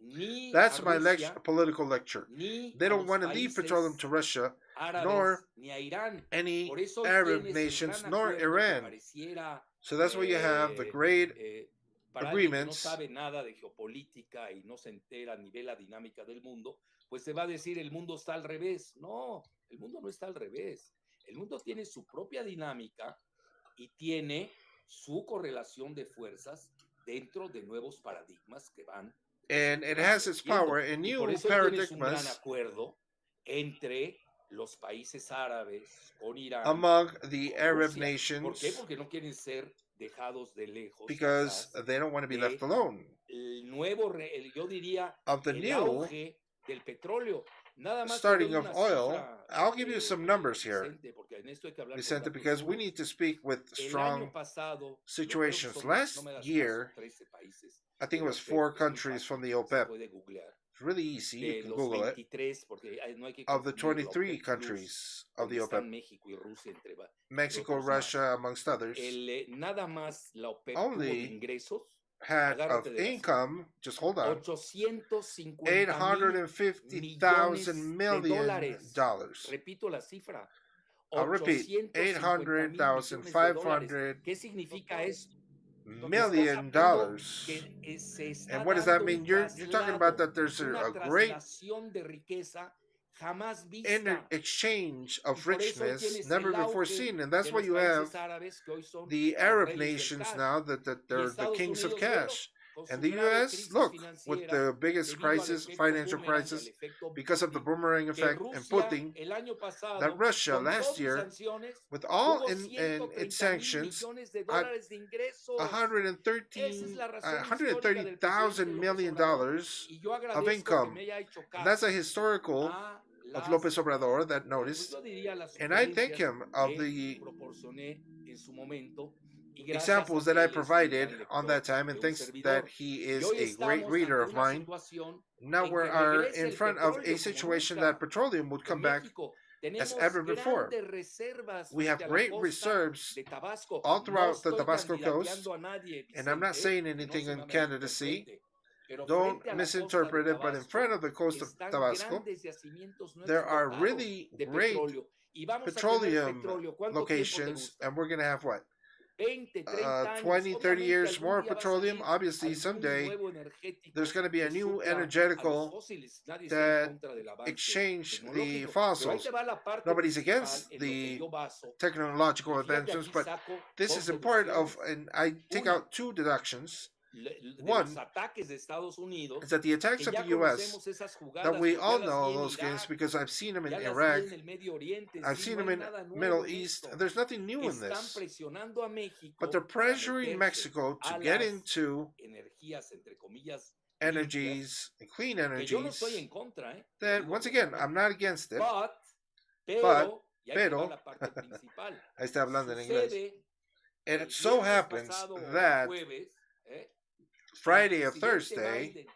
[SPEAKER 7] Ni
[SPEAKER 1] That's
[SPEAKER 7] a
[SPEAKER 1] my
[SPEAKER 7] Rusia,
[SPEAKER 1] political lecture.
[SPEAKER 7] ni
[SPEAKER 1] They
[SPEAKER 7] a
[SPEAKER 1] don't
[SPEAKER 7] los
[SPEAKER 1] want to leave
[SPEAKER 7] países
[SPEAKER 1] petroleum to Russia,
[SPEAKER 7] árabes,
[SPEAKER 1] nor
[SPEAKER 7] ni a Irán.
[SPEAKER 1] any
[SPEAKER 7] Por eso
[SPEAKER 1] Arab
[SPEAKER 7] tienes el
[SPEAKER 1] nations,
[SPEAKER 7] gran
[SPEAKER 1] nor
[SPEAKER 7] acuerdo que
[SPEAKER 1] Iran.
[SPEAKER 7] pareciera,
[SPEAKER 1] So that's why you have the great
[SPEAKER 7] para alguien que no
[SPEAKER 1] agreements.
[SPEAKER 7] sabe nada de geopolítica y no se entera ni ve la dinámica del mundo, pues se va a decir el mundo está al revés. No, el mundo no está al revés. El mundo tiene su propia dinámica y tiene su correlación de fuerzas dentro de nuevos paradigmas que van.
[SPEAKER 1] And it has its power in
[SPEAKER 7] Y por
[SPEAKER 1] new
[SPEAKER 7] eso tienes un gran
[SPEAKER 1] paradigmas
[SPEAKER 7] acuerdo entre los países árabes con Irán,
[SPEAKER 1] among the
[SPEAKER 7] con
[SPEAKER 1] Arab
[SPEAKER 7] Rusia. ¿Por qué?
[SPEAKER 1] nations
[SPEAKER 7] Porque no quieren ser dejados de lejos
[SPEAKER 1] because
[SPEAKER 7] atrás
[SPEAKER 1] they don't want to be
[SPEAKER 7] de
[SPEAKER 1] left alone.
[SPEAKER 7] el nuevo, yo diría,
[SPEAKER 1] Of the
[SPEAKER 7] el
[SPEAKER 1] new
[SPEAKER 7] auge del petróleo. Nada más te
[SPEAKER 1] starting
[SPEAKER 7] doy
[SPEAKER 1] of
[SPEAKER 7] una
[SPEAKER 1] oil,
[SPEAKER 7] cifra,
[SPEAKER 1] I'll give you some numbers here,
[SPEAKER 7] Vicente, porque en esto hay que hablar con
[SPEAKER 1] Vicente,
[SPEAKER 7] datos
[SPEAKER 1] because we
[SPEAKER 7] duros.
[SPEAKER 1] need to speak with
[SPEAKER 7] El año
[SPEAKER 1] strong
[SPEAKER 7] pasado,
[SPEAKER 1] situations.
[SPEAKER 7] yo creo que
[SPEAKER 1] Last
[SPEAKER 7] no me das
[SPEAKER 1] year,
[SPEAKER 7] caso, 13 países
[SPEAKER 1] I think it
[SPEAKER 7] de
[SPEAKER 1] was
[SPEAKER 7] OPEP,
[SPEAKER 1] 4
[SPEAKER 7] es muy
[SPEAKER 1] countries
[SPEAKER 7] fácil,
[SPEAKER 1] from the
[SPEAKER 7] se
[SPEAKER 1] OPEP.
[SPEAKER 7] puede googlear.
[SPEAKER 1] It's really easy. You
[SPEAKER 7] De
[SPEAKER 1] can
[SPEAKER 7] los
[SPEAKER 1] Google it.
[SPEAKER 7] 23, porque no hay que
[SPEAKER 1] Of the
[SPEAKER 7] confundir la
[SPEAKER 1] 23
[SPEAKER 7] OPEP Plus,
[SPEAKER 1] countries of
[SPEAKER 7] donde
[SPEAKER 1] the
[SPEAKER 7] están
[SPEAKER 1] OPEP,
[SPEAKER 7] México y Rusia entre
[SPEAKER 1] Mexico,
[SPEAKER 7] otros más.
[SPEAKER 1] Russia, amongst others,
[SPEAKER 7] Nada más la OPEP tuvo de
[SPEAKER 1] only
[SPEAKER 7] ingresos,
[SPEAKER 1] had of
[SPEAKER 7] agárrate de la cifra,
[SPEAKER 1] income, just hold on,
[SPEAKER 7] 850,000
[SPEAKER 1] $850,000
[SPEAKER 7] $850,000. Repito la cifra.
[SPEAKER 1] I'll repeat,
[SPEAKER 7] 850,000,000,000 ¿Qué significa esto?
[SPEAKER 1] million dollars. And what does that mean? You're talking about that there's a great
[SPEAKER 7] de riqueza jamás vista.
[SPEAKER 1] exchange of
[SPEAKER 7] Y por eso
[SPEAKER 1] richness
[SPEAKER 7] tienes
[SPEAKER 1] never
[SPEAKER 7] el
[SPEAKER 1] before
[SPEAKER 7] auge
[SPEAKER 1] seen, and that's
[SPEAKER 7] de
[SPEAKER 1] why
[SPEAKER 7] los
[SPEAKER 1] you have
[SPEAKER 7] países árabes que hoy son
[SPEAKER 1] the
[SPEAKER 7] los
[SPEAKER 1] Arab
[SPEAKER 7] reyes del
[SPEAKER 1] nations
[SPEAKER 7] cash.
[SPEAKER 1] now that they're the
[SPEAKER 7] Estados
[SPEAKER 1] kings of
[SPEAKER 7] Unidos,
[SPEAKER 1] cash.
[SPEAKER 7] con
[SPEAKER 1] And
[SPEAKER 7] su
[SPEAKER 1] the
[SPEAKER 7] grave
[SPEAKER 1] US,
[SPEAKER 7] crisis
[SPEAKER 1] look, with
[SPEAKER 7] financiera,
[SPEAKER 1] the biggest
[SPEAKER 7] debido al
[SPEAKER 1] crisis,
[SPEAKER 7] efecto
[SPEAKER 1] financial
[SPEAKER 7] boomerang,
[SPEAKER 1] crisis,
[SPEAKER 7] al efecto
[SPEAKER 1] because of the
[SPEAKER 7] Putin,
[SPEAKER 1] boomerang
[SPEAKER 7] que
[SPEAKER 1] effect and
[SPEAKER 7] Rusia
[SPEAKER 1] Putin,
[SPEAKER 7] el año pasado,
[SPEAKER 1] that Russia
[SPEAKER 7] con
[SPEAKER 1] last
[SPEAKER 7] todas sus
[SPEAKER 1] year,
[SPEAKER 7] sanciones,
[SPEAKER 1] with all
[SPEAKER 7] tuvo
[SPEAKER 1] in
[SPEAKER 7] 130
[SPEAKER 1] its sanctions,
[SPEAKER 7] mil millones de
[SPEAKER 1] had
[SPEAKER 7] dólares de ingresos. Esa es la razón histórica del
[SPEAKER 1] $130,000
[SPEAKER 7] presidente
[SPEAKER 1] million
[SPEAKER 7] López Obrador, y yo
[SPEAKER 1] of
[SPEAKER 7] agradezco que
[SPEAKER 1] income.
[SPEAKER 7] me haya hecho
[SPEAKER 1] And that's a
[SPEAKER 7] caso
[SPEAKER 1] historical
[SPEAKER 7] a
[SPEAKER 1] of
[SPEAKER 7] las,
[SPEAKER 1] Lopez Obrador that
[SPEAKER 7] pues
[SPEAKER 1] noticed.
[SPEAKER 7] yo diría las
[SPEAKER 1] And I thank
[SPEAKER 7] sugerencias
[SPEAKER 1] him of
[SPEAKER 7] que
[SPEAKER 1] the
[SPEAKER 7] proporcioné en su momento, y gracias
[SPEAKER 1] examples
[SPEAKER 7] a
[SPEAKER 1] that I
[SPEAKER 7] que él es un
[SPEAKER 1] provided
[SPEAKER 7] gran
[SPEAKER 1] on
[SPEAKER 7] lector
[SPEAKER 1] that time,
[SPEAKER 7] de
[SPEAKER 1] and
[SPEAKER 7] un
[SPEAKER 1] thanks
[SPEAKER 7] servidor.
[SPEAKER 1] that he
[SPEAKER 7] Y
[SPEAKER 1] is
[SPEAKER 7] hoy
[SPEAKER 1] a great
[SPEAKER 7] estamos
[SPEAKER 1] reader
[SPEAKER 7] ante
[SPEAKER 1] of
[SPEAKER 7] una
[SPEAKER 1] mine.
[SPEAKER 7] situación
[SPEAKER 1] Now
[SPEAKER 7] en
[SPEAKER 1] we
[SPEAKER 7] que
[SPEAKER 1] are
[SPEAKER 7] regresa
[SPEAKER 1] in
[SPEAKER 7] el
[SPEAKER 1] front of
[SPEAKER 7] petróleo
[SPEAKER 1] a
[SPEAKER 7] como
[SPEAKER 1] situation
[SPEAKER 7] nunca
[SPEAKER 1] that petroleum would
[SPEAKER 7] en
[SPEAKER 1] come back
[SPEAKER 7] México.
[SPEAKER 1] as
[SPEAKER 7] Tenemos
[SPEAKER 1] ever before.
[SPEAKER 7] grandes reservas
[SPEAKER 1] We have
[SPEAKER 7] frente a la
[SPEAKER 1] great
[SPEAKER 7] costa
[SPEAKER 1] reserves
[SPEAKER 7] de Tabasco.
[SPEAKER 1] all
[SPEAKER 7] No
[SPEAKER 1] throughout the
[SPEAKER 7] estoy
[SPEAKER 1] Tabasco coast,
[SPEAKER 7] candidateando a nadie,
[SPEAKER 1] and I'm not
[SPEAKER 7] Vicente,
[SPEAKER 1] saying
[SPEAKER 7] que no
[SPEAKER 1] anything
[SPEAKER 7] se
[SPEAKER 1] in
[SPEAKER 7] me
[SPEAKER 1] candidacy.
[SPEAKER 7] malinterprete. Pero
[SPEAKER 1] Don't
[SPEAKER 7] frente a la costa de
[SPEAKER 1] misinterpret it, but in
[SPEAKER 7] Tabasco
[SPEAKER 1] front of the coast of
[SPEAKER 7] están
[SPEAKER 1] Tabasco,
[SPEAKER 7] grandes yacimientos no
[SPEAKER 1] there are
[SPEAKER 7] explotados
[SPEAKER 1] really
[SPEAKER 7] de
[SPEAKER 1] great
[SPEAKER 7] petróleo. Y vamos a tener
[SPEAKER 1] petroleum
[SPEAKER 7] petróleo. ¿Cuánto tiempo te
[SPEAKER 1] locations,
[SPEAKER 7] gusta?
[SPEAKER 1] and we're going to have what?
[SPEAKER 7] 20, 30 años.
[SPEAKER 1] 20, 30
[SPEAKER 7] Obviamente
[SPEAKER 1] years
[SPEAKER 7] algún
[SPEAKER 1] more
[SPEAKER 7] día va a
[SPEAKER 1] petroleum.
[SPEAKER 7] salir
[SPEAKER 1] Obviously,
[SPEAKER 7] algún
[SPEAKER 1] someday
[SPEAKER 7] nuevo energético
[SPEAKER 1] there's going to be a
[SPEAKER 7] que
[SPEAKER 1] new
[SPEAKER 7] supla a los
[SPEAKER 1] energetical
[SPEAKER 7] fósiles. Nadie está en
[SPEAKER 1] that
[SPEAKER 7] contra del avance
[SPEAKER 1] exchange the
[SPEAKER 7] tecnológico. Pero ahí
[SPEAKER 1] fossils.
[SPEAKER 7] te va la parte
[SPEAKER 1] Nobody's
[SPEAKER 7] principal
[SPEAKER 1] against
[SPEAKER 7] en lo que
[SPEAKER 1] the
[SPEAKER 7] yo baso.
[SPEAKER 1] technological
[SPEAKER 7] Y fíjate,
[SPEAKER 1] advancements,
[SPEAKER 7] aquí
[SPEAKER 1] but
[SPEAKER 7] saco
[SPEAKER 1] this
[SPEAKER 7] dos
[SPEAKER 1] is in part of,
[SPEAKER 7] deducciones.
[SPEAKER 1] and I take
[SPEAKER 7] Una,
[SPEAKER 1] out 2 deductions.
[SPEAKER 7] de
[SPEAKER 1] One
[SPEAKER 7] los ataques de Estados Unidos,
[SPEAKER 1] is that the attacks
[SPEAKER 7] que
[SPEAKER 1] of
[SPEAKER 7] ya
[SPEAKER 1] the U.S.,
[SPEAKER 7] conocemos esas
[SPEAKER 1] that
[SPEAKER 7] jugadas,
[SPEAKER 1] we
[SPEAKER 7] pues
[SPEAKER 1] all
[SPEAKER 7] ya las
[SPEAKER 1] know
[SPEAKER 7] vi en
[SPEAKER 1] those games
[SPEAKER 7] Irak,
[SPEAKER 1] because I've seen them in
[SPEAKER 7] ya las vi
[SPEAKER 1] Iraq,
[SPEAKER 7] en el Medio Oriente,
[SPEAKER 1] I've
[SPEAKER 7] sí,
[SPEAKER 1] seen
[SPEAKER 7] no
[SPEAKER 1] them
[SPEAKER 7] hay
[SPEAKER 1] in
[SPEAKER 7] nada nuevo
[SPEAKER 1] Middle
[SPEAKER 7] en
[SPEAKER 1] East.
[SPEAKER 7] esto.
[SPEAKER 1] There's nothing new in
[SPEAKER 7] Están
[SPEAKER 1] this.
[SPEAKER 7] presionando a
[SPEAKER 1] But they're
[SPEAKER 7] México para
[SPEAKER 1] pressuring
[SPEAKER 7] meterse
[SPEAKER 1] Mexico to
[SPEAKER 7] a
[SPEAKER 1] get
[SPEAKER 7] las
[SPEAKER 1] into
[SPEAKER 7] energías, entre comillas, limpias,
[SPEAKER 1] energies, clean
[SPEAKER 7] que yo no estoy
[SPEAKER 1] energies,
[SPEAKER 7] en contra, lo
[SPEAKER 1] that,
[SPEAKER 7] digo
[SPEAKER 1] once again, I'm
[SPEAKER 7] abiertamente.
[SPEAKER 1] not against it,
[SPEAKER 7] Pero, y ahí te va
[SPEAKER 1] pero,
[SPEAKER 7] la parte principal,
[SPEAKER 1] ahí está hablando en inglés.
[SPEAKER 7] sucede
[SPEAKER 1] And
[SPEAKER 7] el
[SPEAKER 1] it so
[SPEAKER 7] viernes
[SPEAKER 1] happens
[SPEAKER 7] pasado o
[SPEAKER 1] that
[SPEAKER 7] jueves,
[SPEAKER 1] Friday
[SPEAKER 7] el
[SPEAKER 1] or
[SPEAKER 7] presidente
[SPEAKER 1] Thursday,
[SPEAKER 7] Biden,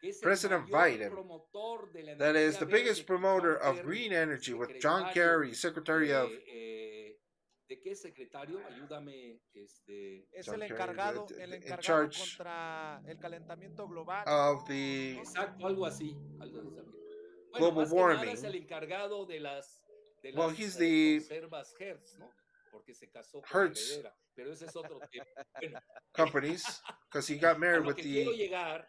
[SPEAKER 7] que es el
[SPEAKER 1] President
[SPEAKER 7] mayor
[SPEAKER 1] Biden,
[SPEAKER 7] promotor de la
[SPEAKER 1] that is
[SPEAKER 7] energía
[SPEAKER 1] the
[SPEAKER 7] verde,
[SPEAKER 1] biggest
[SPEAKER 7] con
[SPEAKER 1] promoter
[SPEAKER 7] John
[SPEAKER 1] of
[SPEAKER 7] Kerry,
[SPEAKER 1] green energy with John
[SPEAKER 7] secretario
[SPEAKER 1] Kerry, Secretary of
[SPEAKER 7] ¿de qué secretario? Ayúdame,
[SPEAKER 6] Es
[SPEAKER 1] John
[SPEAKER 6] el
[SPEAKER 1] Kerry,
[SPEAKER 6] encargado,
[SPEAKER 1] in charge
[SPEAKER 6] contra el calentamiento global.
[SPEAKER 1] of the
[SPEAKER 7] exacto, algo así. Bueno,
[SPEAKER 1] global
[SPEAKER 7] más que nada es
[SPEAKER 1] warming.
[SPEAKER 7] el encargado de las
[SPEAKER 1] Well, he's the
[SPEAKER 7] conservas Hertz, ¿no? Porque se casó con la
[SPEAKER 1] Hertz
[SPEAKER 7] heredera, pero ese es otro tema. Bueno,
[SPEAKER 1] companies because he got
[SPEAKER 7] a
[SPEAKER 1] married
[SPEAKER 7] lo
[SPEAKER 1] with
[SPEAKER 7] que quiero
[SPEAKER 1] the
[SPEAKER 7] llegar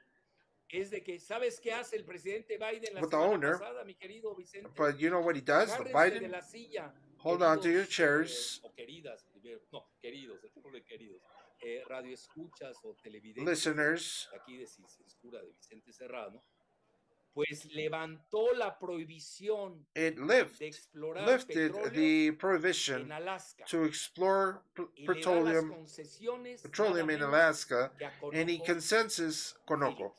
[SPEAKER 7] es de que, ¿sabes qué hace el presidente Biden la
[SPEAKER 1] with the
[SPEAKER 7] semana
[SPEAKER 1] owner.
[SPEAKER 7] pasada, mi querido Vicente?
[SPEAKER 1] But you know what he does? The
[SPEAKER 7] Agárrense de
[SPEAKER 1] Biden,
[SPEAKER 7] la silla,
[SPEAKER 1] hold on to your
[SPEAKER 7] queridos,
[SPEAKER 1] chairs,
[SPEAKER 7] o queridas, primero, no, queridos, de queridos, radioescuchas o televidentes
[SPEAKER 1] listeners.
[SPEAKER 7] aquí de Sin Censura de Vicente Serrano, pues levantó la prohibición
[SPEAKER 1] It
[SPEAKER 7] de explorar
[SPEAKER 1] lifted
[SPEAKER 7] petróleo
[SPEAKER 1] the
[SPEAKER 7] en
[SPEAKER 1] prohibition
[SPEAKER 7] Alaska
[SPEAKER 1] to explore
[SPEAKER 7] y le da las
[SPEAKER 1] petroleum
[SPEAKER 7] concesiones
[SPEAKER 1] in
[SPEAKER 7] nada menos
[SPEAKER 1] Alaska,
[SPEAKER 7] que a
[SPEAKER 1] and he consensus Conoco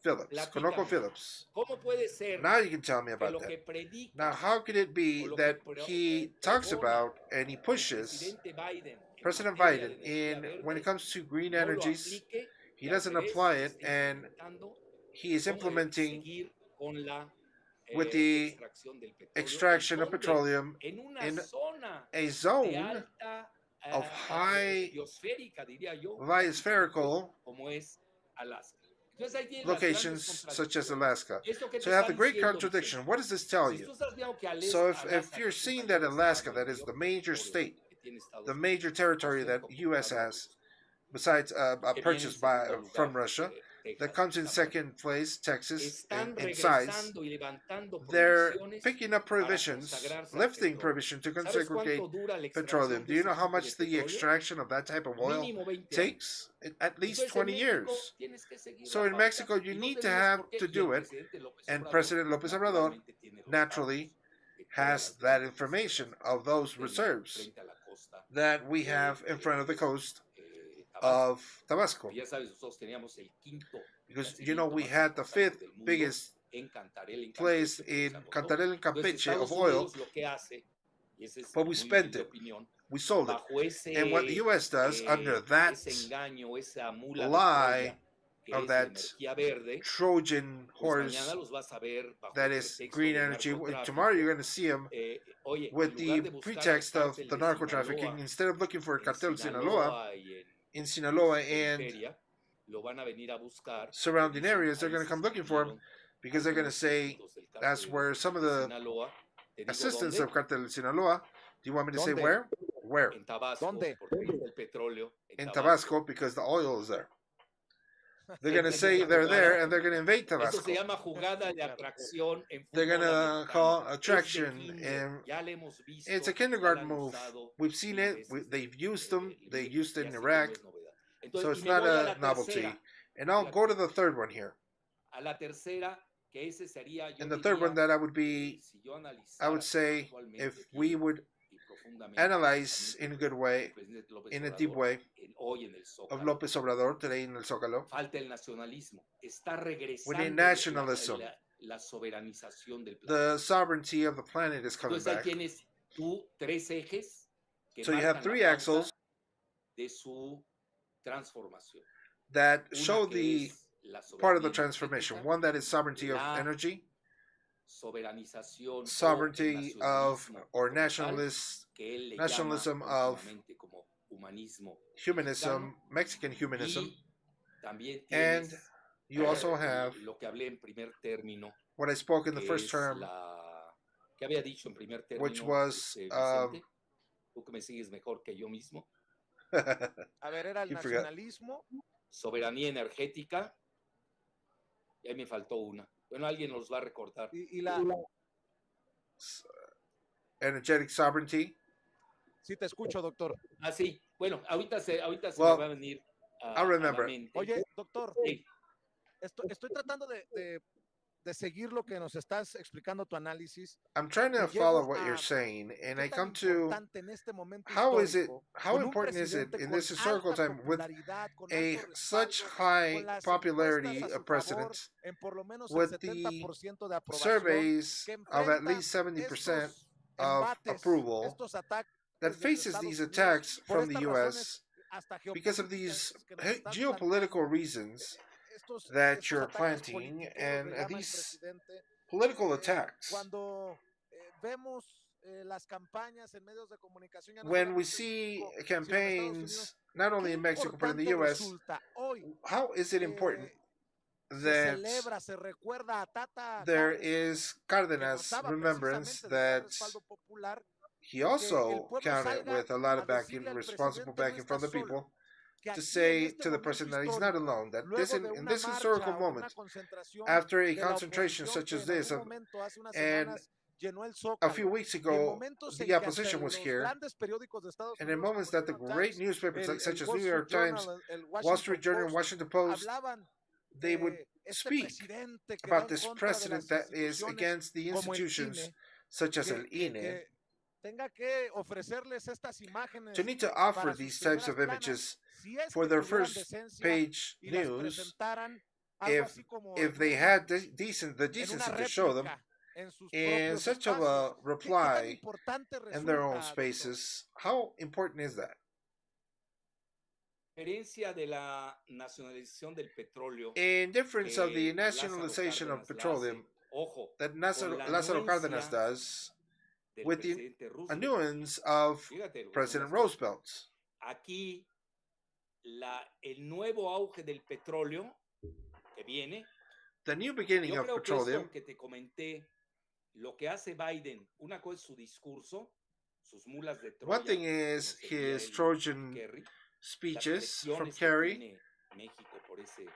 [SPEAKER 1] Phillips.
[SPEAKER 7] Platícame.
[SPEAKER 1] Conoco Phillips.
[SPEAKER 7] ¿Cómo puede ser
[SPEAKER 1] Now you can tell me
[SPEAKER 7] que
[SPEAKER 1] about
[SPEAKER 7] lo
[SPEAKER 1] that.
[SPEAKER 7] que predica
[SPEAKER 1] Now, how could it be
[SPEAKER 7] o lo
[SPEAKER 1] that
[SPEAKER 7] que
[SPEAKER 1] he talks
[SPEAKER 7] pregona
[SPEAKER 1] about and he
[SPEAKER 7] el
[SPEAKER 1] pushes
[SPEAKER 7] presidente Biden en
[SPEAKER 1] President
[SPEAKER 7] materia
[SPEAKER 1] Biden
[SPEAKER 7] de energía
[SPEAKER 1] in when it
[SPEAKER 7] verde
[SPEAKER 1] comes to green
[SPEAKER 7] no lo
[SPEAKER 1] energies?
[SPEAKER 7] aplique
[SPEAKER 1] He
[SPEAKER 7] y al
[SPEAKER 1] doesn't
[SPEAKER 7] revés
[SPEAKER 1] apply it,
[SPEAKER 7] esté
[SPEAKER 1] and
[SPEAKER 7] implementando
[SPEAKER 1] he is
[SPEAKER 7] cómo
[SPEAKER 1] implementing
[SPEAKER 7] seguir con la
[SPEAKER 1] with the
[SPEAKER 7] extracción del petróleo,
[SPEAKER 1] extraction of
[SPEAKER 7] ¿en dónde?
[SPEAKER 1] petroleum
[SPEAKER 7] En una
[SPEAKER 1] in
[SPEAKER 7] zona
[SPEAKER 1] a
[SPEAKER 7] de
[SPEAKER 1] zone
[SPEAKER 7] alta
[SPEAKER 1] of high
[SPEAKER 7] biosférica, diría yo,
[SPEAKER 1] biospherical
[SPEAKER 7] como es Alaska. Entonces ahí tienes las
[SPEAKER 1] locations
[SPEAKER 7] grandes
[SPEAKER 1] such as
[SPEAKER 7] contradicciones.
[SPEAKER 1] Alaska.
[SPEAKER 7] ¿Y esto qué
[SPEAKER 1] So
[SPEAKER 7] te
[SPEAKER 1] you have
[SPEAKER 7] está
[SPEAKER 1] the great
[SPEAKER 7] diciendo,
[SPEAKER 1] contradiction.
[SPEAKER 7] Vicente?
[SPEAKER 1] What does this tell
[SPEAKER 7] Si
[SPEAKER 1] you?
[SPEAKER 7] tú estás viendo que
[SPEAKER 1] So if
[SPEAKER 7] Alaska,
[SPEAKER 1] you're
[SPEAKER 7] que es el
[SPEAKER 1] seeing
[SPEAKER 7] mayor
[SPEAKER 1] that Alaska,
[SPEAKER 7] estado,
[SPEAKER 1] that is the major
[SPEAKER 7] territorio
[SPEAKER 1] state,
[SPEAKER 7] que tiene Estados
[SPEAKER 1] the
[SPEAKER 7] Unidos,
[SPEAKER 1] major territory that
[SPEAKER 7] por
[SPEAKER 1] U.S.
[SPEAKER 7] cierto,
[SPEAKER 1] has, besides
[SPEAKER 7] que viene en
[SPEAKER 1] purchased
[SPEAKER 7] segundo
[SPEAKER 1] from
[SPEAKER 7] lugar,
[SPEAKER 1] Russia, that comes in second place, Texas,
[SPEAKER 7] Están
[SPEAKER 1] in size.
[SPEAKER 7] regresando y levantando
[SPEAKER 1] They're
[SPEAKER 7] prohibiciones
[SPEAKER 1] picking up
[SPEAKER 7] para
[SPEAKER 1] prohibitions,
[SPEAKER 7] consagrarse al
[SPEAKER 1] lifting
[SPEAKER 7] petróleo.
[SPEAKER 1] prohibition to
[SPEAKER 7] ¿Sabes
[SPEAKER 1] consecrate
[SPEAKER 7] cuánto dura la
[SPEAKER 1] petroleum.
[SPEAKER 7] extracción
[SPEAKER 1] Do
[SPEAKER 7] de
[SPEAKER 1] you
[SPEAKER 7] ese
[SPEAKER 1] know how
[SPEAKER 7] tipo de
[SPEAKER 1] much the
[SPEAKER 7] petróleo?
[SPEAKER 1] extraction of that type of oil
[SPEAKER 7] Mínimo 20 años.
[SPEAKER 1] takes? At least
[SPEAKER 7] Entonces,
[SPEAKER 1] 20
[SPEAKER 7] en México
[SPEAKER 1] years.
[SPEAKER 7] tienes que seguir
[SPEAKER 1] So
[SPEAKER 7] la
[SPEAKER 1] in
[SPEAKER 7] pauta
[SPEAKER 1] Mexico, you
[SPEAKER 7] y no
[SPEAKER 1] need to
[SPEAKER 7] tenemos
[SPEAKER 1] have
[SPEAKER 7] por qué.
[SPEAKER 1] to
[SPEAKER 7] Y el
[SPEAKER 1] do it.
[SPEAKER 7] presidente López
[SPEAKER 1] And
[SPEAKER 7] Obrador,
[SPEAKER 1] President López Obrador
[SPEAKER 7] naturalmente, tiene los
[SPEAKER 1] naturally
[SPEAKER 7] datos de todas
[SPEAKER 1] has
[SPEAKER 7] las
[SPEAKER 1] that
[SPEAKER 7] grandes
[SPEAKER 1] information
[SPEAKER 7] reservas
[SPEAKER 1] of those
[SPEAKER 7] que
[SPEAKER 1] reserves
[SPEAKER 7] frente a la costa
[SPEAKER 1] that we
[SPEAKER 7] de,
[SPEAKER 1] have in front of the coast
[SPEAKER 7] Tabasco.
[SPEAKER 1] of Tabasco.
[SPEAKER 7] Ya sabes, nosotros teníamos el quinto
[SPEAKER 1] Because, you know, we
[SPEAKER 7] yacimiento
[SPEAKER 1] had
[SPEAKER 7] más
[SPEAKER 1] the
[SPEAKER 7] importante
[SPEAKER 1] fifth
[SPEAKER 7] del mundo
[SPEAKER 1] biggest
[SPEAKER 7] en Cantarell, en
[SPEAKER 1] place
[SPEAKER 7] Campeche, pero
[SPEAKER 1] in
[SPEAKER 7] se agotó.
[SPEAKER 1] Cantarell and
[SPEAKER 7] Entonces,
[SPEAKER 1] Campeche
[SPEAKER 7] Estados
[SPEAKER 1] of oil,
[SPEAKER 7] Unidos lo que hace, y esa es
[SPEAKER 1] but we
[SPEAKER 7] muy
[SPEAKER 1] spent
[SPEAKER 7] humilde
[SPEAKER 1] it.
[SPEAKER 7] opinión,
[SPEAKER 1] We sold it.
[SPEAKER 7] bajo ese,
[SPEAKER 1] And what the U.S. does under that
[SPEAKER 7] ese engaño, esa mula de
[SPEAKER 1] lie
[SPEAKER 7] Troya, que
[SPEAKER 1] of
[SPEAKER 7] es la
[SPEAKER 1] that
[SPEAKER 7] energía verde,
[SPEAKER 1] Trojan
[SPEAKER 7] pues
[SPEAKER 1] horse
[SPEAKER 7] mañana los vas a ver bajo
[SPEAKER 1] that
[SPEAKER 7] el
[SPEAKER 1] is
[SPEAKER 7] pretexto
[SPEAKER 1] green
[SPEAKER 7] del
[SPEAKER 1] energy,
[SPEAKER 7] narcotráfico.
[SPEAKER 1] tomorrow you're going to see them
[SPEAKER 7] Oye,
[SPEAKER 1] with
[SPEAKER 7] en
[SPEAKER 1] the
[SPEAKER 7] lugar de buscar al
[SPEAKER 1] pretext of
[SPEAKER 7] cártel
[SPEAKER 1] the
[SPEAKER 7] de
[SPEAKER 1] narco trafficking,
[SPEAKER 7] Sinaloa,
[SPEAKER 1] instead of looking for a
[SPEAKER 7] en
[SPEAKER 1] cartel of Sinaloa,
[SPEAKER 7] Sinaloa y
[SPEAKER 1] in Sinaloa
[SPEAKER 7] su
[SPEAKER 1] and
[SPEAKER 7] periferia, lo van a venir a buscar,
[SPEAKER 1] surrounding
[SPEAKER 7] dicen,
[SPEAKER 1] areas, they're
[SPEAKER 7] ahí
[SPEAKER 1] going to
[SPEAKER 7] se
[SPEAKER 1] come looking for them
[SPEAKER 7] escondieron
[SPEAKER 1] because they're going to
[SPEAKER 7] algunos
[SPEAKER 1] say
[SPEAKER 7] viejitos del
[SPEAKER 1] that's
[SPEAKER 7] cártel
[SPEAKER 1] where some of
[SPEAKER 7] de
[SPEAKER 1] the
[SPEAKER 7] Sinaloa. Te digo
[SPEAKER 1] assistants
[SPEAKER 7] dónde,
[SPEAKER 1] of cartel of Sinaloa. Do you want me to say
[SPEAKER 6] ¿Dónde?
[SPEAKER 1] where? Where?
[SPEAKER 7] en Tabasco,
[SPEAKER 6] ¿Dónde?
[SPEAKER 7] porque ahí está el petróleo,
[SPEAKER 1] In Tabasco, because the oil is there. They're going to say they're there and they're going to invade
[SPEAKER 7] Eso
[SPEAKER 1] Tabasco.
[SPEAKER 7] se llama jugada de atracción en
[SPEAKER 1] They're
[SPEAKER 7] fútbol
[SPEAKER 1] going to
[SPEAKER 7] americano.
[SPEAKER 1] call
[SPEAKER 7] Es de
[SPEAKER 1] attraction,
[SPEAKER 7] kinder,
[SPEAKER 1] and
[SPEAKER 7] ya le hemos visto,
[SPEAKER 1] it's a
[SPEAKER 7] ya
[SPEAKER 1] kindergarten
[SPEAKER 7] la han
[SPEAKER 1] move.
[SPEAKER 7] usado
[SPEAKER 1] We've seen
[SPEAKER 7] mil
[SPEAKER 1] it.
[SPEAKER 7] veces
[SPEAKER 1] They've used
[SPEAKER 7] el
[SPEAKER 1] them. They
[SPEAKER 7] líder,
[SPEAKER 1] used
[SPEAKER 7] y
[SPEAKER 1] it in
[SPEAKER 7] así que no
[SPEAKER 1] Iraq.
[SPEAKER 7] es novedad.
[SPEAKER 1] So
[SPEAKER 7] Entonces,
[SPEAKER 1] it's
[SPEAKER 7] y me
[SPEAKER 1] not
[SPEAKER 7] voy a
[SPEAKER 1] a
[SPEAKER 7] la
[SPEAKER 1] novelty.
[SPEAKER 7] tercera,
[SPEAKER 1] And I'll go to the third one here.
[SPEAKER 7] a la tercera, que ese sería, yo
[SPEAKER 1] And the third one
[SPEAKER 7] diría,
[SPEAKER 1] that I would be,
[SPEAKER 7] si yo
[SPEAKER 1] I would
[SPEAKER 7] analizara
[SPEAKER 1] say,
[SPEAKER 7] actualmente
[SPEAKER 1] if we
[SPEAKER 7] bien
[SPEAKER 1] would
[SPEAKER 7] y profundamente
[SPEAKER 1] analyze
[SPEAKER 7] el
[SPEAKER 1] in a good way,
[SPEAKER 7] presidente López
[SPEAKER 1] in a deep
[SPEAKER 7] Obrador,
[SPEAKER 1] way,
[SPEAKER 7] hoy en el
[SPEAKER 1] of
[SPEAKER 7] Zócalo,
[SPEAKER 1] López Obrador today in El Zócalo,
[SPEAKER 7] falta el nacionalismo. Está
[SPEAKER 1] we need
[SPEAKER 7] regresando
[SPEAKER 1] nationalism.
[SPEAKER 7] la soberanización del planeta.
[SPEAKER 1] The sovereignty of the planet is coming
[SPEAKER 7] Entonces ahí
[SPEAKER 1] back.
[SPEAKER 7] tienes tú tres ejes que
[SPEAKER 1] So you have
[SPEAKER 7] marcan
[SPEAKER 1] three
[SPEAKER 7] la
[SPEAKER 1] axles
[SPEAKER 7] pauta de su transformación.
[SPEAKER 1] that
[SPEAKER 7] Una
[SPEAKER 1] show
[SPEAKER 7] que
[SPEAKER 1] the
[SPEAKER 7] es la
[SPEAKER 1] part of the
[SPEAKER 7] soberanía
[SPEAKER 1] transformation.
[SPEAKER 7] energética,
[SPEAKER 1] One that is sovereignty of
[SPEAKER 7] la
[SPEAKER 1] energy,
[SPEAKER 7] soberanización o el
[SPEAKER 1] sovereignty of
[SPEAKER 7] nacionalismo
[SPEAKER 1] or
[SPEAKER 7] como tal,
[SPEAKER 1] nationalist
[SPEAKER 7] que él le
[SPEAKER 1] nationalism
[SPEAKER 7] llama
[SPEAKER 1] of
[SPEAKER 7] últimamente como humanismo
[SPEAKER 1] humanism,
[SPEAKER 7] mexicano,
[SPEAKER 1] Mexican humanism,
[SPEAKER 7] y también
[SPEAKER 1] and
[SPEAKER 7] tienes
[SPEAKER 1] you also have
[SPEAKER 7] lo que hablé en primer término,
[SPEAKER 1] what I spoke in the
[SPEAKER 7] que
[SPEAKER 1] first
[SPEAKER 7] es
[SPEAKER 1] term,
[SPEAKER 7] que había dicho en primer
[SPEAKER 1] which
[SPEAKER 7] término,
[SPEAKER 1] was
[SPEAKER 7] Vicente, tú que me sigues mejor que yo mismo,
[SPEAKER 6] A ver, era el
[SPEAKER 1] You forgot.
[SPEAKER 6] nacionalismo.
[SPEAKER 7] soberanía energética, y ahí me faltó una. Bueno, alguien nos va a recordar.
[SPEAKER 6] Y la...
[SPEAKER 1] energetic sovereignty.
[SPEAKER 6] Sí, te escucho, doctor.
[SPEAKER 7] Ah, sí, bueno, ahorita se
[SPEAKER 1] Well,
[SPEAKER 7] me va a venir
[SPEAKER 1] I
[SPEAKER 7] a la
[SPEAKER 1] remember.
[SPEAKER 7] mente.
[SPEAKER 6] Oye, doctor,
[SPEAKER 7] Sí,
[SPEAKER 6] estoy tratando de seguir lo que nos estás explicando tu análisis.
[SPEAKER 1] I'm trying to
[SPEAKER 6] Y
[SPEAKER 1] follow
[SPEAKER 6] llego
[SPEAKER 1] what
[SPEAKER 6] a
[SPEAKER 1] you're saying, and
[SPEAKER 6] qué
[SPEAKER 1] I
[SPEAKER 6] tan
[SPEAKER 1] come to
[SPEAKER 6] importante en este momento
[SPEAKER 1] how is it,
[SPEAKER 6] histórico,
[SPEAKER 1] how
[SPEAKER 6] con un
[SPEAKER 1] important is it
[SPEAKER 6] presidente
[SPEAKER 1] in
[SPEAKER 6] con
[SPEAKER 1] this historical
[SPEAKER 6] alta
[SPEAKER 1] time with
[SPEAKER 6] popularidad, con
[SPEAKER 1] a
[SPEAKER 6] alto
[SPEAKER 1] such
[SPEAKER 6] respaldo,
[SPEAKER 1] high
[SPEAKER 6] con las
[SPEAKER 1] popularity
[SPEAKER 6] encuestas a
[SPEAKER 1] of
[SPEAKER 6] su
[SPEAKER 1] president,
[SPEAKER 6] favor, en por lo menos el
[SPEAKER 1] with the
[SPEAKER 6] 70% de aprobación,
[SPEAKER 1] surveys
[SPEAKER 6] que
[SPEAKER 1] of at
[SPEAKER 6] enfrenta
[SPEAKER 1] least 70%
[SPEAKER 6] estos
[SPEAKER 1] of
[SPEAKER 6] embates,
[SPEAKER 1] approval,
[SPEAKER 6] estos ataques
[SPEAKER 1] that
[SPEAKER 6] desde
[SPEAKER 1] faces
[SPEAKER 6] Estados
[SPEAKER 1] these
[SPEAKER 6] Unidos,
[SPEAKER 1] attacks
[SPEAKER 6] por
[SPEAKER 1] from the
[SPEAKER 6] estas
[SPEAKER 1] U.S.
[SPEAKER 6] razones hasta
[SPEAKER 1] because of these
[SPEAKER 6] geopolíticas que nos estás
[SPEAKER 1] geopolitical
[SPEAKER 6] planteando,
[SPEAKER 1] reasons
[SPEAKER 6] estos
[SPEAKER 1] that you're
[SPEAKER 6] ataques
[SPEAKER 1] planting
[SPEAKER 6] politiqueros,
[SPEAKER 1] and
[SPEAKER 6] le llama el
[SPEAKER 1] these
[SPEAKER 6] presidente.
[SPEAKER 1] political attacks.
[SPEAKER 6] Cuando vemos las campañas en medios de comunicación, ya no
[SPEAKER 1] When we
[SPEAKER 6] solamente
[SPEAKER 1] see
[SPEAKER 6] en México, sino en Estados
[SPEAKER 1] campaigns,
[SPEAKER 6] Unidos,
[SPEAKER 1] not
[SPEAKER 6] qué
[SPEAKER 1] only in Mexico but in the
[SPEAKER 6] importante
[SPEAKER 1] U.S.,
[SPEAKER 6] resulta hoy
[SPEAKER 1] how is it important
[SPEAKER 6] se
[SPEAKER 1] that
[SPEAKER 6] celebra, se recuerda a Tata
[SPEAKER 1] there
[SPEAKER 6] Cárdenas,
[SPEAKER 1] is
[SPEAKER 6] que
[SPEAKER 1] Cardenas
[SPEAKER 6] gozaba
[SPEAKER 1] remembrance
[SPEAKER 6] precisamente de gran
[SPEAKER 1] that
[SPEAKER 6] respaldo popular,
[SPEAKER 1] he
[SPEAKER 6] que el
[SPEAKER 1] also
[SPEAKER 6] pueblo
[SPEAKER 1] counted
[SPEAKER 6] salga
[SPEAKER 1] with a lot
[SPEAKER 6] a
[SPEAKER 1] of backing,
[SPEAKER 6] decirle al
[SPEAKER 1] responsible
[SPEAKER 6] presidente no
[SPEAKER 1] backing from
[SPEAKER 6] está
[SPEAKER 1] the people,
[SPEAKER 6] solo, que
[SPEAKER 1] to
[SPEAKER 6] aquí en
[SPEAKER 1] say
[SPEAKER 6] este
[SPEAKER 1] to the
[SPEAKER 6] momento
[SPEAKER 1] president that he's not
[SPEAKER 6] histórico,
[SPEAKER 1] alone, that this
[SPEAKER 6] luego de
[SPEAKER 1] in
[SPEAKER 6] una
[SPEAKER 1] this historical
[SPEAKER 6] marcha o de
[SPEAKER 1] moment,
[SPEAKER 6] una concentración
[SPEAKER 1] after a
[SPEAKER 6] de la
[SPEAKER 1] concentration
[SPEAKER 6] oposición
[SPEAKER 1] such
[SPEAKER 6] que
[SPEAKER 1] as
[SPEAKER 6] en
[SPEAKER 1] this,
[SPEAKER 6] algún momento hace unas
[SPEAKER 1] and
[SPEAKER 6] semanas llenó el
[SPEAKER 1] a few
[SPEAKER 6] Zócalo,
[SPEAKER 1] weeks
[SPEAKER 6] y en
[SPEAKER 1] ago,
[SPEAKER 6] momentos
[SPEAKER 1] the
[SPEAKER 6] en que hasta
[SPEAKER 1] opposition was
[SPEAKER 6] los
[SPEAKER 1] here,
[SPEAKER 6] grandes periódicos de Estados
[SPEAKER 1] and in
[SPEAKER 6] Unidos
[SPEAKER 1] moments
[SPEAKER 6] como
[SPEAKER 1] that the
[SPEAKER 6] el New York
[SPEAKER 1] great
[SPEAKER 6] Times,
[SPEAKER 1] newspapers
[SPEAKER 6] el
[SPEAKER 1] such as
[SPEAKER 6] Wall
[SPEAKER 1] New
[SPEAKER 6] Street
[SPEAKER 1] York Times,
[SPEAKER 6] Journal, el
[SPEAKER 1] Wall Street
[SPEAKER 6] Washington
[SPEAKER 1] Journal,
[SPEAKER 6] Post,
[SPEAKER 1] Washington Post,
[SPEAKER 6] hablaban
[SPEAKER 1] they would
[SPEAKER 6] de este
[SPEAKER 1] speak
[SPEAKER 6] presidente que va
[SPEAKER 1] about
[SPEAKER 6] en
[SPEAKER 1] this
[SPEAKER 6] contra de las
[SPEAKER 1] precedent that is
[SPEAKER 6] instituciones
[SPEAKER 1] against the
[SPEAKER 6] como el
[SPEAKER 1] institutions
[SPEAKER 6] INE,
[SPEAKER 1] such as el INE,
[SPEAKER 6] que tenga que ofrecerles estas imágenes
[SPEAKER 1] to need to offer
[SPEAKER 6] para sus
[SPEAKER 1] these types
[SPEAKER 6] primeras
[SPEAKER 1] of
[SPEAKER 6] planas,
[SPEAKER 1] images
[SPEAKER 6] si es
[SPEAKER 1] for
[SPEAKER 6] que
[SPEAKER 1] their
[SPEAKER 6] tuvieran
[SPEAKER 1] first
[SPEAKER 6] decencia
[SPEAKER 1] page
[SPEAKER 6] y las
[SPEAKER 1] news,
[SPEAKER 6] presentaran algo así como
[SPEAKER 1] if they had the decency
[SPEAKER 6] en una
[SPEAKER 1] to show them
[SPEAKER 6] réplica en sus
[SPEAKER 1] in
[SPEAKER 6] propios
[SPEAKER 1] such of
[SPEAKER 6] espacios.
[SPEAKER 1] a
[SPEAKER 6] ¿Qué tan
[SPEAKER 1] reply
[SPEAKER 6] importante
[SPEAKER 1] in their own
[SPEAKER 6] resulta, doctor?
[SPEAKER 1] spaces, how important is that?
[SPEAKER 7] Diferencia de la nacionalización del petróleo,
[SPEAKER 1] In difference of the
[SPEAKER 7] que
[SPEAKER 1] nationalization
[SPEAKER 7] Lázaro
[SPEAKER 1] of
[SPEAKER 7] Cárdenas la
[SPEAKER 1] petroleum
[SPEAKER 7] hace, ojo,
[SPEAKER 1] that
[SPEAKER 7] con la
[SPEAKER 1] Lázaro Cárdenas
[SPEAKER 7] anuencia
[SPEAKER 1] does
[SPEAKER 7] del
[SPEAKER 1] with the
[SPEAKER 7] presidente Roosevelt.
[SPEAKER 1] nuance of
[SPEAKER 7] Fíjate lo que son
[SPEAKER 1] President
[SPEAKER 7] las cosas.
[SPEAKER 1] Roosevelt.
[SPEAKER 7] Aquí el nuevo auge del petróleo que viene,
[SPEAKER 1] The new beginning
[SPEAKER 7] yo
[SPEAKER 1] of
[SPEAKER 7] creo que
[SPEAKER 1] petroleum,
[SPEAKER 7] esto que te comenté, lo que hace Biden, una cosa es su discurso, sus mulas de Troya,
[SPEAKER 1] one thing
[SPEAKER 7] como
[SPEAKER 1] is
[SPEAKER 7] sería
[SPEAKER 1] his
[SPEAKER 7] él y
[SPEAKER 1] Trojan
[SPEAKER 7] Kerry, las
[SPEAKER 1] speeches from
[SPEAKER 7] presiones que
[SPEAKER 1] Kerry,
[SPEAKER 7] tiene México por ese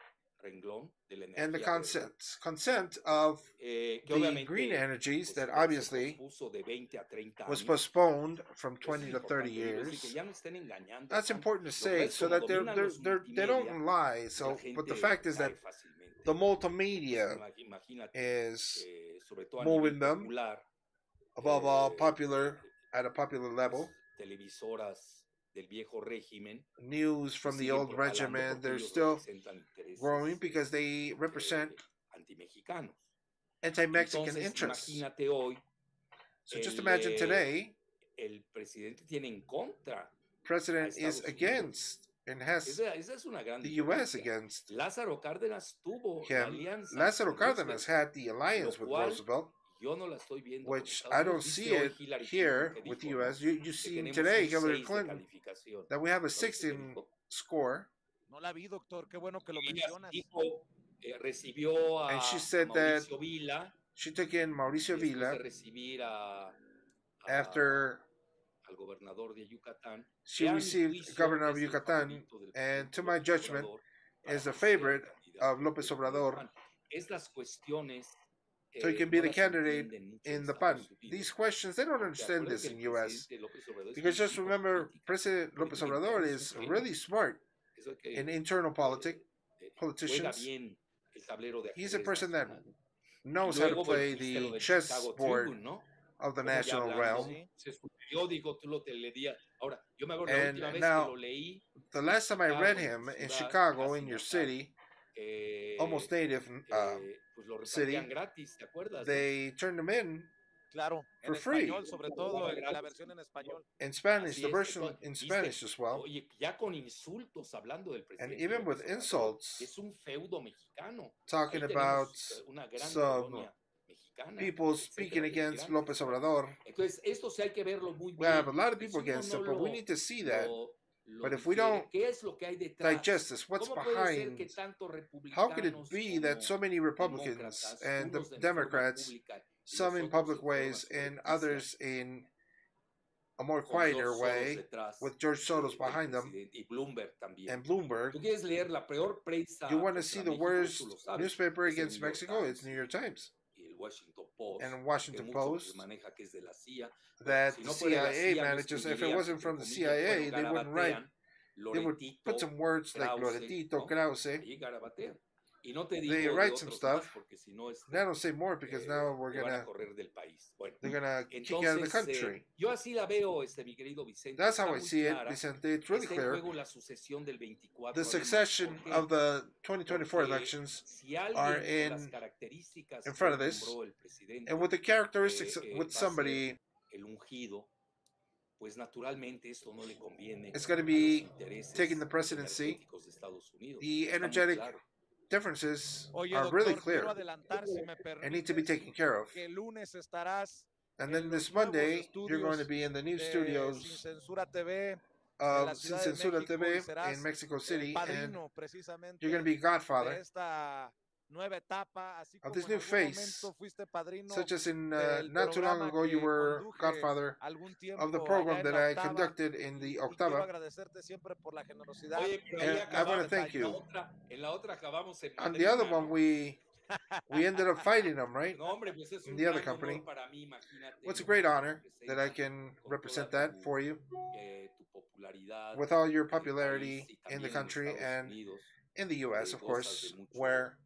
[SPEAKER 7] renglón de la
[SPEAKER 1] and the
[SPEAKER 7] energía verde,
[SPEAKER 1] consent of
[SPEAKER 7] que
[SPEAKER 1] the green
[SPEAKER 7] obviamente
[SPEAKER 1] energies
[SPEAKER 7] pues,
[SPEAKER 1] that
[SPEAKER 7] se
[SPEAKER 1] obviously
[SPEAKER 7] pospuso de 20 a 30
[SPEAKER 1] was
[SPEAKER 7] años.
[SPEAKER 1] postponed from
[SPEAKER 7] Eso
[SPEAKER 1] 20
[SPEAKER 7] es
[SPEAKER 1] to 30
[SPEAKER 7] importante, digo, es decir, que
[SPEAKER 1] years.
[SPEAKER 7] ya no estén engañando
[SPEAKER 1] That's
[SPEAKER 7] tanto.
[SPEAKER 1] important to
[SPEAKER 7] Lo que
[SPEAKER 1] say
[SPEAKER 7] pasa es
[SPEAKER 1] so
[SPEAKER 7] como
[SPEAKER 1] that
[SPEAKER 7] dominan los
[SPEAKER 1] they
[SPEAKER 7] multimedia,
[SPEAKER 1] don't lie.
[SPEAKER 7] la
[SPEAKER 1] So, but the
[SPEAKER 7] gente
[SPEAKER 1] fact is that
[SPEAKER 7] cae fácilmente.
[SPEAKER 1] the
[SPEAKER 7] Pues
[SPEAKER 1] multimedia
[SPEAKER 7] imagínate,
[SPEAKER 1] is
[SPEAKER 7] sobre todo a
[SPEAKER 1] moving
[SPEAKER 7] nivel
[SPEAKER 1] them
[SPEAKER 7] popular,
[SPEAKER 1] above all popular at a popular level.
[SPEAKER 7] pues, televisoras del viejo régimen
[SPEAKER 1] News from the
[SPEAKER 7] siguen
[SPEAKER 1] old
[SPEAKER 7] propagando
[SPEAKER 1] regiment,
[SPEAKER 7] porque
[SPEAKER 1] they're
[SPEAKER 7] ellos
[SPEAKER 1] still
[SPEAKER 7] representan intereses
[SPEAKER 1] growing because they represent
[SPEAKER 7] antimexicanos.
[SPEAKER 1] anti-Mexican
[SPEAKER 7] Entonces,
[SPEAKER 1] interests.
[SPEAKER 7] imagínate hoy,
[SPEAKER 1] So just imagine today,
[SPEAKER 7] el presidente tiene en contra
[SPEAKER 1] President
[SPEAKER 7] a
[SPEAKER 1] is
[SPEAKER 7] Estados
[SPEAKER 1] against and has
[SPEAKER 7] Esa es una gran
[SPEAKER 1] the U.S.
[SPEAKER 7] diferencia.
[SPEAKER 1] against
[SPEAKER 7] Lázaro Cárdenas tuvo la
[SPEAKER 1] him.
[SPEAKER 7] alianza
[SPEAKER 1] Lázaro
[SPEAKER 7] con
[SPEAKER 1] Cárdenas
[SPEAKER 7] Roosevelt,
[SPEAKER 1] had the alliance
[SPEAKER 7] lo
[SPEAKER 1] with
[SPEAKER 7] cual
[SPEAKER 1] Roosevelt,
[SPEAKER 7] yo no la estoy viendo con
[SPEAKER 1] which
[SPEAKER 7] Estados
[SPEAKER 1] I don't
[SPEAKER 7] Unidos.
[SPEAKER 1] see
[SPEAKER 7] Viste hoy
[SPEAKER 1] it
[SPEAKER 7] Hillary
[SPEAKER 1] here
[SPEAKER 7] Clinton que
[SPEAKER 1] with the
[SPEAKER 7] dijo,
[SPEAKER 1] U.S.
[SPEAKER 7] ¿no?
[SPEAKER 1] You
[SPEAKER 7] Que
[SPEAKER 1] see
[SPEAKER 7] tenemos
[SPEAKER 1] today
[SPEAKER 7] un
[SPEAKER 1] Hillary
[SPEAKER 7] 6 de
[SPEAKER 1] Clinton
[SPEAKER 7] calificación.
[SPEAKER 1] that we have a
[SPEAKER 7] ¿No viste
[SPEAKER 1] 6
[SPEAKER 7] qué
[SPEAKER 1] in
[SPEAKER 7] dijo?
[SPEAKER 1] score,
[SPEAKER 6] No la vi, doctor. Qué bueno que lo
[SPEAKER 7] Ella
[SPEAKER 6] mencionas.
[SPEAKER 7] dijo, recibió
[SPEAKER 1] and she
[SPEAKER 7] a
[SPEAKER 1] said that
[SPEAKER 7] Mauricio Vila
[SPEAKER 1] she took in Mauricio
[SPEAKER 7] después
[SPEAKER 1] Vila
[SPEAKER 7] de recibir
[SPEAKER 1] after
[SPEAKER 7] al gobernador de Yucatán.
[SPEAKER 1] she
[SPEAKER 7] Que a mi
[SPEAKER 1] received
[SPEAKER 7] juicio
[SPEAKER 1] governor of
[SPEAKER 7] es el
[SPEAKER 1] Yucatan,
[SPEAKER 7] favorito del
[SPEAKER 1] and
[SPEAKER 7] presidente
[SPEAKER 1] to my
[SPEAKER 7] López
[SPEAKER 1] judgment
[SPEAKER 7] Obrador para
[SPEAKER 1] is the
[SPEAKER 7] ser
[SPEAKER 1] favorite
[SPEAKER 7] candidato
[SPEAKER 1] of López
[SPEAKER 7] del
[SPEAKER 1] Obrador,
[SPEAKER 7] PAN. Estas cuestiones
[SPEAKER 1] so he can be
[SPEAKER 7] no
[SPEAKER 1] the
[SPEAKER 7] las
[SPEAKER 1] candidate
[SPEAKER 7] entienden mucho en
[SPEAKER 1] in the PAN.
[SPEAKER 7] Estados Unidos.
[SPEAKER 1] These questions, they don't
[SPEAKER 7] Porque
[SPEAKER 1] understand
[SPEAKER 7] acuérdate
[SPEAKER 1] this
[SPEAKER 7] que
[SPEAKER 1] in
[SPEAKER 7] el
[SPEAKER 1] U.S.
[SPEAKER 7] presidente López Obrador es
[SPEAKER 1] Because
[SPEAKER 7] muy
[SPEAKER 1] just
[SPEAKER 7] listo en
[SPEAKER 1] remember,
[SPEAKER 7] política.
[SPEAKER 1] President
[SPEAKER 7] Porque
[SPEAKER 1] López
[SPEAKER 7] el mexicano
[SPEAKER 1] Obrador
[SPEAKER 7] es
[SPEAKER 1] is
[SPEAKER 7] un genio.
[SPEAKER 1] really smart
[SPEAKER 7] Eso que
[SPEAKER 1] in internal
[SPEAKER 7] juega
[SPEAKER 1] politicians.
[SPEAKER 7] bien el tablero de
[SPEAKER 1] He's a
[SPEAKER 7] ajedrez
[SPEAKER 1] person that
[SPEAKER 7] nacional.
[SPEAKER 1] knows
[SPEAKER 7] Y
[SPEAKER 1] how to
[SPEAKER 7] luego
[SPEAKER 1] play
[SPEAKER 7] viste lo
[SPEAKER 1] the
[SPEAKER 7] del
[SPEAKER 1] chess
[SPEAKER 7] Chicago
[SPEAKER 1] board
[SPEAKER 7] Tribune, ¿no?
[SPEAKER 1] of the
[SPEAKER 7] Como ya
[SPEAKER 1] national
[SPEAKER 7] hablando,
[SPEAKER 1] realm.
[SPEAKER 7] es un periódico, tú lo te leías. Ahora, yo me acuerdo la
[SPEAKER 1] And
[SPEAKER 7] última vez que
[SPEAKER 1] now,
[SPEAKER 7] lo leí
[SPEAKER 1] the last time I read
[SPEAKER 7] en
[SPEAKER 1] him
[SPEAKER 7] tu
[SPEAKER 1] in
[SPEAKER 7] ciudad,
[SPEAKER 1] Chicago,
[SPEAKER 7] casi
[SPEAKER 1] in your
[SPEAKER 7] natal,
[SPEAKER 1] city, almost native
[SPEAKER 7] pues lo
[SPEAKER 1] city,
[SPEAKER 7] repartían gratis, ¿te acuerdas?
[SPEAKER 1] they turned him in
[SPEAKER 6] Claro,
[SPEAKER 1] for
[SPEAKER 6] en
[SPEAKER 1] free.
[SPEAKER 6] español, sobre todo la versión en español.
[SPEAKER 1] In Spanish,
[SPEAKER 7] Así
[SPEAKER 1] the
[SPEAKER 7] es,
[SPEAKER 1] version
[SPEAKER 7] entonces,
[SPEAKER 1] in
[SPEAKER 7] viste,
[SPEAKER 1] Spanish as well.
[SPEAKER 7] oye, ya con insultos hablando del
[SPEAKER 1] And
[SPEAKER 7] presidente
[SPEAKER 1] even with
[SPEAKER 7] López Obrador,
[SPEAKER 1] insults,
[SPEAKER 7] es un feudo mexicano.
[SPEAKER 1] talking
[SPEAKER 7] Ahí
[SPEAKER 1] about
[SPEAKER 7] tenemos una gran
[SPEAKER 1] some
[SPEAKER 7] colonia mexicana,
[SPEAKER 1] people
[SPEAKER 7] etcétera,
[SPEAKER 1] speaking
[SPEAKER 7] de
[SPEAKER 1] against
[SPEAKER 7] migrantes.
[SPEAKER 1] López Obrador.
[SPEAKER 7] Entonces, esto sí hay que verlo muy
[SPEAKER 1] We have a
[SPEAKER 7] bien.
[SPEAKER 1] lot of
[SPEAKER 7] Y
[SPEAKER 1] people
[SPEAKER 7] si uno
[SPEAKER 1] against
[SPEAKER 7] no
[SPEAKER 1] it, but we need to see that.
[SPEAKER 7] lo
[SPEAKER 1] But if we
[SPEAKER 7] digiere,
[SPEAKER 1] don't
[SPEAKER 7] ¿qué es lo que hay detrás?
[SPEAKER 1] digest this, what's
[SPEAKER 7] ¿Cómo puede ser
[SPEAKER 1] behind?
[SPEAKER 7] que tanto
[SPEAKER 1] How could it
[SPEAKER 7] republicanos
[SPEAKER 1] be that so
[SPEAKER 7] como
[SPEAKER 1] many Republicans
[SPEAKER 7] demócratas,
[SPEAKER 1] and the
[SPEAKER 7] unos en forma
[SPEAKER 1] Democrats,
[SPEAKER 7] pública y
[SPEAKER 1] some
[SPEAKER 7] los
[SPEAKER 1] in
[SPEAKER 7] otros
[SPEAKER 1] public
[SPEAKER 7] en forma
[SPEAKER 1] ways and
[SPEAKER 7] subrepticia,
[SPEAKER 1] others in a more
[SPEAKER 7] con
[SPEAKER 1] quieter
[SPEAKER 7] George Soros
[SPEAKER 1] way,
[SPEAKER 7] detrás
[SPEAKER 1] with George Soros
[SPEAKER 7] del
[SPEAKER 1] behind them
[SPEAKER 7] presidente, y Bloomberg también?
[SPEAKER 1] and Bloomberg?
[SPEAKER 7] Tú quieres leer la peor prensa
[SPEAKER 1] You want to
[SPEAKER 7] contra
[SPEAKER 1] see the
[SPEAKER 7] México,
[SPEAKER 1] worst
[SPEAKER 7] tú lo sabes,
[SPEAKER 1] newspaper
[SPEAKER 7] es el
[SPEAKER 1] against
[SPEAKER 7] New York
[SPEAKER 1] Mexico? It's
[SPEAKER 7] Times
[SPEAKER 1] New York Times
[SPEAKER 7] y el Washington Post,
[SPEAKER 1] and
[SPEAKER 7] que
[SPEAKER 1] Washington
[SPEAKER 7] mucho se
[SPEAKER 1] Post.
[SPEAKER 7] maneja que es de la CIA. Bueno,
[SPEAKER 1] That
[SPEAKER 7] si
[SPEAKER 1] the
[SPEAKER 7] no fuera de la
[SPEAKER 1] CIA
[SPEAKER 7] CIA, no
[SPEAKER 1] manages. If it
[SPEAKER 7] escribirían,
[SPEAKER 1] wasn't
[SPEAKER 7] entre
[SPEAKER 1] from the
[SPEAKER 7] comillas,
[SPEAKER 1] CIA,
[SPEAKER 7] bueno,
[SPEAKER 1] they wouldn't write.
[SPEAKER 7] garabatean,
[SPEAKER 1] They would put some words like
[SPEAKER 7] Krause,
[SPEAKER 1] Loretito,
[SPEAKER 7] ¿no?
[SPEAKER 1] Krause.
[SPEAKER 7] Ahí garabatean. Y no te
[SPEAKER 1] They
[SPEAKER 7] digo de
[SPEAKER 1] write some
[SPEAKER 7] otros más,
[SPEAKER 1] stuff.
[SPEAKER 7] porque si no
[SPEAKER 1] And I don't say more because now we're
[SPEAKER 7] te van a
[SPEAKER 1] gonna
[SPEAKER 7] correr del país. Bueno,
[SPEAKER 1] they're gonna kick you out of the
[SPEAKER 7] entonces,
[SPEAKER 1] country.
[SPEAKER 7] yo así la veo, mi querido Vicente.
[SPEAKER 1] That's
[SPEAKER 7] Está
[SPEAKER 1] how I
[SPEAKER 7] muy
[SPEAKER 1] see it,
[SPEAKER 7] clara.
[SPEAKER 1] Vicente. It's really
[SPEAKER 7] Está en
[SPEAKER 1] clear.
[SPEAKER 7] juego la sucesión del 24.
[SPEAKER 1] The
[SPEAKER 7] Además,
[SPEAKER 1] succession
[SPEAKER 7] ¿por qué?
[SPEAKER 1] of the 2024
[SPEAKER 7] Porque
[SPEAKER 1] elections
[SPEAKER 7] si
[SPEAKER 1] are
[SPEAKER 7] alguien con las
[SPEAKER 1] in
[SPEAKER 7] características
[SPEAKER 1] in
[SPEAKER 7] que
[SPEAKER 1] front of this,
[SPEAKER 7] nombró el presidente,
[SPEAKER 1] and with the characteristics with
[SPEAKER 7] va a ser
[SPEAKER 1] somebody,
[SPEAKER 7] el ungido, pues naturalmente esto no le conviene
[SPEAKER 1] it's going to
[SPEAKER 7] a
[SPEAKER 1] be
[SPEAKER 7] los intereses
[SPEAKER 1] taking the presidency.
[SPEAKER 7] energéticos de Estados Unidos.
[SPEAKER 1] The
[SPEAKER 7] Está muy
[SPEAKER 1] energetic
[SPEAKER 7] claro.
[SPEAKER 1] differences
[SPEAKER 6] Oye,
[SPEAKER 1] are
[SPEAKER 6] doctor,
[SPEAKER 1] really
[SPEAKER 6] quiero
[SPEAKER 1] clear
[SPEAKER 6] adelantar, si me
[SPEAKER 1] and need to be
[SPEAKER 6] permites,
[SPEAKER 1] taken care of.
[SPEAKER 6] que el lunes estarás
[SPEAKER 1] And
[SPEAKER 6] en
[SPEAKER 1] then
[SPEAKER 6] los
[SPEAKER 1] this
[SPEAKER 6] nuevos
[SPEAKER 1] Monday, you're going to
[SPEAKER 6] estudios
[SPEAKER 1] be in the new
[SPEAKER 6] de Sin
[SPEAKER 1] studios
[SPEAKER 6] Censura TV en la
[SPEAKER 1] of Sin
[SPEAKER 6] Ciudad de
[SPEAKER 1] Censura
[SPEAKER 6] México y
[SPEAKER 1] TV
[SPEAKER 6] serás
[SPEAKER 1] in Mexico
[SPEAKER 6] el
[SPEAKER 1] City, and
[SPEAKER 6] padrino precisamente
[SPEAKER 1] you're going to be
[SPEAKER 6] de
[SPEAKER 1] godfather,
[SPEAKER 6] esta nueva etapa, así
[SPEAKER 1] of
[SPEAKER 6] como
[SPEAKER 1] this
[SPEAKER 6] en
[SPEAKER 1] new
[SPEAKER 6] algún
[SPEAKER 1] face,
[SPEAKER 6] momento fuiste padrino
[SPEAKER 1] such as in
[SPEAKER 6] del
[SPEAKER 1] not too long
[SPEAKER 6] programa
[SPEAKER 1] ago you
[SPEAKER 6] que
[SPEAKER 1] were
[SPEAKER 6] conduje
[SPEAKER 1] godfather
[SPEAKER 6] algún
[SPEAKER 1] of the
[SPEAKER 6] tiempo allá
[SPEAKER 1] program
[SPEAKER 6] en
[SPEAKER 1] that
[SPEAKER 6] la
[SPEAKER 1] I
[SPEAKER 6] Octava,
[SPEAKER 1] conducted in the
[SPEAKER 6] y quiero
[SPEAKER 1] Octava.
[SPEAKER 6] agradecerte siempre por la generosidad.
[SPEAKER 7] Oye, pero
[SPEAKER 1] And
[SPEAKER 7] ahí
[SPEAKER 1] I want to
[SPEAKER 7] acabamos.
[SPEAKER 1] thank you.
[SPEAKER 7] En la otra acabamos en
[SPEAKER 1] On the other
[SPEAKER 7] Madrina,
[SPEAKER 1] one,
[SPEAKER 7] ¿no?
[SPEAKER 1] we ended up fighting them, right?
[SPEAKER 7] No, hombre, pues es
[SPEAKER 1] In
[SPEAKER 7] un
[SPEAKER 1] the other
[SPEAKER 7] gran
[SPEAKER 1] company.
[SPEAKER 7] honor para mí, imagínate.
[SPEAKER 1] Well, it's a
[SPEAKER 7] lo
[SPEAKER 1] great
[SPEAKER 7] que
[SPEAKER 1] honor that I
[SPEAKER 7] representa
[SPEAKER 1] can
[SPEAKER 7] con
[SPEAKER 1] represent
[SPEAKER 7] toda
[SPEAKER 1] that for you,
[SPEAKER 7] tu popularidad
[SPEAKER 1] with all your
[SPEAKER 7] en el
[SPEAKER 1] popularity
[SPEAKER 7] país y
[SPEAKER 1] in the
[SPEAKER 7] también en
[SPEAKER 1] country
[SPEAKER 7] Estados
[SPEAKER 1] and
[SPEAKER 7] Unidos,
[SPEAKER 1] in the U.S.,
[SPEAKER 7] que
[SPEAKER 1] of
[SPEAKER 7] gozas
[SPEAKER 1] course,
[SPEAKER 7] de mucho,
[SPEAKER 1] where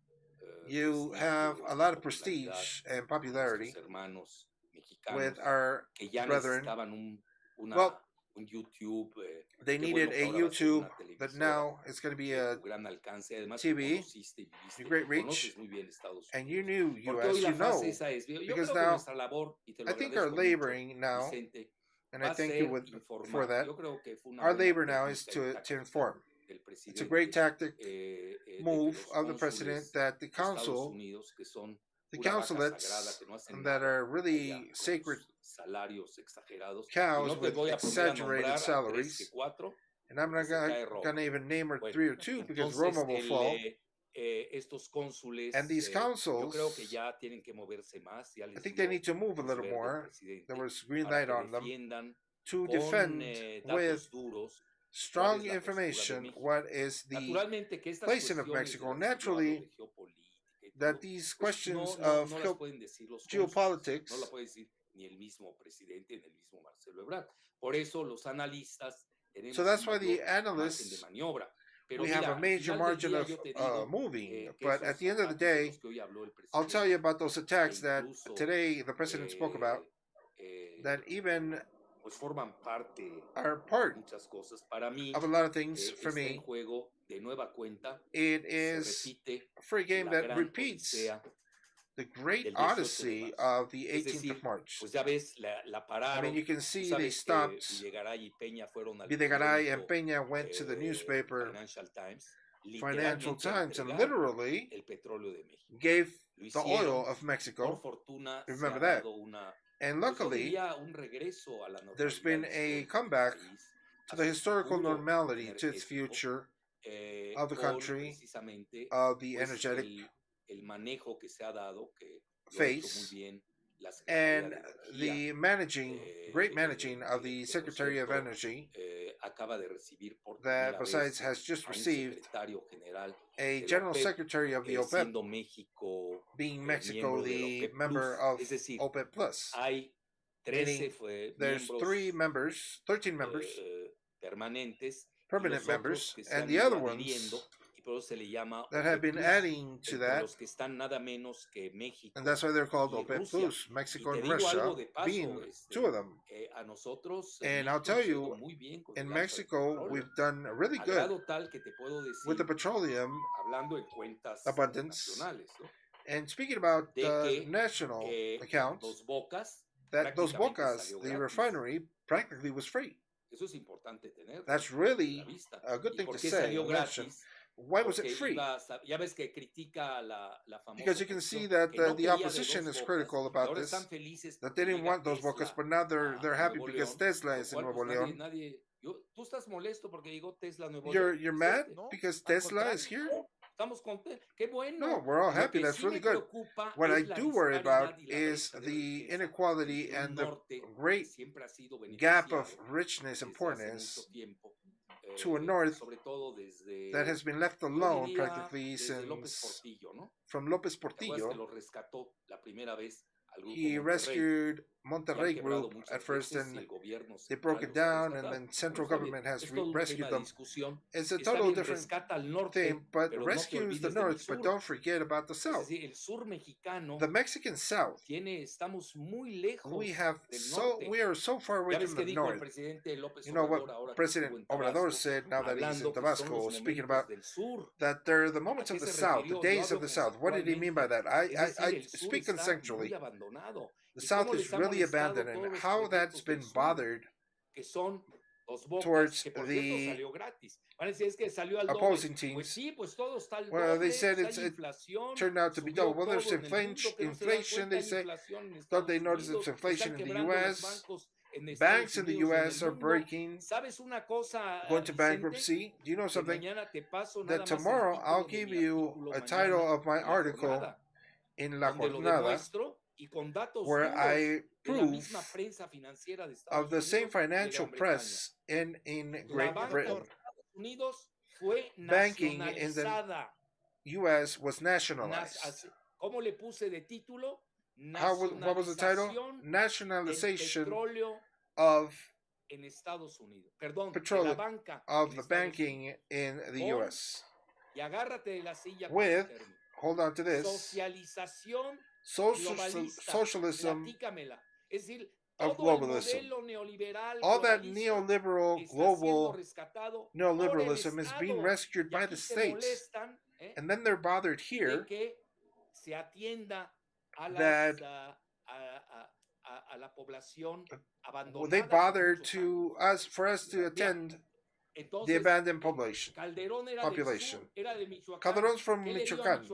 [SPEAKER 1] you
[SPEAKER 7] prestigio
[SPEAKER 1] have
[SPEAKER 7] y
[SPEAKER 1] a lot of
[SPEAKER 7] popularidad
[SPEAKER 1] prestige and
[SPEAKER 7] con
[SPEAKER 1] popularity
[SPEAKER 7] nuestros hermanos
[SPEAKER 1] with
[SPEAKER 7] mexicanos
[SPEAKER 1] our
[SPEAKER 7] que ya
[SPEAKER 1] brethren.
[SPEAKER 7] necesitaban
[SPEAKER 1] Well,
[SPEAKER 7] un YouTube.
[SPEAKER 1] they
[SPEAKER 7] Qué
[SPEAKER 1] needed
[SPEAKER 7] bueno que
[SPEAKER 1] a
[SPEAKER 7] ahora va a ser
[SPEAKER 1] YouTube,
[SPEAKER 7] una
[SPEAKER 1] but
[SPEAKER 7] televisora
[SPEAKER 1] now it's going to be
[SPEAKER 7] de
[SPEAKER 1] a
[SPEAKER 7] tu gran alcance. Además,
[SPEAKER 1] TV,
[SPEAKER 7] conociste y viviste,
[SPEAKER 1] a great reach,
[SPEAKER 7] conoces muy bien Estados
[SPEAKER 1] and you
[SPEAKER 7] Unidos.
[SPEAKER 1] knew
[SPEAKER 7] Porque
[SPEAKER 1] US,
[SPEAKER 7] hoy la
[SPEAKER 1] you know,
[SPEAKER 7] fase esa es, yo
[SPEAKER 1] because
[SPEAKER 7] creo que
[SPEAKER 1] now
[SPEAKER 7] nuestra labor, y te lo
[SPEAKER 1] I think our
[SPEAKER 7] agradezco mucho,
[SPEAKER 1] laboring now,
[SPEAKER 7] Vicente,
[SPEAKER 1] and
[SPEAKER 7] va
[SPEAKER 1] I
[SPEAKER 7] a
[SPEAKER 1] thank
[SPEAKER 7] ser
[SPEAKER 1] you for
[SPEAKER 7] informar.
[SPEAKER 1] that.
[SPEAKER 7] Yo creo que fue una
[SPEAKER 1] Our
[SPEAKER 7] buena
[SPEAKER 1] labor now is
[SPEAKER 7] técnica y
[SPEAKER 1] to
[SPEAKER 7] táctica
[SPEAKER 1] inform.
[SPEAKER 7] del
[SPEAKER 1] It's a great
[SPEAKER 7] presidente,
[SPEAKER 1] tactic
[SPEAKER 7] de que
[SPEAKER 1] move
[SPEAKER 7] los
[SPEAKER 1] of the president
[SPEAKER 7] cónsules
[SPEAKER 1] that the
[SPEAKER 7] de Estados
[SPEAKER 1] council,
[SPEAKER 7] Unidos, que son
[SPEAKER 1] the
[SPEAKER 7] pura vaca sagrada,
[SPEAKER 1] consulates
[SPEAKER 7] que no hacen
[SPEAKER 1] that
[SPEAKER 7] nada
[SPEAKER 1] are really
[SPEAKER 7] allá, con
[SPEAKER 1] sacred
[SPEAKER 7] sus salarios exagerados, y
[SPEAKER 1] cows
[SPEAKER 7] no te
[SPEAKER 1] with
[SPEAKER 7] voy a poner a
[SPEAKER 1] exaggerated
[SPEAKER 7] nombrar a 3 que
[SPEAKER 1] salaries,
[SPEAKER 7] 4,
[SPEAKER 1] and I'm
[SPEAKER 7] porque
[SPEAKER 1] not
[SPEAKER 7] se cae Roma.
[SPEAKER 1] gonna even name her
[SPEAKER 7] Bueno,
[SPEAKER 1] 3 or 2 because
[SPEAKER 7] entonces
[SPEAKER 1] Roma will fall.
[SPEAKER 7] estos cónsules,
[SPEAKER 1] And these
[SPEAKER 7] yo creo
[SPEAKER 1] consuls,
[SPEAKER 7] que ya tienen que moverse más. Ya
[SPEAKER 1] I
[SPEAKER 7] les
[SPEAKER 1] think they
[SPEAKER 7] dio
[SPEAKER 1] need to move a
[SPEAKER 7] luz
[SPEAKER 1] little
[SPEAKER 7] verde el
[SPEAKER 1] more.
[SPEAKER 7] presidente
[SPEAKER 1] There was green
[SPEAKER 7] para
[SPEAKER 1] light
[SPEAKER 7] que
[SPEAKER 1] on them
[SPEAKER 7] defiendan
[SPEAKER 1] to
[SPEAKER 7] con
[SPEAKER 1] defend with
[SPEAKER 7] datos duros
[SPEAKER 1] strong information what is the placing of Mexico. Naturally, that these questions of geopolitics so that's why the analysts, we have a major margin of moving. But at the end of the day, I'll tell you about those attacks that today the president spoke about, that even are part of a lot of things for me. It is a free game that repeats the great odyssey of the 18th of March. I mean, you can see they stopped. Videgaray and Peña went to the newspaper Financial Times and literally gave the oil of Mexico. Remember that. And luckily, there's been a comeback to the historical normality, to its future, of the country, of the energetic face, and the great managing of the Secretary of Energy, that besides has just received a General Secretary of the OPEP, being Mexico the member of OPEP Plus. Meaning there's 13 members, permanent members, and the other ones that have been adding to that, and that's why they're called OPEP Plus, Mexico and Russia being two of them. And I'll tell you, in Mexico, we've done really good with the petroleum abundance. And speaking about national accounts, that Dos Bocas, the refinery, practically was free. That's really a good thing to say and mention. Why was it free? Because you can see that the opposition is critical about this, that they didn't want Dos Bocas, but now they're happy because Tesla is in Nuevo León. You're mad because Tesla is here? No, we're all happy. That's really good. What I do worry about is the inequality and the great gap of richness and poorness to a north that has been left alone practically since from López Portillo. He rescued Monterrey Group at first, and they broke it down, and then central government has rescued them. It's a total different thing, but rescues the north, but don't forget about the south. The Mexican South, we are so far away from the north. You know what President Obrador said now that he's in Tabasco, speaking about that they're the moments of the South, the days of the South. What did he mean by that? I speak conceptually. The South is really abandoned, and how that's been bothered towards the opposing teams. Well, they said it turned out to be double. Well, there's inflation, they say. Thought they noticed it's inflation in the U.S. Banks in the U.S. are breaking, going to bankruptcy. Do you know something? That tomorrow I'll give you a title of my article in La Jornada, where I prove of the same financial press in Great Britain. Banking in the U.S. was nationalized. What was the title? Nationalization of petroleum, of the banking in the U.S. With, hold on to this, socialism of globalism. All that neoliberal global neoliberalism is being rescued by the states. And then they're bothered here that they bother for us to attend the abandoned population. Calderón's from Michoacán.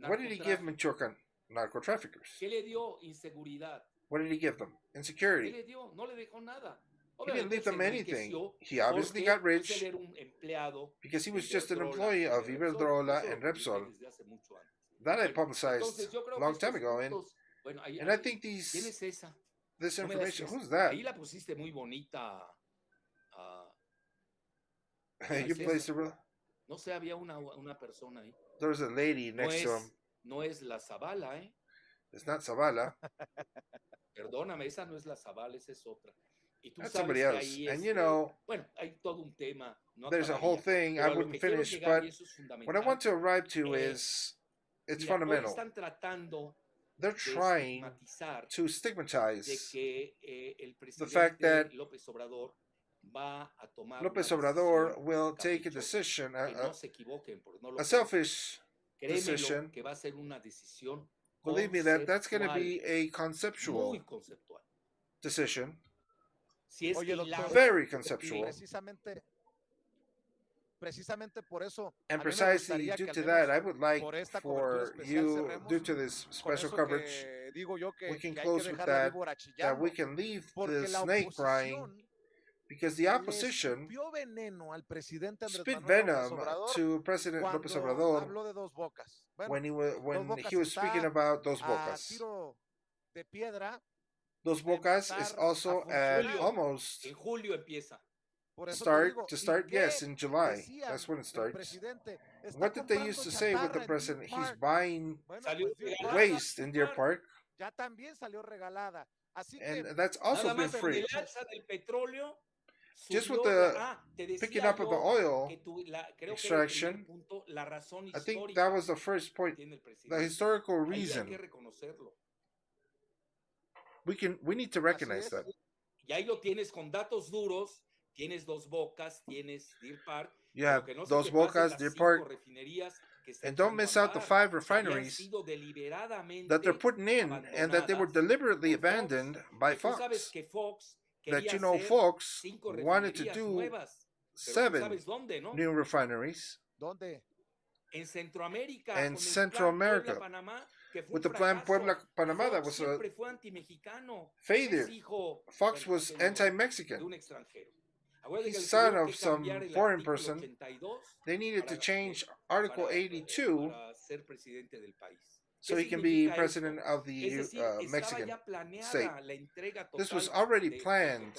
[SPEAKER 1] What did he give Michoacán? Narco traffickers. What did he give them? Insecurity. He didn't leave them anything. He obviously got rich because he was just an employee of Iberdrola and Repsol. That I publicized a long time ago, and I think this information. Who's that? You placed it, brother?
[SPEAKER 7] No sé, había una persona ahí.
[SPEAKER 1] There was a lady next to him.
[SPEAKER 7] No es la Zavala, ¿eh?
[SPEAKER 1] It's not Zavala.
[SPEAKER 7] Perdóname, esa no es la Zavala, esa es otra. Y tú
[SPEAKER 1] That's
[SPEAKER 7] sabes
[SPEAKER 1] somebody
[SPEAKER 7] que
[SPEAKER 1] else.
[SPEAKER 7] ahí
[SPEAKER 1] And you know,
[SPEAKER 7] bueno, hay todo un tema. No
[SPEAKER 1] there's a whole thing I wouldn't finish, but what I want to arrive to is it's fundamental. They're trying to stigmatize the fact that López Obrador will take a decision, a selfish decision. Believe me, that's going to be a conceptual decision.
[SPEAKER 6] Oye, doctor,
[SPEAKER 1] very conceptual.
[SPEAKER 6] Precisamente por eso,
[SPEAKER 1] and precisely due to that, I would like for you, due to this special coverage, we can close with that we can leave the snake crying, because the opposition spit venom to President López Obrador when he was speaking about Dos Bocas. Dos Bocas is also at almost start, yes, in July. That's when it starts. What did they used to say with the president? He's buying waste in Deer Park. And that's also been free. Just with the picking up of the oil extraction, I think that was the first point, the historical reason. We need to recognize that.
[SPEAKER 7] Y ahí lo tienes con datos duros. Tienes Dos Bocas, tienes Deer Park.
[SPEAKER 1] You have Dos Bocas, Deer Park, and don't miss out the 5 refineries that they're putting in and that they were deliberately abandoned by Fox. That you know, Fox wanted to do 7 new refineries in Central America. With the plan Puebla-Panamá, that was a failure. Fox was anti-Mexican. He's son of some foreign person. They needed to change Article 82 so he can be president of the Mexican state. This was already planned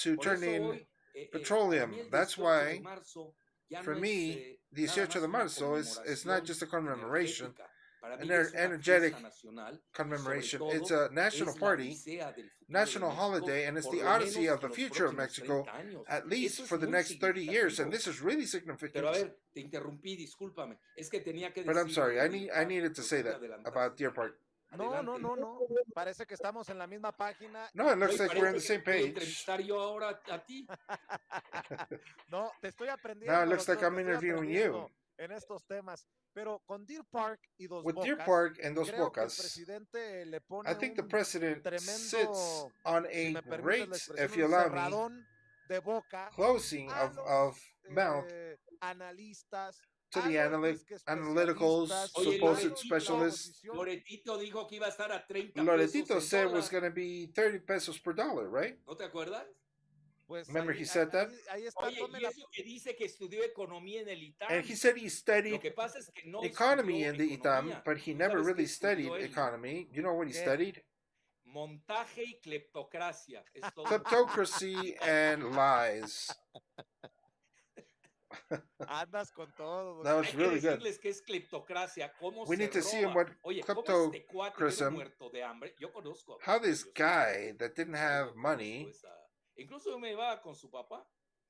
[SPEAKER 1] to turn in petroleum. That's why, for me, 18 de Marzo is not just a commemoration, an energetic commemoration. It's a national party, national holiday, and it's the odyssey of the future of Mexico, at least for the next 30 years, and this is really significant. But I'm sorry, I needed to say that about Deer Park.
[SPEAKER 6] No. Parece que estamos en la misma página.
[SPEAKER 1] No, it looks like we're on the same page.
[SPEAKER 6] No, te estoy aprendiendo.
[SPEAKER 1] Now it looks like I'm interviewing you.
[SPEAKER 6] En estos temas. Pero con Deer Park y Dos
[SPEAKER 1] With
[SPEAKER 6] Bocas,
[SPEAKER 1] Deer Park and Dos
[SPEAKER 6] creo que el
[SPEAKER 1] Bocas,
[SPEAKER 6] presidente le pone
[SPEAKER 1] I think the president sits on a
[SPEAKER 6] me
[SPEAKER 1] great,
[SPEAKER 6] permite
[SPEAKER 1] if you allow me,
[SPEAKER 6] de boca
[SPEAKER 1] closing of mouth
[SPEAKER 6] analistas,
[SPEAKER 1] to the analyticals, supposed specialists.
[SPEAKER 7] Loretito dijo que iba a estar a 30
[SPEAKER 1] Loretito said it was going to be 30 pesos per dollar, right?
[SPEAKER 7] ¿No te acuerdas?
[SPEAKER 6] Pues
[SPEAKER 1] remember he said that?
[SPEAKER 6] Ahí está,
[SPEAKER 7] Oye, y eso que dice que estudió economía en el ITAM.
[SPEAKER 1] And he said he studied
[SPEAKER 7] Lo que pasa es que no
[SPEAKER 1] economy in the ITAM,
[SPEAKER 7] economía.
[SPEAKER 1] but he
[SPEAKER 7] ¿Tú
[SPEAKER 1] never
[SPEAKER 7] sabes
[SPEAKER 1] really
[SPEAKER 7] qué estudió
[SPEAKER 1] studied
[SPEAKER 7] él?
[SPEAKER 1] economy. You know what he studied?
[SPEAKER 7] Montaje y cleptocracia. Es todo.
[SPEAKER 1] Kleptocracy and lies.
[SPEAKER 6] Andas con todo.
[SPEAKER 1] That was
[SPEAKER 7] Hay
[SPEAKER 1] really
[SPEAKER 7] que
[SPEAKER 1] good.
[SPEAKER 7] decirles qué es cleptocracia, cómo
[SPEAKER 1] We
[SPEAKER 7] se
[SPEAKER 1] need to see
[SPEAKER 7] roba.
[SPEAKER 1] what
[SPEAKER 7] Oye, ¿cómo este cuate quedó
[SPEAKER 1] kleptocracy,
[SPEAKER 7] muerto de hambre? Yo conozco.
[SPEAKER 1] how this guy that didn't have money,
[SPEAKER 7] Incluso yo me iba con su papá.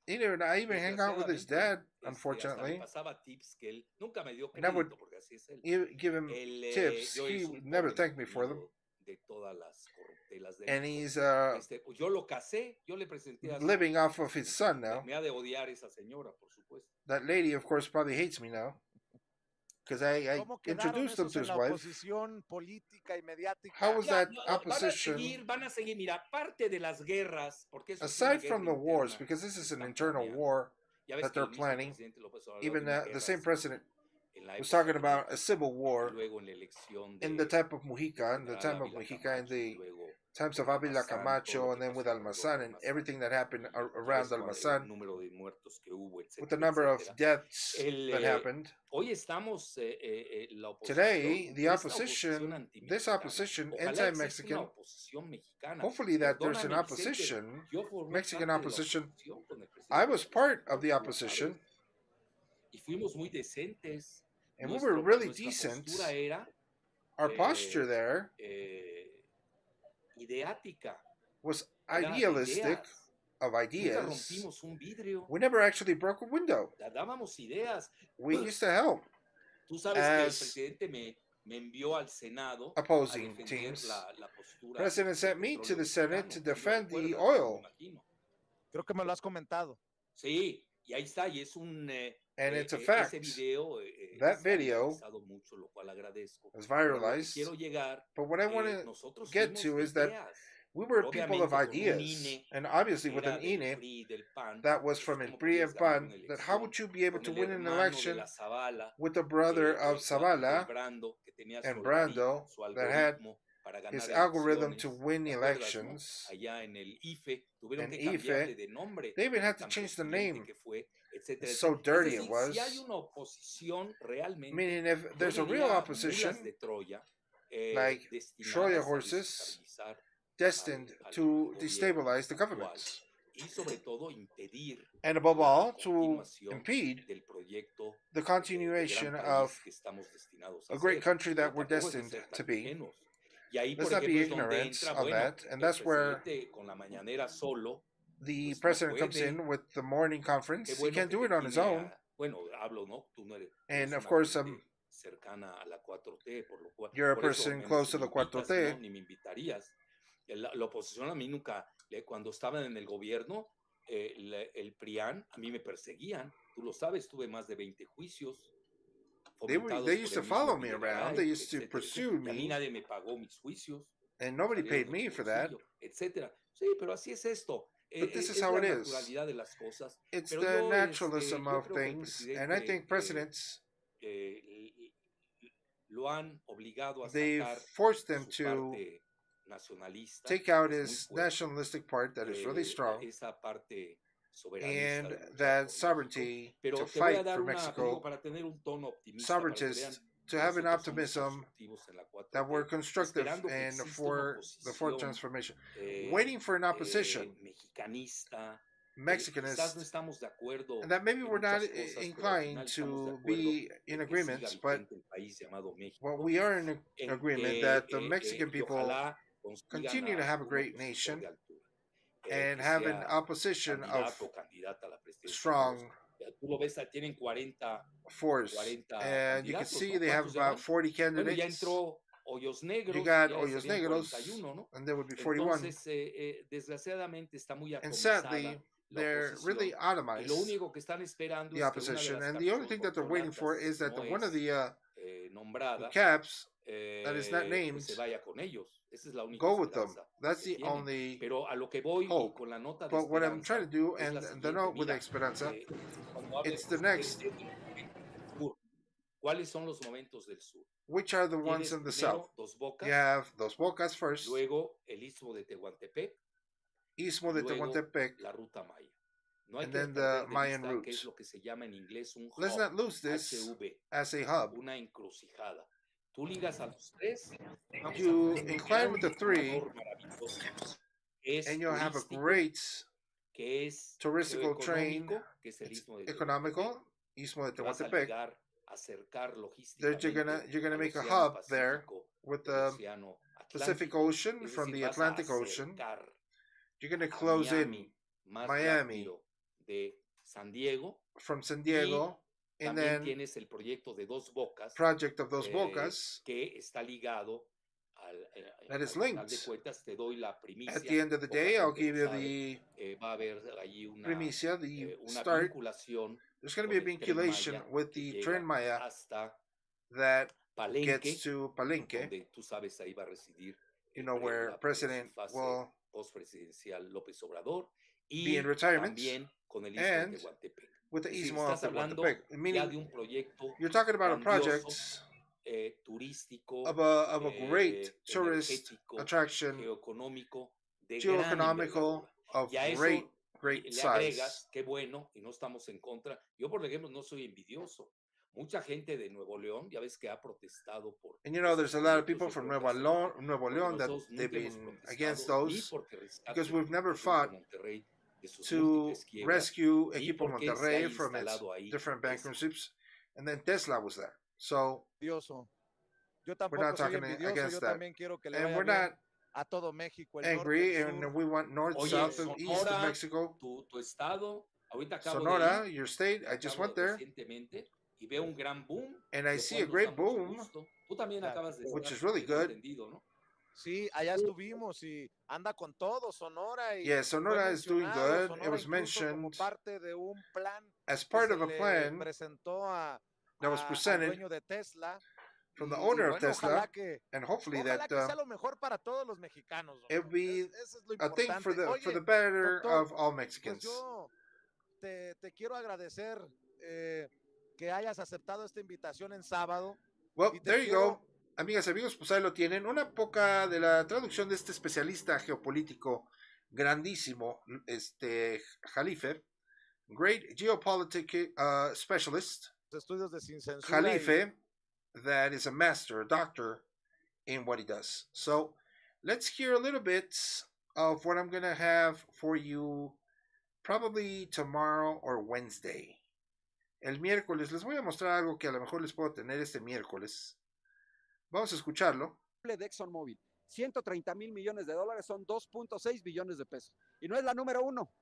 [SPEAKER 1] I even hang out with his dad, unfortunately.
[SPEAKER 7] Pasaba tips que él nunca me dio
[SPEAKER 1] And I would
[SPEAKER 7] crédito porque así es él.
[SPEAKER 1] give him tips. He never thanked me for them.
[SPEAKER 7] De todas las corruptelas de
[SPEAKER 1] And he's
[SPEAKER 7] yo lo casé, yo le presenté a su-
[SPEAKER 1] living off of his son now.
[SPEAKER 7] Me ha de odiar esa señora, por supuesto.
[SPEAKER 1] That lady, of course, probably hates me now. Because I
[SPEAKER 6] ¿Cómo quedaron
[SPEAKER 1] introduced him
[SPEAKER 6] esos
[SPEAKER 1] to
[SPEAKER 6] en
[SPEAKER 1] his
[SPEAKER 6] la
[SPEAKER 1] wife.
[SPEAKER 6] oposición política y mediática?
[SPEAKER 1] How was that
[SPEAKER 7] Van a
[SPEAKER 1] opposition,
[SPEAKER 7] seguir, mira, parte de las guerras, porque eso es
[SPEAKER 1] aside
[SPEAKER 7] una
[SPEAKER 1] from the
[SPEAKER 7] guerra
[SPEAKER 1] wars,
[SPEAKER 7] interna
[SPEAKER 1] because this is an
[SPEAKER 7] que están
[SPEAKER 1] internal
[SPEAKER 7] planeando.
[SPEAKER 1] war
[SPEAKER 7] Ya ves
[SPEAKER 1] that
[SPEAKER 7] que
[SPEAKER 1] they're
[SPEAKER 7] el mismo
[SPEAKER 1] planning,
[SPEAKER 7] presidente López Obrador
[SPEAKER 1] even
[SPEAKER 7] habló de
[SPEAKER 1] the
[SPEAKER 7] guerras
[SPEAKER 1] same president
[SPEAKER 7] en la
[SPEAKER 1] was
[SPEAKER 7] época
[SPEAKER 1] talking
[SPEAKER 7] de
[SPEAKER 1] about
[SPEAKER 7] Mujica,
[SPEAKER 1] a civil war
[SPEAKER 7] luego en la elección
[SPEAKER 1] in the
[SPEAKER 7] de
[SPEAKER 1] type of Mujica, in the
[SPEAKER 7] General
[SPEAKER 1] time of
[SPEAKER 7] Ávila
[SPEAKER 1] Mujica, in
[SPEAKER 7] Camacho,
[SPEAKER 1] the
[SPEAKER 7] luego
[SPEAKER 1] times of Avila Camacho, and then with Almazan and everything that happened around Almazan, with the number of deaths that happened. Today, the opposition, this opposition, anti-Mexican, hopefully that there's an opposition, Mexican opposition. I was part of the opposition, and we were really decent. Our posture there was idealistic, of ideas. We never actually broke a window. We used to help as opposing teams. President sent me to the Senate to defend the oil.
[SPEAKER 6] Creo que me lo has comentado.
[SPEAKER 7] Sí, y ahí está, y es un
[SPEAKER 1] and it's a fact. That video was viralized. But what I want to get to is that we were people of ideas, and obviously with an INE that was from El PRI and PAN, that how would you be able to win an election with the brother of Zavala and Brando that had his algorithm to win elections? In IFE, they even had to change the name. It's so dirty it was. Meaning if there's a real opposition, like Troya horses, destined to destabilize the government, and above all, to impede the continuation of a great country that we're destined to be. Let's not be ignorant of that, and that's where the president comes in with the morning conference. He can't do it on his own. And of course, you're a person close to the 4T.
[SPEAKER 7] La oposición a mí nunca, cuando estaban en el gobierno, el PRIAN, a mí me perseguían. Tú lo sabes, tuve más de 20 juicios.
[SPEAKER 1] They used to follow me around. They used to pursue me.
[SPEAKER 7] A mí nadie me pagó mis juicios.
[SPEAKER 1] And nobody paid me for that.
[SPEAKER 7] Etcétera. Sí, pero así es esto.
[SPEAKER 1] But this is how it is. It's the naturalism of things, and I think presidents, they've forced them to take out his nationalistic part that is really strong, and that sovereignty to fight for Mexico, sovereigntists to have an optimism that we're constructive and for the fourth transformation, waiting for an opposition, Mexicanist, and that maybe we're not inclined to be in agreement, but well, we are in agreement that the Mexican people continue to have a great nation and have an opposition of strong force. And you can see they have about 40 candidates. You got Hoyos Negros, and there would be 41. And sadly, they're really atomized, the opposition. And the only thing that they're waiting for is that one of the caps that is not named go with them. That's the only hope. But what I'm trying to do, and the note with Esperanza, it's the next. Which are the ones in the south? You have Dos Bocas first, Istmo de Tehuantepec, and then the Mayan route. Let's not lose this as a hub. You incline with the three, and you'll have a great touristical train. It's economical, Istmo de Tehuantepec. You're gonna make a hub there with the Pacific Ocean from the Atlantic Ocean. You're gonna close in Miami from San Diego. And then project of Dos Bocas that is linked. At the end of the day, I'll give you the primicia, the start. There's going to be a vinculation with the Tren Maya that gets to Palenque, you know, where President will be in retirement, and with the Istmo of Tehuantepec, meaning you're talking about a project
[SPEAKER 7] turístico,
[SPEAKER 1] of a great tourist
[SPEAKER 7] energético,
[SPEAKER 1] attraction,
[SPEAKER 7] geoeconómico, de gran
[SPEAKER 1] geoeconomical,
[SPEAKER 7] envergadura.
[SPEAKER 1] of
[SPEAKER 7] Y a eso
[SPEAKER 1] great
[SPEAKER 7] le
[SPEAKER 1] size.
[SPEAKER 7] agregas, qué bueno, y no estamos en contra. Yo, por ejemplo, no soy envidioso. Mucha gente de Nuevo León, ya ves que ha protestado por.
[SPEAKER 1] And you know, there's a lot of people
[SPEAKER 7] Yo
[SPEAKER 1] from
[SPEAKER 7] creo que hasta ahorita,
[SPEAKER 1] Nuevo
[SPEAKER 7] porque
[SPEAKER 1] León that
[SPEAKER 7] nosotros
[SPEAKER 1] they've
[SPEAKER 7] nunca hemos
[SPEAKER 1] been
[SPEAKER 7] protestado
[SPEAKER 1] against
[SPEAKER 7] ni
[SPEAKER 1] those
[SPEAKER 7] porque rescaten
[SPEAKER 1] because we've never
[SPEAKER 7] a Equipo
[SPEAKER 1] fought
[SPEAKER 7] Monterrey de sus
[SPEAKER 1] to
[SPEAKER 7] múltiples quiebras,
[SPEAKER 1] rescue
[SPEAKER 7] ni
[SPEAKER 1] Equipo
[SPEAKER 7] porque se
[SPEAKER 1] Monterrey
[SPEAKER 7] haya
[SPEAKER 1] from its
[SPEAKER 7] instalado ahí
[SPEAKER 1] different
[SPEAKER 7] Tesla.
[SPEAKER 1] bankruptcies, and then Tesla was there. So
[SPEAKER 6] Yo
[SPEAKER 1] we're
[SPEAKER 6] tampoco
[SPEAKER 1] not
[SPEAKER 6] soy
[SPEAKER 1] talking
[SPEAKER 6] envidioso,
[SPEAKER 1] against
[SPEAKER 6] yo
[SPEAKER 1] that.
[SPEAKER 6] también quiero que le
[SPEAKER 1] And
[SPEAKER 6] vaya
[SPEAKER 1] we're
[SPEAKER 6] bien
[SPEAKER 1] not
[SPEAKER 6] a todo México, el
[SPEAKER 1] angry,
[SPEAKER 6] norte, el
[SPEAKER 1] and
[SPEAKER 6] sur.
[SPEAKER 1] we want north,
[SPEAKER 7] Oye,
[SPEAKER 1] south, and east of
[SPEAKER 7] Sonora,
[SPEAKER 1] Mexico.
[SPEAKER 7] tu estado, ahorita acabo
[SPEAKER 1] Sonora,
[SPEAKER 7] de ir,
[SPEAKER 1] your state, I just went there,
[SPEAKER 7] recientemente, y veo un gran boom,
[SPEAKER 1] and I
[SPEAKER 7] lo
[SPEAKER 1] see
[SPEAKER 7] cual
[SPEAKER 1] a
[SPEAKER 7] nos
[SPEAKER 1] great
[SPEAKER 7] da mucho
[SPEAKER 1] boom,
[SPEAKER 7] gusto. Tú también
[SPEAKER 6] Claro.
[SPEAKER 7] acabas de
[SPEAKER 1] which
[SPEAKER 7] estar,
[SPEAKER 1] is really
[SPEAKER 7] tengo
[SPEAKER 1] good.
[SPEAKER 7] entendido, ¿no?
[SPEAKER 6] Sí, allá estuvimos y anda con todo Sonora y
[SPEAKER 1] Yeah,
[SPEAKER 6] fue
[SPEAKER 1] Sonora is doing
[SPEAKER 6] mencionado,
[SPEAKER 1] good. It
[SPEAKER 6] Sonora
[SPEAKER 1] was
[SPEAKER 6] incluso como
[SPEAKER 1] mentioned
[SPEAKER 6] parte de un plan
[SPEAKER 1] as
[SPEAKER 6] que
[SPEAKER 1] part
[SPEAKER 6] se
[SPEAKER 1] of a
[SPEAKER 6] le
[SPEAKER 1] plan
[SPEAKER 6] presentó
[SPEAKER 1] that was
[SPEAKER 6] al
[SPEAKER 1] presented
[SPEAKER 6] dueño de Tesla.
[SPEAKER 1] from the
[SPEAKER 6] Y
[SPEAKER 1] owner of
[SPEAKER 6] bueno,
[SPEAKER 1] Tesla, and hopefully
[SPEAKER 6] ojalá
[SPEAKER 1] that
[SPEAKER 6] que sea lo mejor para todos los mexicanos.
[SPEAKER 1] it'll be
[SPEAKER 6] Eso es lo
[SPEAKER 1] a thing for
[SPEAKER 6] importante.
[SPEAKER 1] the
[SPEAKER 6] Oye,
[SPEAKER 1] better
[SPEAKER 6] doctor,
[SPEAKER 1] of all
[SPEAKER 6] pues
[SPEAKER 1] Mexicans.
[SPEAKER 6] yo te quiero agradecer que hayas aceptado esta invitación en sábado.
[SPEAKER 1] Well,
[SPEAKER 6] Y te
[SPEAKER 1] there you
[SPEAKER 6] quiero-
[SPEAKER 1] go. Amigas, amigos, pues ahí lo tienen. Una poca de la traducción de este especialista geopolítico grandísimo, Jalife, great geopolitics specialist,
[SPEAKER 6] Estudios de Sin Censura.
[SPEAKER 1] Jalife, that is a master, a doctor in what he does. So let's hear a little bit of what I'm going to have for you probably tomorrow or Wednesday. El miércoles les voy a mostrar algo que a lo mejor les puedo tener este miércoles. Vamos a escucharlo.
[SPEAKER 8] De ExxonMobil, 130 mil millones de dólares son 2.6 billones de pesos. Y no es la número uno.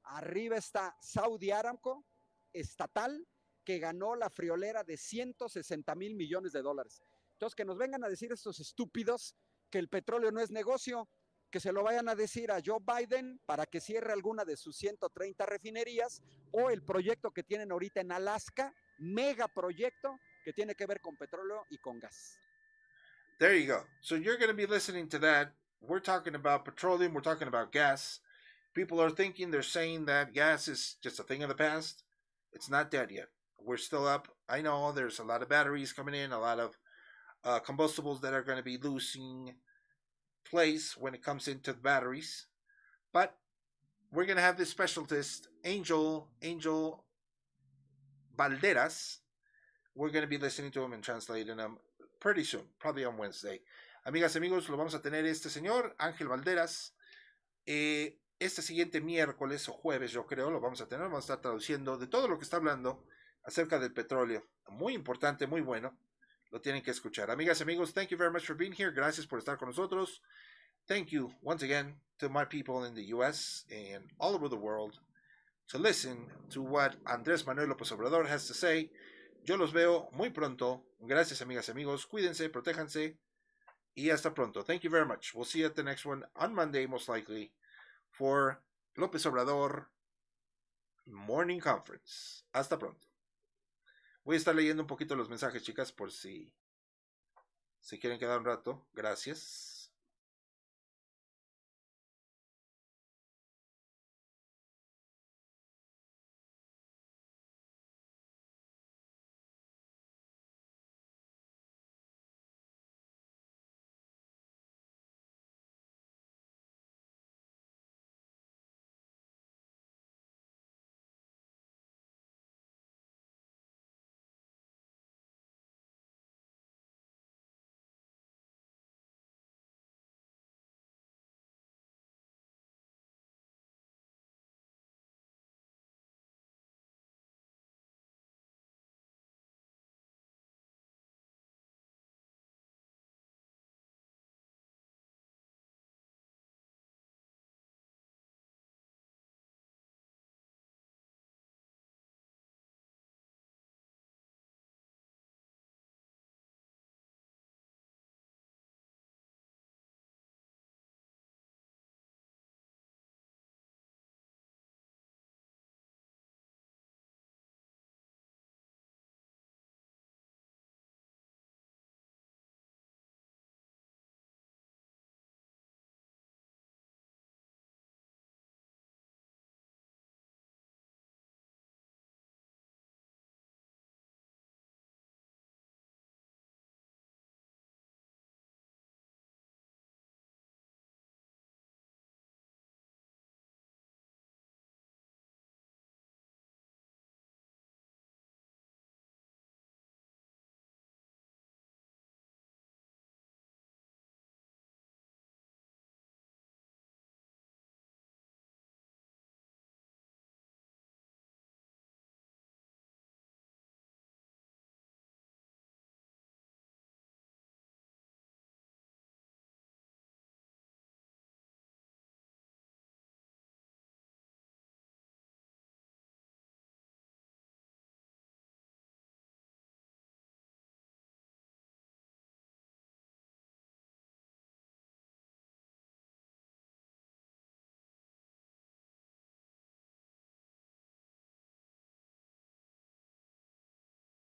[SPEAKER 8] Arriba está Saudi Aramco, estatal, que ganó la friolera de 160 mil millones de dólares. Entonces, que nos vengan a decir estos estúpidos que el petróleo no es negocio, que se lo vayan a decir a Joe Biden para que cierre alguna de sus 130 refinerías, o el proyecto que tienen ahorita en Alaska, megaproyecto que tiene que ver con petróleo y con gas.
[SPEAKER 1] There you go. So you're going to be listening to that. We're talking about petroleum. We're talking about gas. People are thinking, they're saying that gas is just a thing of the past. It's not dead yet. We're still up. I know there's a lot of batteries coming in, a lot of combustibles that are going to be losing place when it comes into the batteries. But we're going to have this specialist, Angel Valderas. We're going to be listening to him and translating him pretty soon, probably on Wednesday. Amigas y amigos, lo vamos a tener este señor, Ángel Valderas. Este siguiente miércoles o jueves, yo creo, lo vamos a tener. Vamos a estar traduciendo de todo lo que está hablando acerca del petróleo. Muy importante, muy bueno. Lo tienen que escuchar. Amigas y amigos, thank you very much for being here. Gracias por estar con nosotros. Thank you once again to my people in the U.S. and all over the world to listen to what Andrés Manuel López Obrador has to say. Yo los veo muy pronto. Gracias, amigas y amigos. Cuídense, protéjanse. Y hasta pronto. Thank you very much. We'll see you at the next one on Monday, most likely, for López Obrador Morning Conference. Hasta pronto. Voy a estar leyendo un poquito los mensajes, chicas, por si se quieren quedar un rato. Gracias.